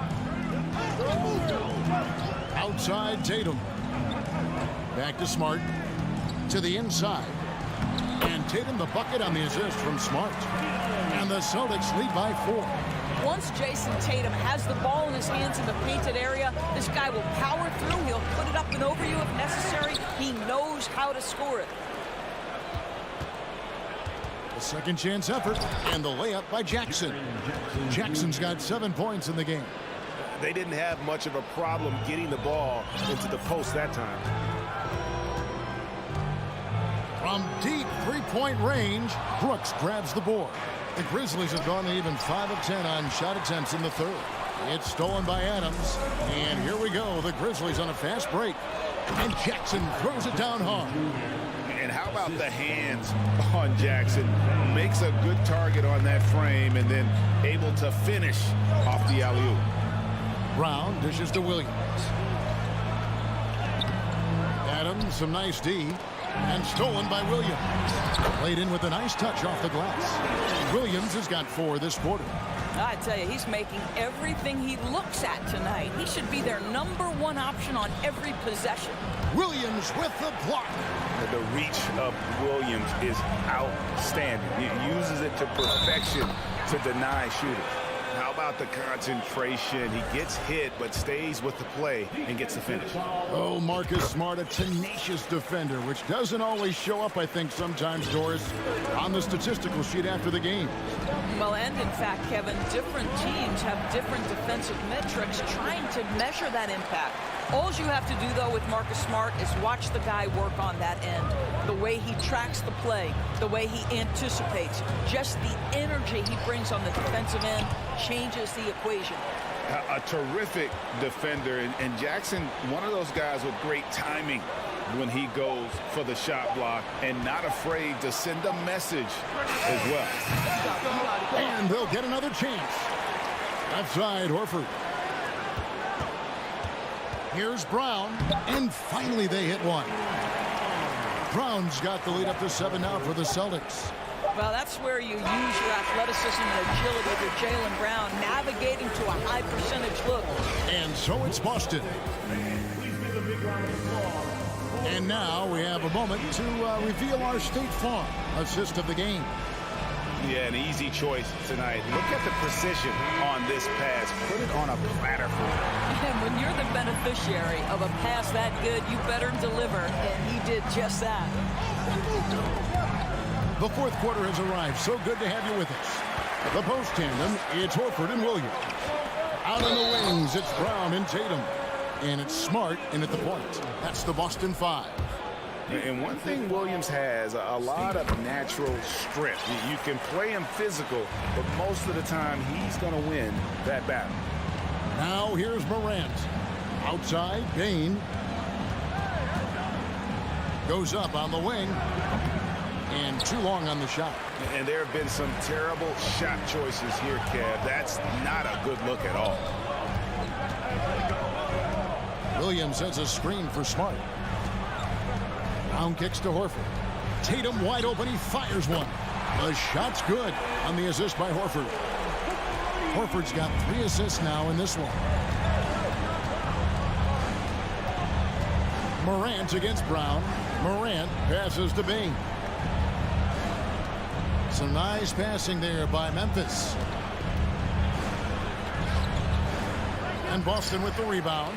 Outside Tatum. Back to Smart. To the inside. And Tatum the bucket on the assist from Smart. And the Celtics lead by 4. Once Jason Tatum has the ball in his hands in the painted area, this guy will power through. He'll put it up and over you if necessary. He knows how to score it. A second chance effort, and the layup by Jackson. Jackson's got 7 points in the game. They didn't have much of a problem getting the ball into the post that time. From deep three-point range, Brooks grabs the board. The Grizzlies have gone to even 5 of 10 on shot attempts in the third. It's stolen by Adams, and here we go. The Grizzlies on a fast break, and Jackson throws it down hard. And how about the hands on Jackson? Makes a good target on that frame and then able to finish off the alley-oop. Brown dishes to Williams. Adams, some nice D. And stolen by Williams. Played in with a nice touch off the glass. Williams has got 4 this quarter. I tell you, he's making everything he looks at tonight. He should be their #1 option on every possession. Williams with the block. The reach of Williams is outstanding. He uses it to perfection to deny shooters. How about the concentration? He gets hit but stays with the play and gets the finish. Oh, Marcus Smart, a tenacious defender, which doesn't always show up, I think, sometimes, Doris, on the statistical sheet after the game. Well, and in fact, Kevin, different teams have different defensive metrics trying to measure that impact. All you have to do, though, with Marcus Smart is watch the guy work on that end. The way he tracks the play, the way he anticipates, just the energy he brings on the defensive end changes the equation. A terrific defender, and Jackson, one of those guys with great timing when he goes for the shot block and not afraid to send a message as well. And they'll get another chance. Left side, Horford. Here's Brown, and finally they hit one. Brown's got the lead up to 7 now for the Celtics. Well, that's where you use your athleticism and agility with Jaylen Brown, navigating to a high percentage look. And so it's Boston. And now we have a moment to reveal our State Farm assist of the game. Yeah, an easy choice tonight. Look at the precision on this pass. Put it on a platter for him. And when you're the beneficiary of a pass that good, you better deliver, and he did just that. The fourth quarter has arrived. So good to have you with us. The post tandem, it's Horford and Williams. Out on the wings, it's Brown and Tatum. And it's Smart in at the point. That's the Boston 5. And one thing Williams has, a lot of natural strength. You can play him physical, but most of the time he's going to win that battle. Now here's Morant. Outside, Bain. Goes up on the wing. And too long on the shot. And there have been some terrible shot choices here, Kev. That's not a good look at all. Williams sets a screen for Smart. Brown kicks to Horford. Tatum wide open. He fires one. The shot's good on the assist by Horford. Horford's got 3 assists now in this one. Morant against Brown. Morant passes to Bain. Some nice passing there by Memphis. And Boston with the rebound.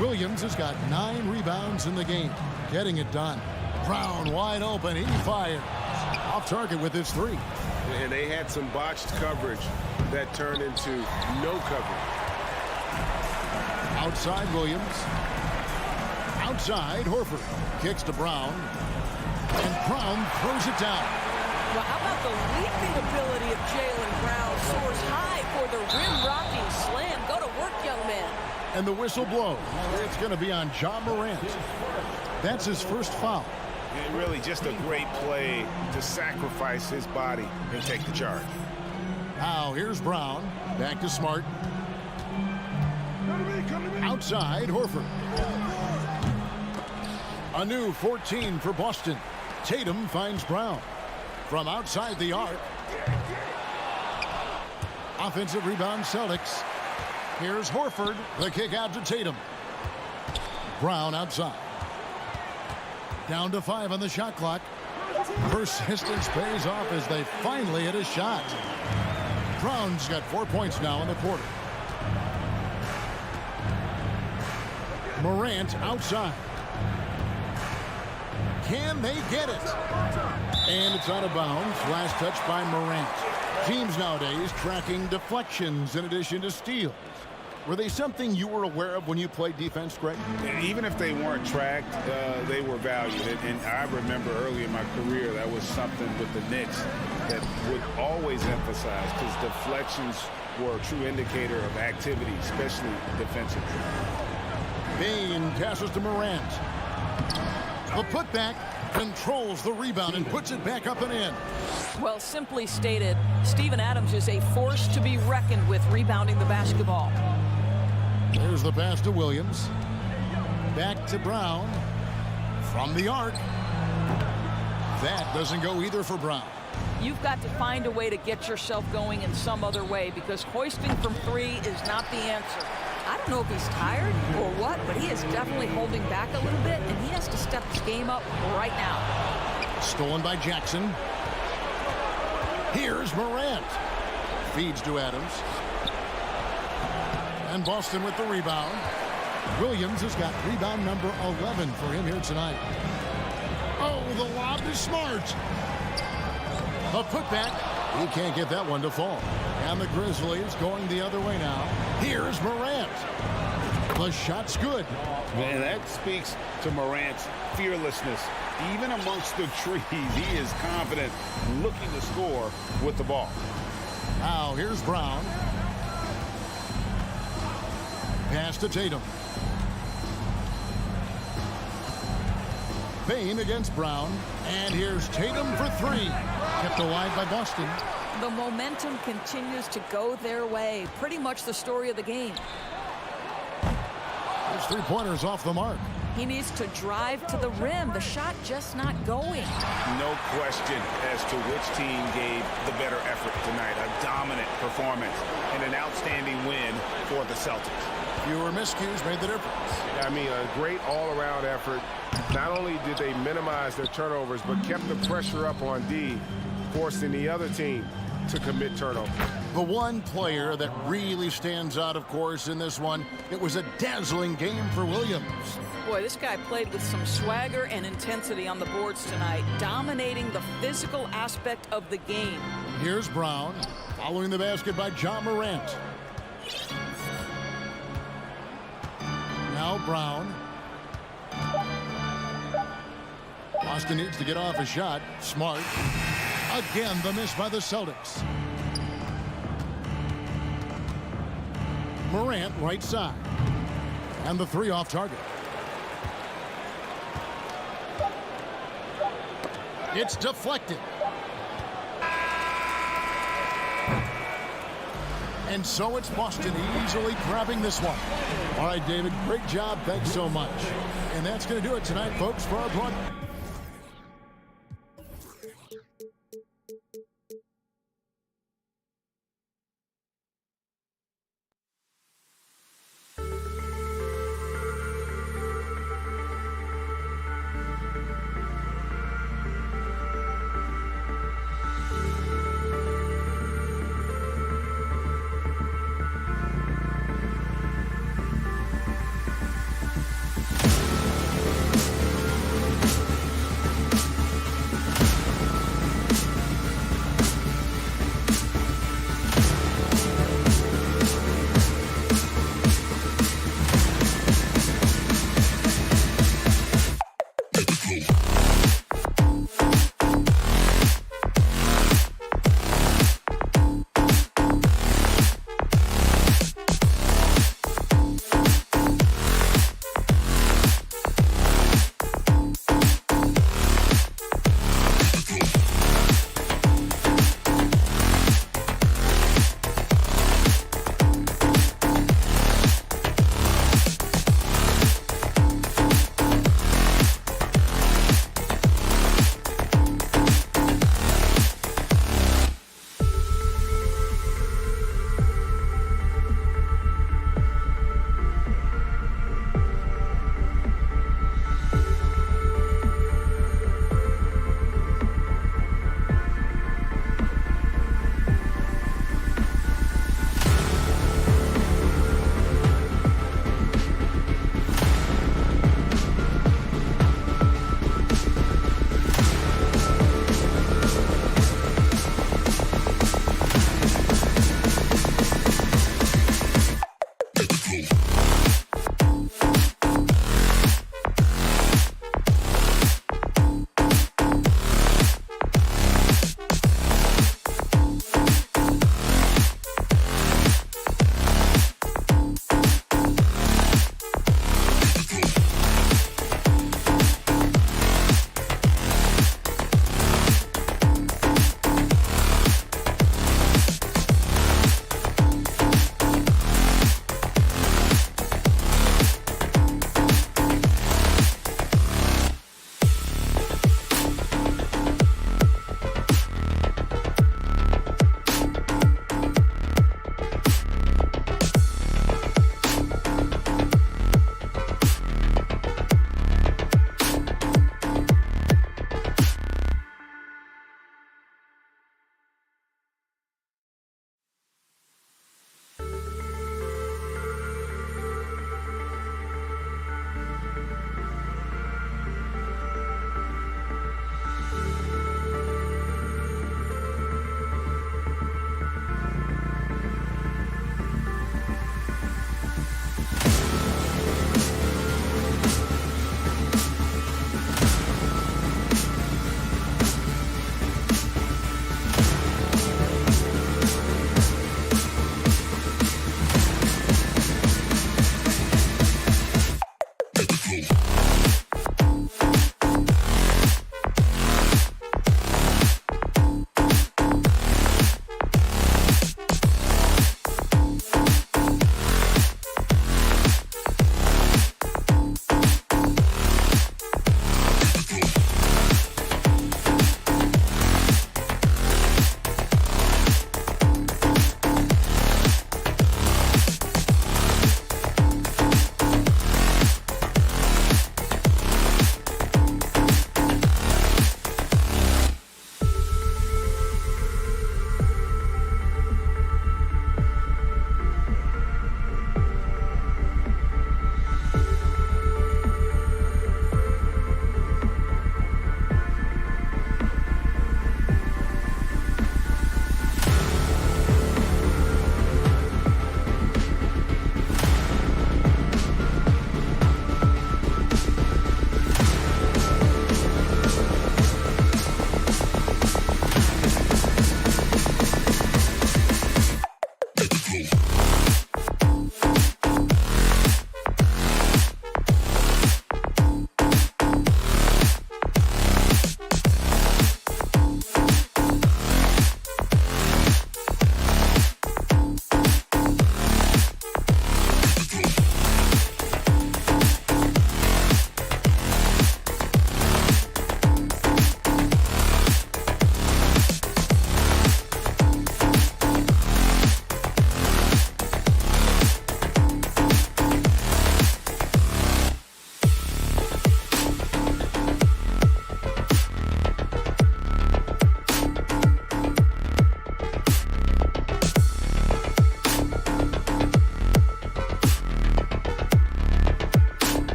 Williams has got 9 rebounds in the game. Getting it done. Brown wide open. He fires. Off target with his 3. And they had some botched coverage that turned into no coverage. Outside Williams. Outside Horford. Kicks to Brown. And Brown throws it down. Well, how about the leaping ability of Jaylen Brown? Soars high for the rim-rocking slam. Go to work, young man. And the whistle blows. It's going to be on Ja Morant. That's his first foul. And really just a great play to sacrifice his body and take the charge. Now here's Brown. Back to Smart. Outside, Horford. A new 14 for Boston. Tatum finds Brown. From outside the arc. Offensive rebound, Celtics. Here's Horford. The kick out to Tatum. Brown outside. Down to 5 on the shot clock. Persistence pays off as they finally hit a shot. Brown's got 4 points now in the quarter. Morant outside. Can they get it? And it's out of bounds. Last touch by Morant. Teams nowadays tracking deflections in addition to steals. Were they something you were aware of when you played defense, Greg? Even if they weren't tracked, they were valued. And I remember early in my career, that was something with the Knicks that would always emphasize, because deflections were a true indicator of activity, especially defensively. Bane passes to Morant. The putback controls the rebound and puts it back up and in. Well, simply stated, Steven Adams is a force to be reckoned with rebounding the basketball. There's the pass to Williams. Back to Brown. From the arc. That doesn't go either for Brown. You've got to find a way to get yourself going in some other way, because hoisting from 3 is not the answer. I don't know if he's tired or what, but he is definitely holding back a little bit, and he has to step his game up right now. Stolen by Jackson. Here's Morant. Feeds to Adams. And Boston with the rebound. Williams has got rebound number 11 for him here tonight. Oh, the lob is Smart. A putback. He can't get that one to fall. And the Grizzlies going the other way now. Here's Morant. The shot's good. Man, that speaks to Morant's fearlessness. Even amongst the trees, he is confident, looking to score with the ball. Now here's Brown. Pass to Tatum. Bane against Brown. And here's Tatum for 3. Kept alive by Boston. The momentum continues to go their way. Pretty much the story of the game. There's 3-pointers off the mark. He needs to drive to the rim. The shot just not going. No question as to which team gave the better effort tonight. A dominant performance and an outstanding win for the Celtics. Fewer miscues made the difference. I mean, a great all-around effort. Not only did they minimize their turnovers, but kept the pressure up on D, forcing the other team to commit turnovers. The one player that really stands out, of course, in this one, it was a dazzling game for Williams. Boy, this guy played with some swagger and intensity on the boards tonight, dominating the physical aspect of the game. Here's Brown, following the basket by John Morant. Now Brown. Boston needs to get off a shot. Smart. Again, the miss by the Celtics. Morant, right side. And the 3 off target. It's deflected. And so it's Boston easily grabbing this one. All right, David, great job. Thanks so much. And that's going to do it tonight, folks, for our broadcast.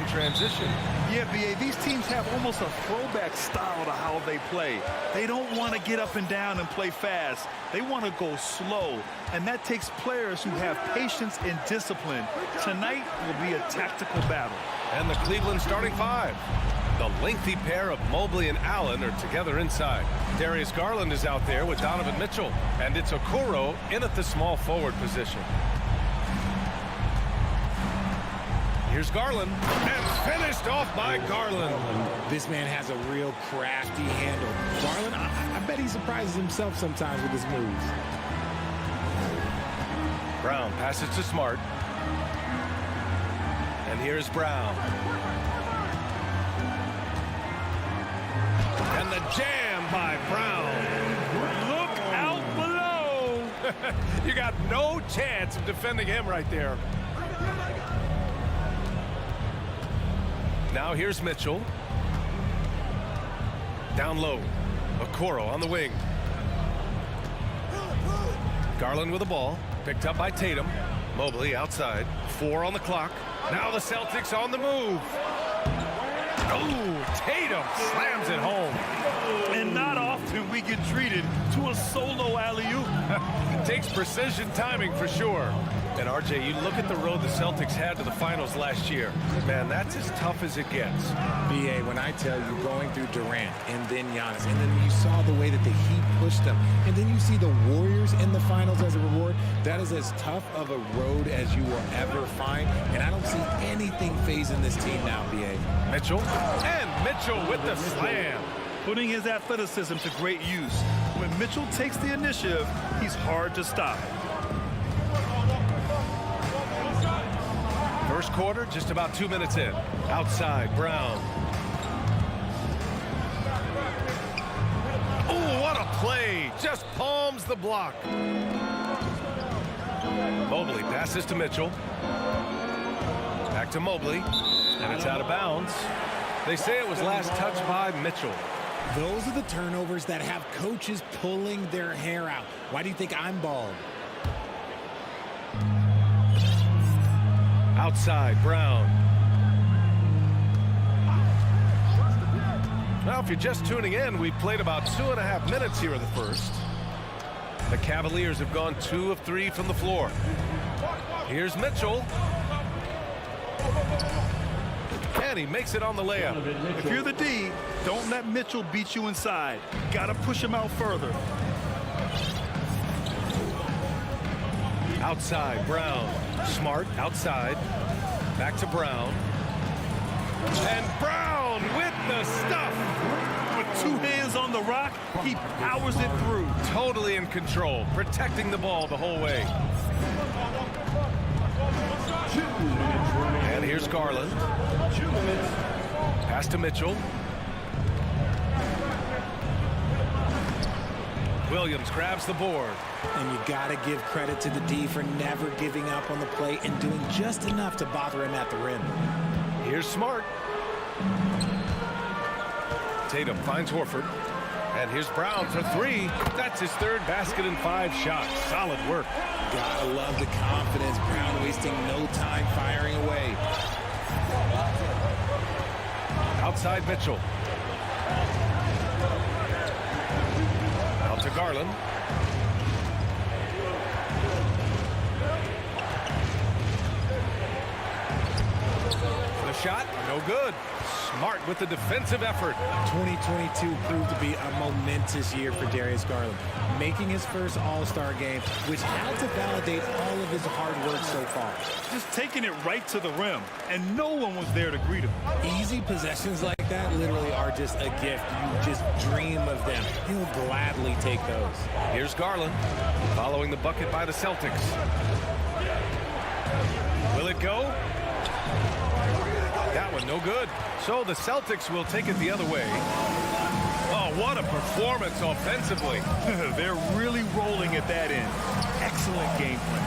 Transition. Yeah, B.A., these teams have almost a throwback style to how they play. They don't want to get up and down and play fast. They want to go slow, and that takes players who have patience and discipline. Tonight will be a tactical battle. And the Cleveland starting five. The lengthy pair of Mobley and Allen are together inside. Darius Garland is out there with Donovan Mitchell, and it's Okoro in at the small forward position. Here's Garland, and finished off by Garland. This man has a real crafty handle. Garland, I bet he surprises himself sometimes with his moves. Brown passes to Smart. And here's Brown. And the jam by Brown. Look out below. You got no chance of defending him right there. Now here's Mitchell. Down low. Okoro on the wing. Garland with the ball. Picked up by Tatum. Mobley outside. 4 on the clock. Now the Celtics on the move. Oh, Tatum slams it home. And not often we get treated to a solo alley-oop. Takes precision timing for sure. And RJ, you look at the road the Celtics had to the finals last year. Man, that's as tough as it gets. BA, when I tell you going through Durant and then Giannis, and then you saw the way that the Heat pushed them, and then you see the Warriors in the finals as a reward, that is as tough of a road as you will ever find. And I don't see anything phasing this team now, BA. Mitchell, and Mitchell with the slam. Putting his athleticism to great use. When Mitchell takes the initiative, he's hard to stop. First quarter, just about 2 minutes in. Outside, Brown. Oh, what a play. Just palms the block. Mobley passes to Mitchell. Back to Mobley, and it's out of bounds. They say it was last touched by Mitchell. Those are the turnovers that have coaches pulling their hair out. Why do you think I'm bald? Outside, Brown. Now, if you're just tuning in, we've played about 2.5 minutes here in the first. The Cavaliers have gone 2 of 3 from the floor. Here's Mitchell. And he makes it on the layup. If you're the D, don't let Mitchell beat you inside. Got to push him out further. Outside, Brown. Smart, outside. Back to Brown. And Brown with the stuff. With 2 hands on the rock, he powers it through. Totally in control, protecting the ball the whole way. And here's Garland. Pass to Mitchell. Williams grabs the board. And you got to give credit to the D for never giving up on the play and doing just enough to bother him at the rim. Here's Smart. Tatum finds Horford. And here's Brown for 3. That's his 3rd basket in 5 shots. Solid work. Gotta love the confidence. Brown wasting no time firing away. Outside Mitchell. Out to Garland. The shot, no good. Smart with the defensive effort. 2022 proved to be a momentous year for Darius Garland, making his first All-Star game, which had to validate all of his hard work so far. Just taking it right to the rim, and no one was there to greet him. Easy possessions like that literally are just a gift. You just dream of them. He'll gladly take those. Here's Garland, following the bucket by the Celtics. Will it go? That one no good. So the Celtics will take it the other way. Oh, what a performance offensively. They're really rolling at that end. Excellent game plan.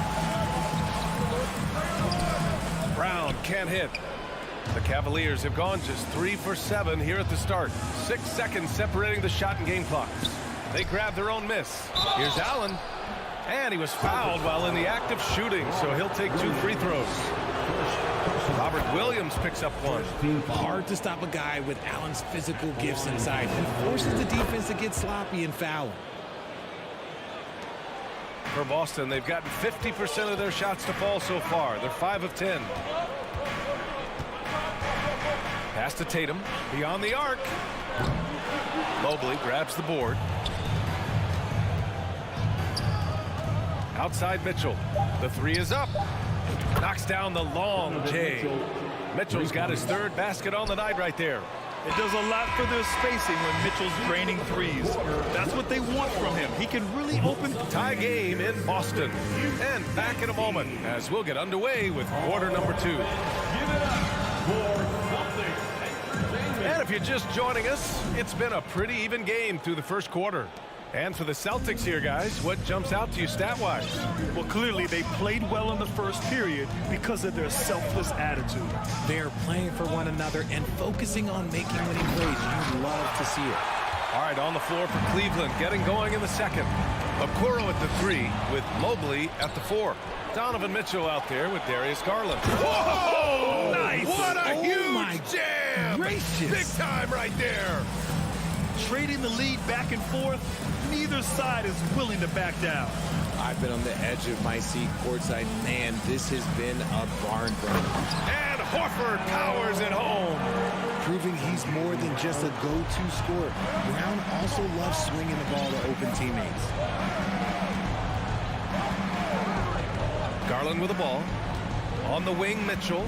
Brown can't hit. The Cavaliers have gone just 3 for 7 here at the start. 6 seconds separating the shot and game clocks. They grab their own miss. Here's Allen. And he was fouled while in the act of shooting, so he'll take 2 free throws. Robert Williams picks up 1. Hard to stop a guy with Allen's physical gifts inside. He forces the defense to get sloppy and foul him. For Boston, they've gotten 50% of their shots to fall so far. They're 5 of 10. Pass to Tatum, beyond the arc. Mobley grabs the board. Outside Mitchell. The 3 is up. Knocks down the long J. Mitchell's got his 3rd basket on the night right there. It does a lot for their spacing when Mitchell's draining 3s. That's what they want from him. He can really open. Tie game in Boston. And back in a moment as we'll get underway with quarter number 2. And if you're just joining us, it's been a pretty even game through the first quarter. And for the Celtics here, guys, what jumps out to you stat-wise? Well, clearly they played well in the first period because of their selfless attitude. They're playing for one another and focusing on making winning plays. You love to see it. All right, on the floor for Cleveland, getting going in the second. Okoro at the 3 with Mobley at the 4. Donovan Mitchell out there with Darius Garland. Whoa! Nice! What a huge jam! Gracious. Big time right there. Trading the lead back and forth, neither side is willing to back down. I've been on the edge of my seat courtside. Man, this has been a barn burner. And Horford powers it home. Proving he's more than just a go-to scorer. Brown also loves swinging the ball to open teammates. Garland with the ball. On the wing, Mitchell.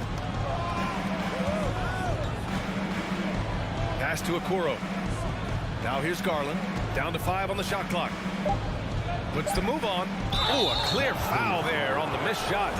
Pass to Okoro. Now here's Garland. Down to 5 on the shot clock. Puts the move on. Oh, a clear foul there on the missed shot.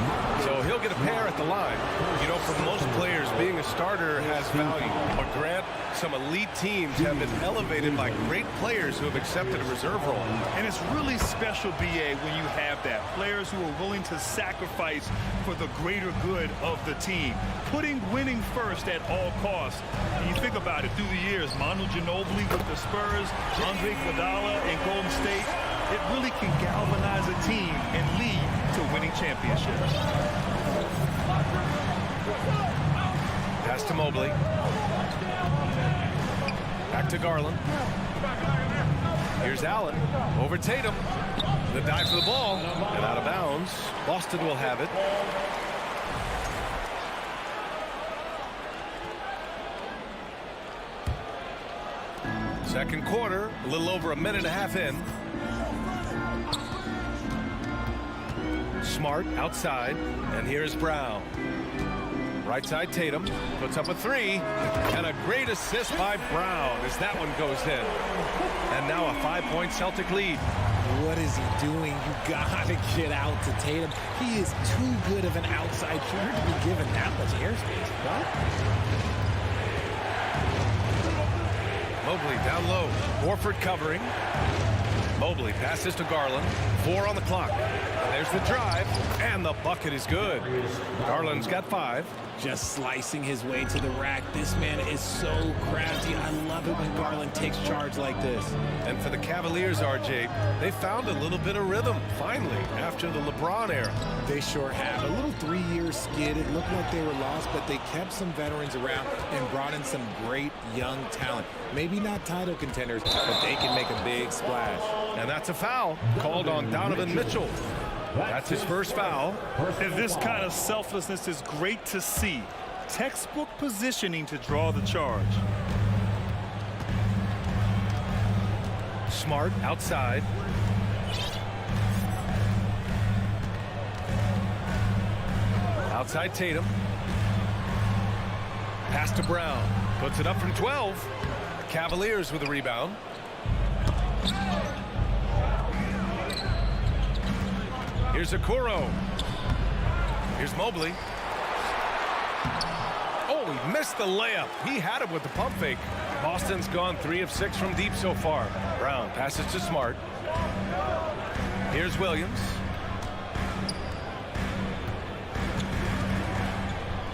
So he'll get a pair at the line. You know, for most players, being a starter has value. But Grant, some elite teams have been elevated by great players who have accepted a reserve role. And it's really special, B.A., when you have that. Players who are willing to sacrifice for the greater good of the team. Putting winning first at all costs. And you think about it through the years, Manu Ginobili with the Spurs, Andre Iguodala in Golden State, it really can galvanize a team and lead to winning championships. Pass to Mobley. Back to Garland. Here's Allen. Over Tatum. The dive for the ball. And out of bounds. Boston will have it. Second quarter. A little over a minute and a half in. Smart outside. And here's Brown. Right side Tatum puts up a three, and a great assist by Brown as that one goes in. And now a 5-point Celtic lead. What is he doing? You gotta get out to Tatum. He is too good of an outside shooter to be given that much airspace. What? Mobley down low. Horford covering. Mobley passes to Garland. 4 on the clock. And there's the drive, and the bucket is good. Garland's got 5. Just slicing his way to the rack. This man is so crafty. I love it when Garland takes charge like this. And for the Cavaliers, RJ, they found a little bit of rhythm, finally, after the LeBron era. They sure have. A little 3-year skid. It looked like they were lost, but they kept some veterans around and brought in some great young talent. Maybe not title contenders, but they can make a big splash. And that's a foul called on Donovan Mitchell. That's his first foul. And this kind of selflessness is great to see. Textbook positioning to draw the charge. Smart outside. Outside Tatum. Pass to Brown. Puts it up from 12. The Cavaliers with a rebound. Here's Okoro. Here's Mobley. Oh, he missed the layup. He had it with the pump fake. Boston's gone 3 of 6 from deep so far. Brown passes to Smart. Here's Williams.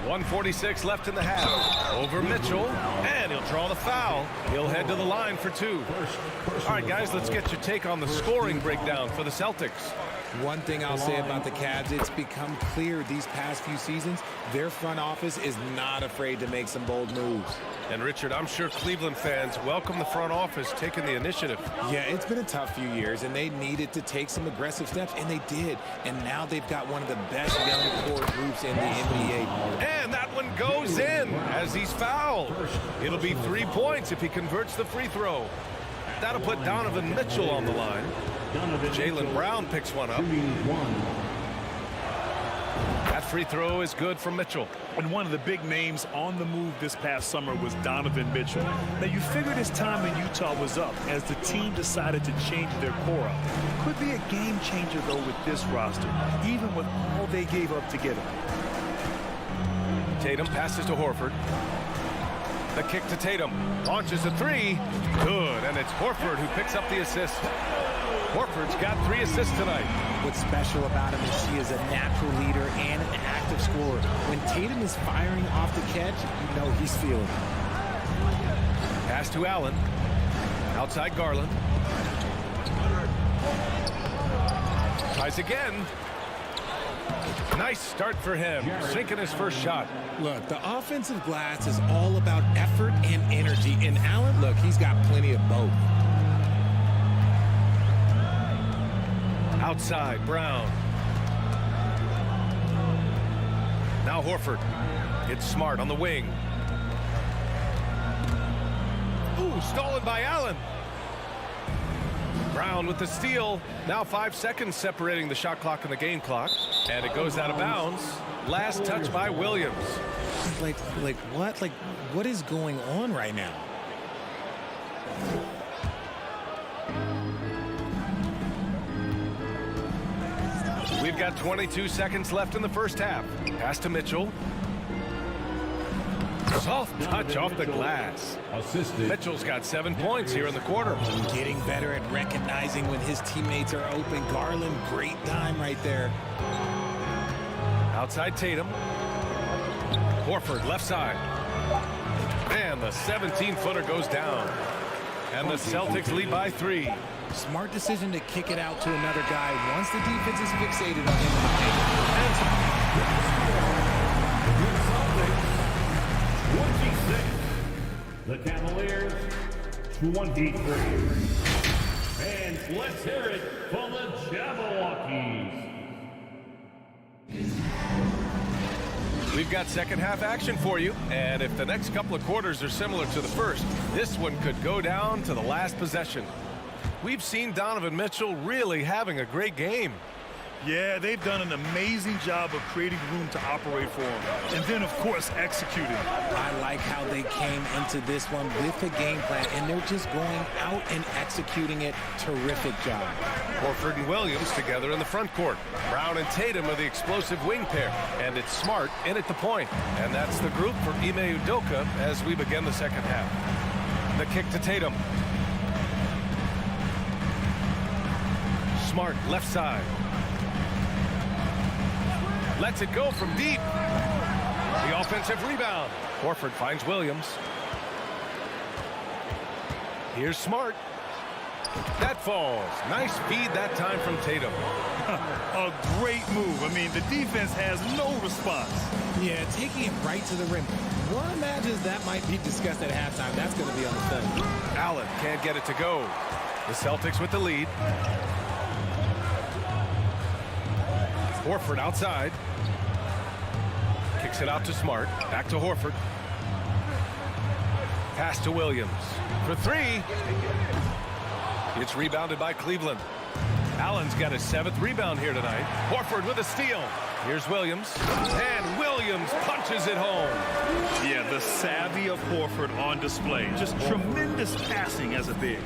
1:46 left in the half. Over Mitchell, and he'll draw the foul. He'll head to the line for 2. All right, guys, let's get your take on the scoring breakdown for the Celtics. One thing I'll say about the Cavs, it's become clear these past few seasons, their front office is not afraid to make some bold moves. And Richard, I'm sure Cleveland fans welcome the front office taking the initiative. Yeah, it's been a tough few years, and they needed to take some aggressive steps, and they did. And now they've got one of the best young core groups in the NBA. And that one goes in as he's fouled. It'll be 3 points if he converts the free throw. That'll put Donovan Mitchell on the line. Jaylen Brown picks one up. That free throw is good for Mitchell. And one of the big names on the move this past summer was Donovan Mitchell. Now, you figured his time in Utah was up as the team decided to change their core up. Could be a game changer, though, with this roster, even with all they gave up to get him. Tatum passes to Horford. The kick to Tatum. Launches a 3. Good, and it's Horford who picks up the assist. Horford's got 3 assists tonight. What's special about him is he is a natural leader and an active scorer. When Tatum is firing off the catch, you know he's feeling it. Pass to Allen. Outside Garland. Tries again. Nice start for him. Sinking his first shot. Look, the offensive glass is all about effort and energy. And Allen, look, he's got plenty of both. Outside, Brown. Now Horford. It's Smart on the wing. Ooh, stolen by Allen. Brown with the steal. Now 5 seconds separating the shot clock and the game clock. And it goes out of bounds. Last touch by Williams. Like what? Like, what is going on right now? We've got 22 seconds left in the first half. Pass to Mitchell. Soft touch off the glass. Mitchell's got 7 points here in the quarter. Getting better at recognizing when his teammates are open. Garland, great dime right there. Outside Tatum. Horford left side. And the 17-footer goes down. And the Celtics lead by 3. Smart decision to kick it out to another guy once the defense is fixated on him. The Cavaliers 23. And let's hear it from the Jabberwockies. We've got second half action for you, and if the next couple of quarters are similar to the first, this one could go down to the last possession. We've seen Donovan Mitchell really having a great game. Yeah, they've done an amazing job of creating room to operate for him. And then, of course, executing. I like how they came into this one with a game plan, and they're just going out and executing it. Terrific job. Horford and Williams together in the front court. Brown and Tatum are the explosive wing pair, and it's Smart in at the point. And that's the group for Ime Udoka as we begin the second half. The kick to Tatum. Smart left side. Lets it go from deep. The offensive rebound. Horford finds Williams. Here's Smart. That falls. Nice feed that time from Tatum. A great move. I mean, the defense has no response. Yeah, taking it right to the rim. One imagines that might be discussed at halftime. That's going to be on the film. Allen can't get it to go. The Celtics with the lead. Horford outside. Kicks it out to Smart. Back to Horford. Pass to Williams. For 3. It's rebounded by Cleveland. Allen's got his 7th rebound here tonight. Horford with a steal. Here's Williams. And Williams punches it home. Yeah, the savvy of Horford on display. Just tremendous passing as a big.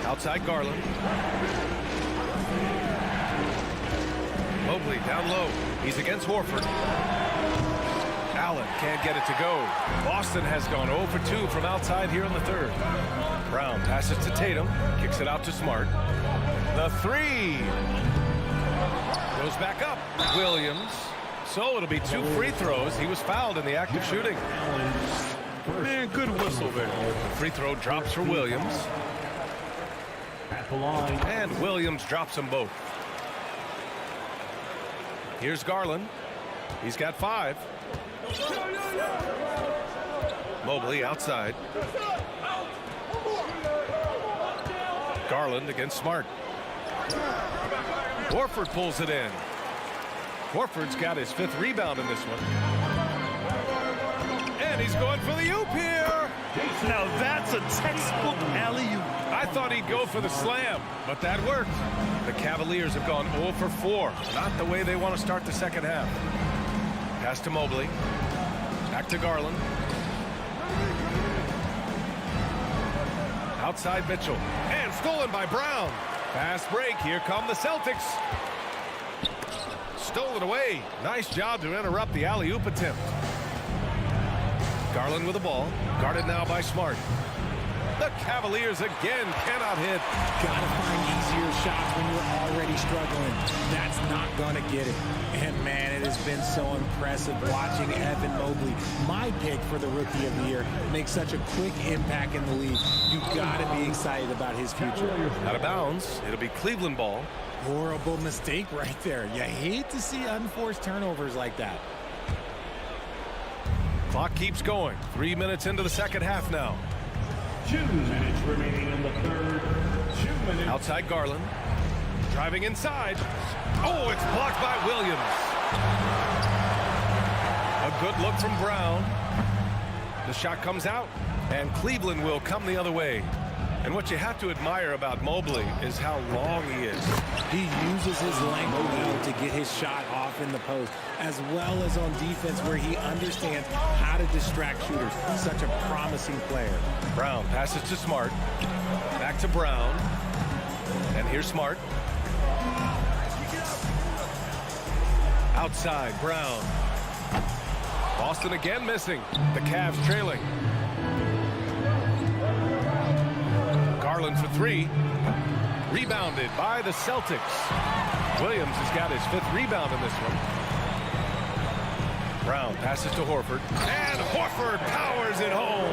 Outside Garland. Mobley down low. He's against Horford. Allen can't get it to go. Boston has gone 0 for 2 from outside here in the third. Brown passes to Tatum. Kicks it out to Smart. The 3. Goes back up. Williams. So it'll be 2 free throws. He was fouled in the act of shooting. Man, good whistle there. The free throw drops for Williams. At the line. And Williams drops them both. Here's Garland. He's got 5. Mobley outside. Garland against Smart. Horford pulls it in. Horford's got his 5th rebound in this one. And he's going for the oop here. Now that's a textbook alley-oop. I thought he'd go for the slam, but that worked. The Cavaliers have gone 0 for 4. Not the way they want to start the second half. Pass to Mobley. Back to Garland. Outside Mitchell. And stolen by Brown. Fast break. Here come the Celtics. Stolen away. Nice job to interrupt the alley-oop attempt. Garland with the ball. Guarded now by Smart. The Cavaliers again cannot hit. Gotta find easier shots when you're already struggling. That's not gonna get it. And man, it has been so impressive watching Evan Mobley, my pick for the Rookie of the Year, make such a quick impact in the league. You gotta be excited about his future. Out of bounds. It'll be Cleveland ball. Horrible mistake right there. You hate to see unforced turnovers like that. Clock keeps going. 3 minutes into the second half now. 2 minutes remaining in the third. 2 minutes. Outside Garland. Driving inside. Oh, it's blocked by Williams. A good look from Brown. The shot comes out, and Cleveland will come the other way. And what you have to admire about Mobley is how long he is. He uses his length well to get his shot off in the post, as well as on defense where he understands how to distract shooters. Such a promising player. Brown passes to Smart. Back to Brown. And here's Smart. Outside, Brown. Boston again missing. The Cavs trailing. Garland for three. Rebounded by the Celtics. Williams has got his 5th rebound in this one. Brown passes to Horford. And Horford powers it home.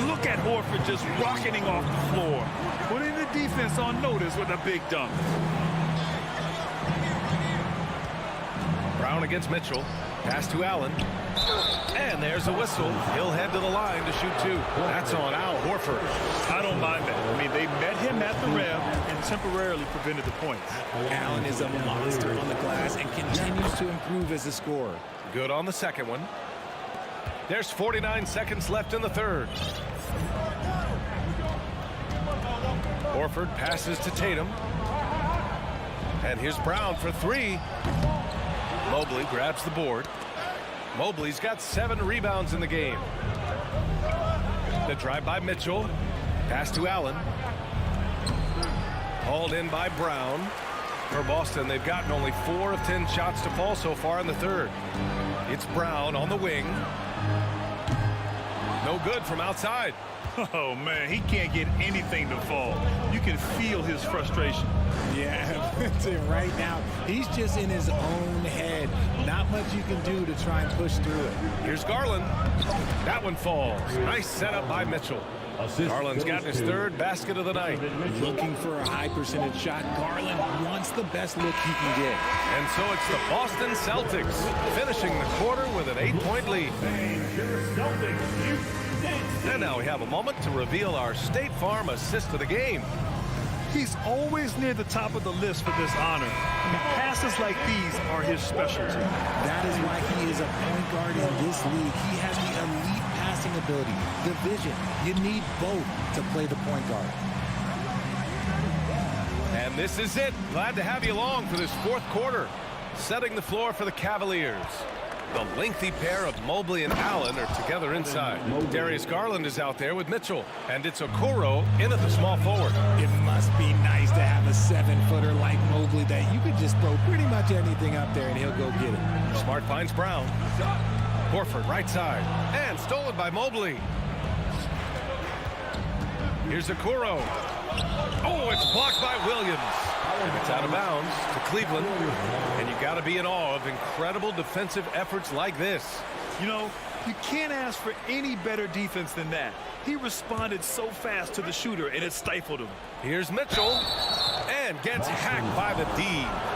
Look at Horford just rocketing off the floor. Putting the defense on notice with a big dunk. Brown against Mitchell. Pass to Allen. And there's a whistle. He'll head to the line to shoot 2. That's on Al Horford. I don't mind that. I mean, they met him at the rim and temporarily prevented the points. Allen is a monster on the glass and continues to improve as a scorer. Good on the second one. There's 49 seconds left in the third. Horford passes to Tatum. And here's Brown for 3. Mobley grabs the board. Mobley's got 7 rebounds in the game. The drive by Mitchell. Pass to Allen. Hauled in by Brown. For Boston, they've gotten only 4 of 10 shots to fall so far in the third. It's Brown on the wing. No good from outside. Oh, man, he can't get anything to fall. You can feel his frustration. Yeah, right now, he's just in his own head. Not much you can do to try and push through it. Here's Garland. That one falls. Nice setup by Mitchell. Garland's got his 3rd basket of the night. Looking for a high percentage shot. Garland wants the best look he can get. And so it's the Boston Celtics finishing the quarter with an 8-point lead. And now we have a moment to reveal our State Farm assist of the game. He's always near the top of the list for this honor. I mean, passes like these are his specialty. That is why he is a point guard in this league. He has the elite passing ability, the vision. You need both to play the point guard. And this is it. Glad to have you along for this 4th quarter. Setting the floor for the Cavaliers. The lengthy pair of Mobley and Allen are together inside. Darius Garland is out there with Mitchell. And it's Okoro in at the small forward. It must be nice to have a 7-footer like Mobley that you could just throw pretty much anything up there and he'll go get it. Smart finds Brown. Horford right side. And stolen by Mobley. Here's Okoro. Oh, it's blocked by Williams. And it's out of bounds to Cleveland. And you've got to be in awe of incredible defensive efforts like this. You know, you can't ask for any better defense than that. He responded so fast to the shooter, and it stifled him. Here's Mitchell. And gets hacked by the D.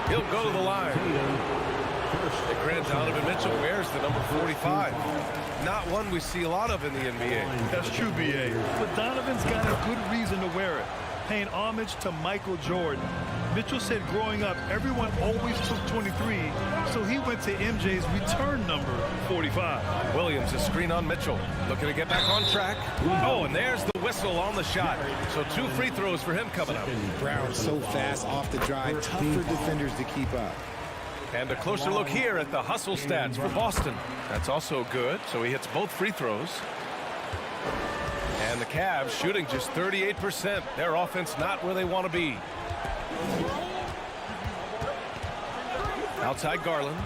He'll go to the line. And Grant Donovan Mitchell wears the number 45. Not one we see a lot of in the NBA. That's true, B.A. But Donovan's got a good reason to wear it. Paying homage to Michael Jordan. Mitchell said growing up, everyone always took 23, so he went to MJ's return number, 45. Williams, a screen on Mitchell. Looking to get back on track. Oh, and there's the whistle on the shot. So 2 free throws for him coming up. Brown so fast off the drive, tough for defenders to keep up. And a closer look here at the hustle stats for Boston. That's also good, so he hits both free throws. And the Cavs shooting just 38%. Their offense not where they want to be. Outside Garland.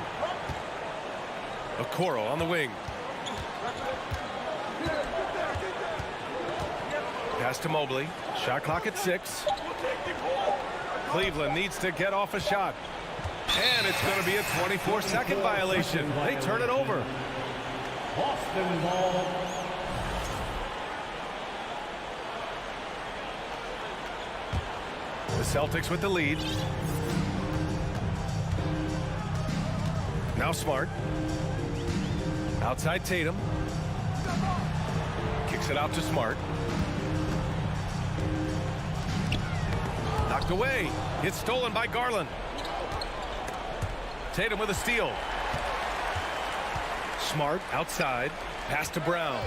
Okoro on the wing. Pass to Mobley. Shot clock at 6. Cleveland needs to get off a shot. And it's going to be a 24-second violation. They turn it over. Boston ball. The Celtics with the lead. Now Smart. Outside Tatum. Kicks it out to Smart. Knocked away. It's stolen by Garland. Tatum with a steal. Smart outside. Pass to Brown.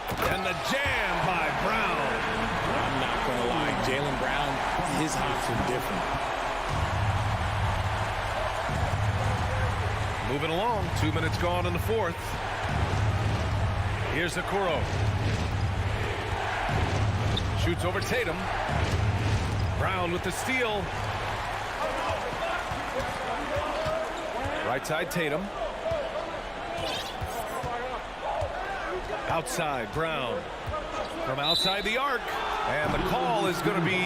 And the jam by Brown. I'm not going to lie. Jaylen Brown, his hops are different. Moving along. 2 minutes gone in the 4th. Here's Okoro. Shoots over Tatum. Brown with the steal. Right side, Tatum. Outside, Brown. From outside the arc. And the call is going to be,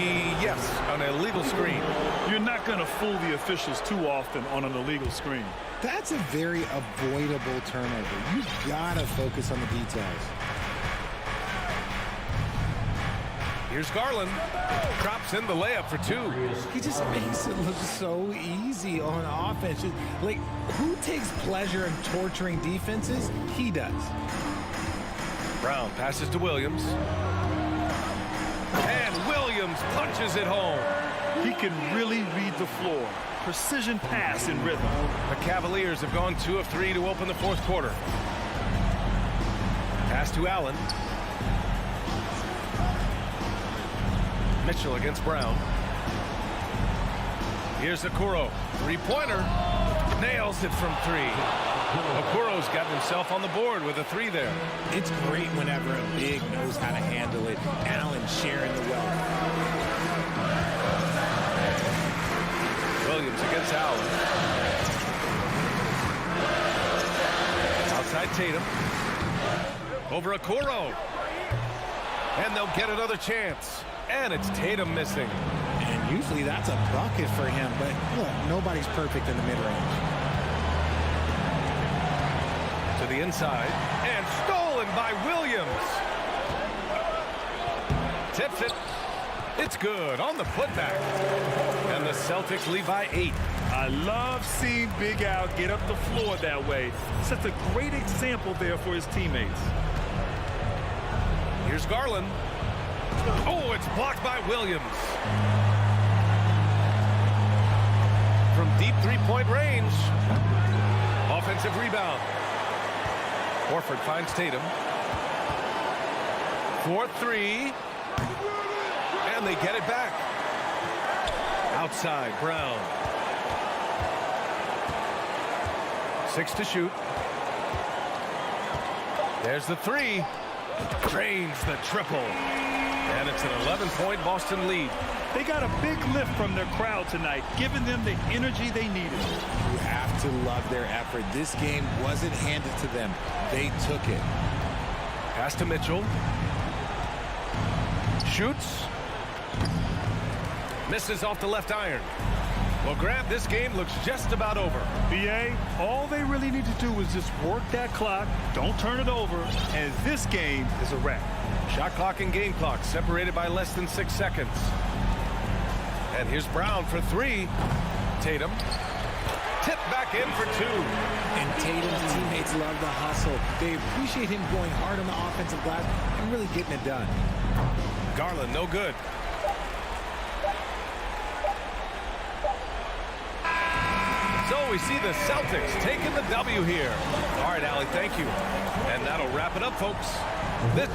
yes, an illegal screen. You're not going to fool the officials too often on an illegal screen. That's a very avoidable turnover. You gotta focus on the details. Here's Garland. Drops in the layup for 2. He just makes it look so easy on offense. Like, who takes pleasure in torturing defenses? He does. Brown passes to Williams. And Williams punches it home. He can really read the floor. Precision pass in rhythm. The Cavaliers have gone 2 of 3 to open the 4th quarter. Pass to Allen. Mitchell against Brown. Here's Okoro. 3-pointer. Nails it from 3. Okoro's got himself on the board with a 3 there. It's great whenever a big knows how to handle it. Allen sharing the wealth. Williams against Allen. Outside Tatum. Over Okoro. And they'll get another chance. And it's Tatum missing. And usually that's a bucket for him. But look, nobody's perfect in the mid-range. To the inside. And stolen by Williams. Tips it. It's good on the putback. And the Celtics lead by 8. I love seeing Big Al get up the floor that way. Sets a great example there for his teammates. Here's Garland. Oh, it's blocked by Williams. From deep 3-point range. Offensive rebound. Horford finds Tatum. 4-3. And they get it back. Outside, Brown. 6 to shoot. There's the 3. Drains the triple. And it's an 11-point Boston lead. They got a big lift from their crowd tonight, giving them the energy they needed. You have to love their effort. This game wasn't handed to them. They took it. Pass to Mitchell. Shoots. Misses off the left iron. Well, Grant, this game looks just about over. BA, all they really need to do is just work that clock, don't turn it over, and this game is a wrap. Shot clock and game clock separated by less than 6 seconds. And here's Brown for 3. Tatum. Tipped back in for 2. And Tatum's teammates love the hustle. They appreciate him going hard on the offensive glass and really getting it done. Garland, no good. So we see the Celtics taking the W here. All right, Allie, thank you. And that'll wrap it up, folks. This